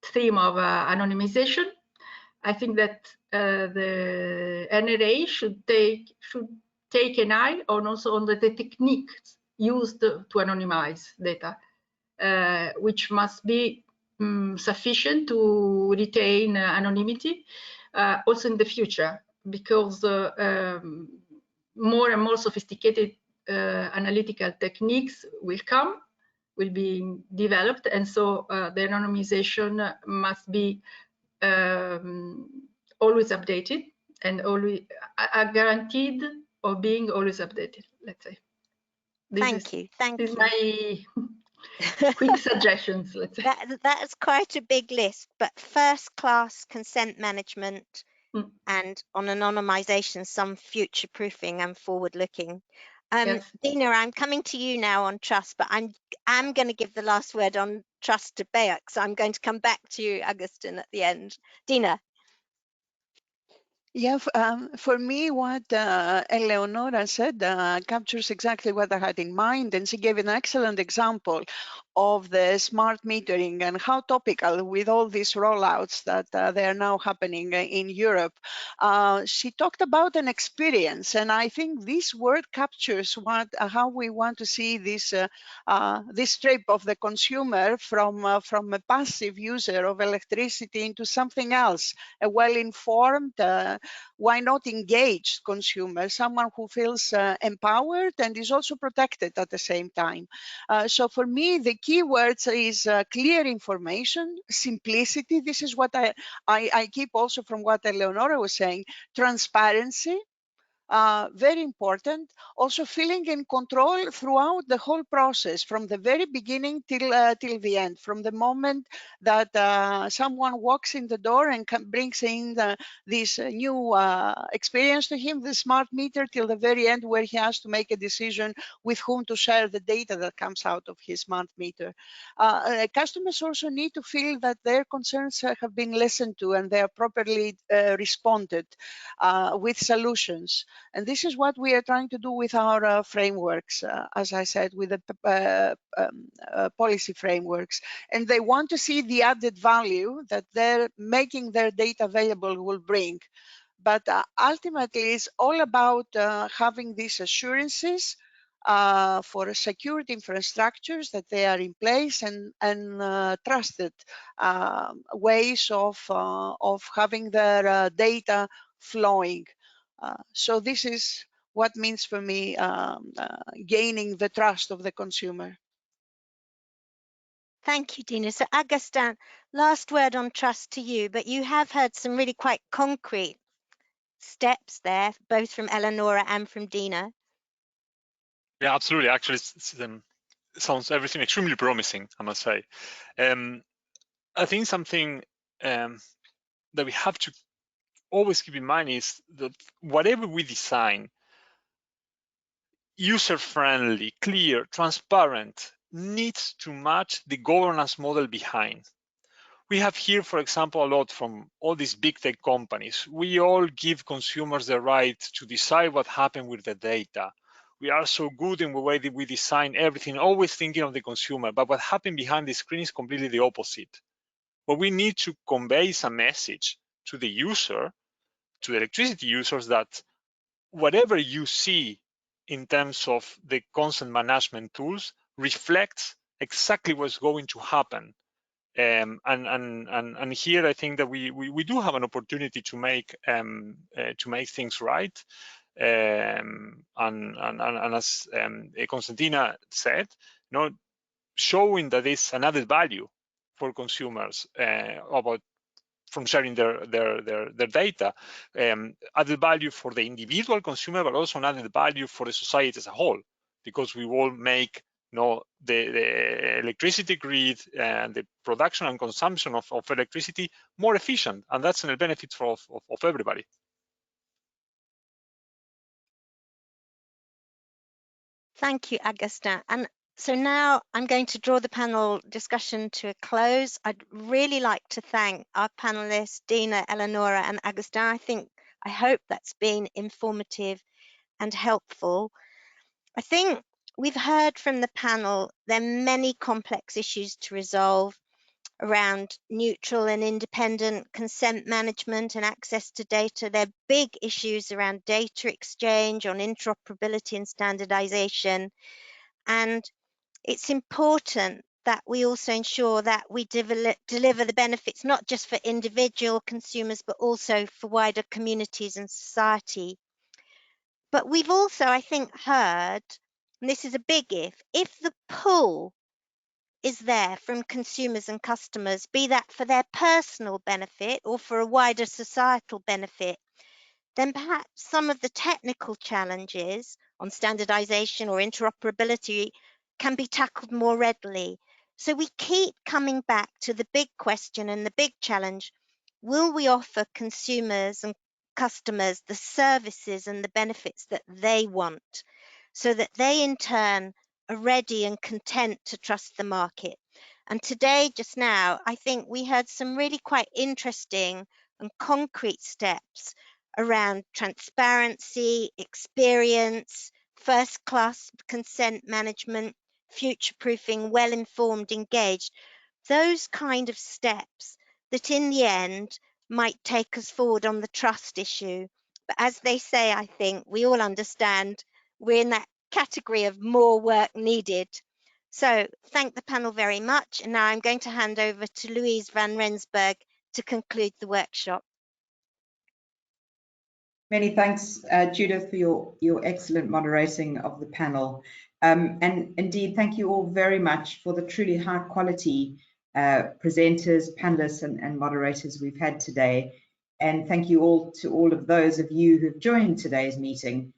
theme of anonymization, I think that the NRA should take an eye on also on the techniques used to anonymize data, which must be sufficient to retain anonymity also in the future, because more and more sophisticated analytical techniques will be developed, and so the anonymization must be always updated and always guaranteed of being always updated, let's say. Thank you. This is my quick suggestions, let's say. That is quite a big list, but first-class consent management and on anonymization, some future-proofing and forward-looking. Yes. Dina, I'm coming to you now on trust, but I'm going to give the last word on trust to Beuk, so I'm going to come back to you, Augustin, at the end. Dina. Yeah, for me, what Eleonora said captures exactly what I had in mind, and she gave an excellent example of the smart metering and how topical with all these rollouts that they are now happening in Europe. She talked about an experience, and I think this word captures how we want to see this this trip of the consumer from a passive user of electricity into something else, a well-informed, why not engaged consumer, someone who feels empowered and is also protected at the same time. So for me, the keywords is clear information, simplicity. This is what I keep also from what Eleonora was saying, transparency. Very important. Also feeling in control throughout the whole process, from the very beginning till the end, from the moment that someone walks in the door and brings in this new experience to him, the smart meter, till the very end where he has to make a decision with whom to share the data that comes out of his smart meter. Customers also need to feel that their concerns have been listened to and they are properly responded with solutions. And this is what we are trying to do with our frameworks, as I said, with the policy frameworks. And they want to see the added value that they're making their data available will bring. But ultimately, it's all about having these assurances for secured infrastructures that they are in place and trusted ways of having their data flowing. So this is what means for me gaining the trust of the consumer. Thank you, Dina. So Agustin, last word on trust to you, but you have heard some really quite concrete steps there, both from Eleonora and from Dina. Yeah, absolutely. Actually, it sounds everything extremely promising, I must say. I think something that we have to always keep in mind is that whatever we design, user-friendly, clear, transparent, needs to match the governance model behind. We have here, for example, a lot from all these big tech companies. We all give consumers the right to decide what happened with the data. We are so good in the way that we design everything, always thinking of the consumer, but what happened behind the screen is completely the opposite. What we need to convey is a message to the user, to the electricity users, that whatever you see in terms of the consent management tools reflects exactly what's going to happen. And here I think that we do have an opportunity to make things right. And as Konstantina said, showing that it's an added value for consumers from sharing their data, added value for the individual consumer, but also an added value for the society as a whole, because we will make the electricity grid and the production and consumption of electricity more efficient, and that's a benefit of everybody. Thank you, Agustin. And so now I'm going to draw the panel discussion to a close. I'd really like to thank our panelists, Dina, Eleonora, and Agustin. I hope that's been informative and helpful. I think we've heard from the panel there are many complex issues to resolve around neutral and independent consent management and access to data. There are big issues around data exchange, on interoperability and standardization. And it's important that we also ensure that we deliver the benefits, not just for individual consumers, but also for wider communities and society. But we've also, I think, heard, and this is a big if the pull is there from consumers and customers, be that for their personal benefit or for a wider societal benefit, then perhaps some of the technical challenges on standardization or interoperability can be tackled more readily. So we keep coming back to the big question and the big challenge: will we offer consumers and customers the services and the benefits that they want, so that they in turn are ready and content to trust the market? And today, just now, I think we heard some really quite interesting and concrete steps around transparency, experience, first-class consent management, future-proofing, well-informed, engaged, those kind of steps that in the end might take us forward on the trust issue. But as they say, I think we all understand we're in that category of more work needed. So thank the panel very much. And now I'm going to hand over to Louise van Rensburg to conclude the workshop. Many thanks, Judith, for your excellent moderating of the panel. And indeed, thank you all very much for the truly high quality presenters, panelists, and moderators we've had today. And thank you all to all of those of you who've joined today's meeting.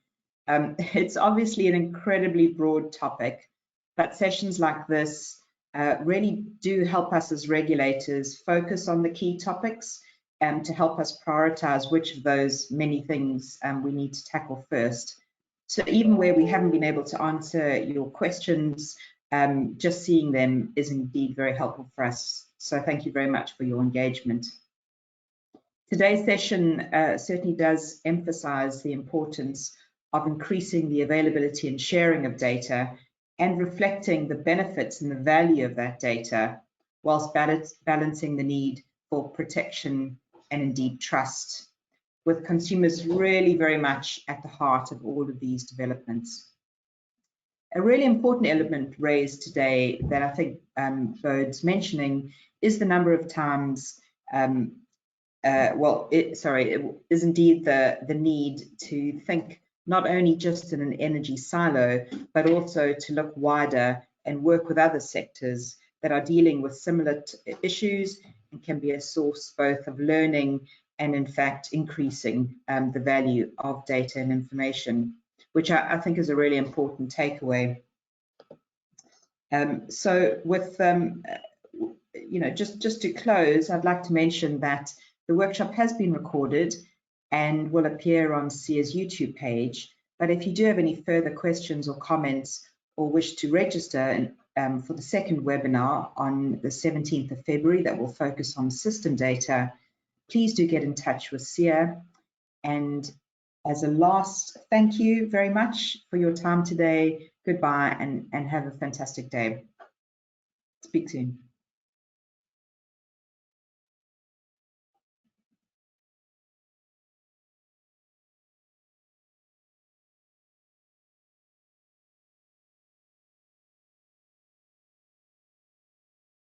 It's obviously an incredibly broad topic, but sessions like this really do help us as regulators focus on the key topics to help us prioritize which of those many things we need to tackle first. So even where we haven't been able to answer your questions, just seeing them is indeed very helpful for us. So thank you very much for your engagement. Today's session certainly does emphasize the importance of increasing the availability and sharing of data and reflecting the benefits and the value of that data, whilst balancing the need for protection and indeed trust, with consumers really very much at the heart of all of these developments. A really important element raised today that I think bodes mentioning is the number of times, it is indeed the need to think not only just in an energy silo, but also to look wider and work with other sectors that are dealing with similar issues and can be a source both of learning and in fact increasing the value of data and information, which I think is a really important takeaway. So with, just to close, I'd like to mention that the workshop has been recorded and will appear on CEER's YouTube page. But if you do have any further questions or comments or wish to register for the second webinar on the 17th of February that will focus on system data, please do get in touch with CEER. And as a last, thank you very much for your time today. Goodbye and have a fantastic day. Speak soon.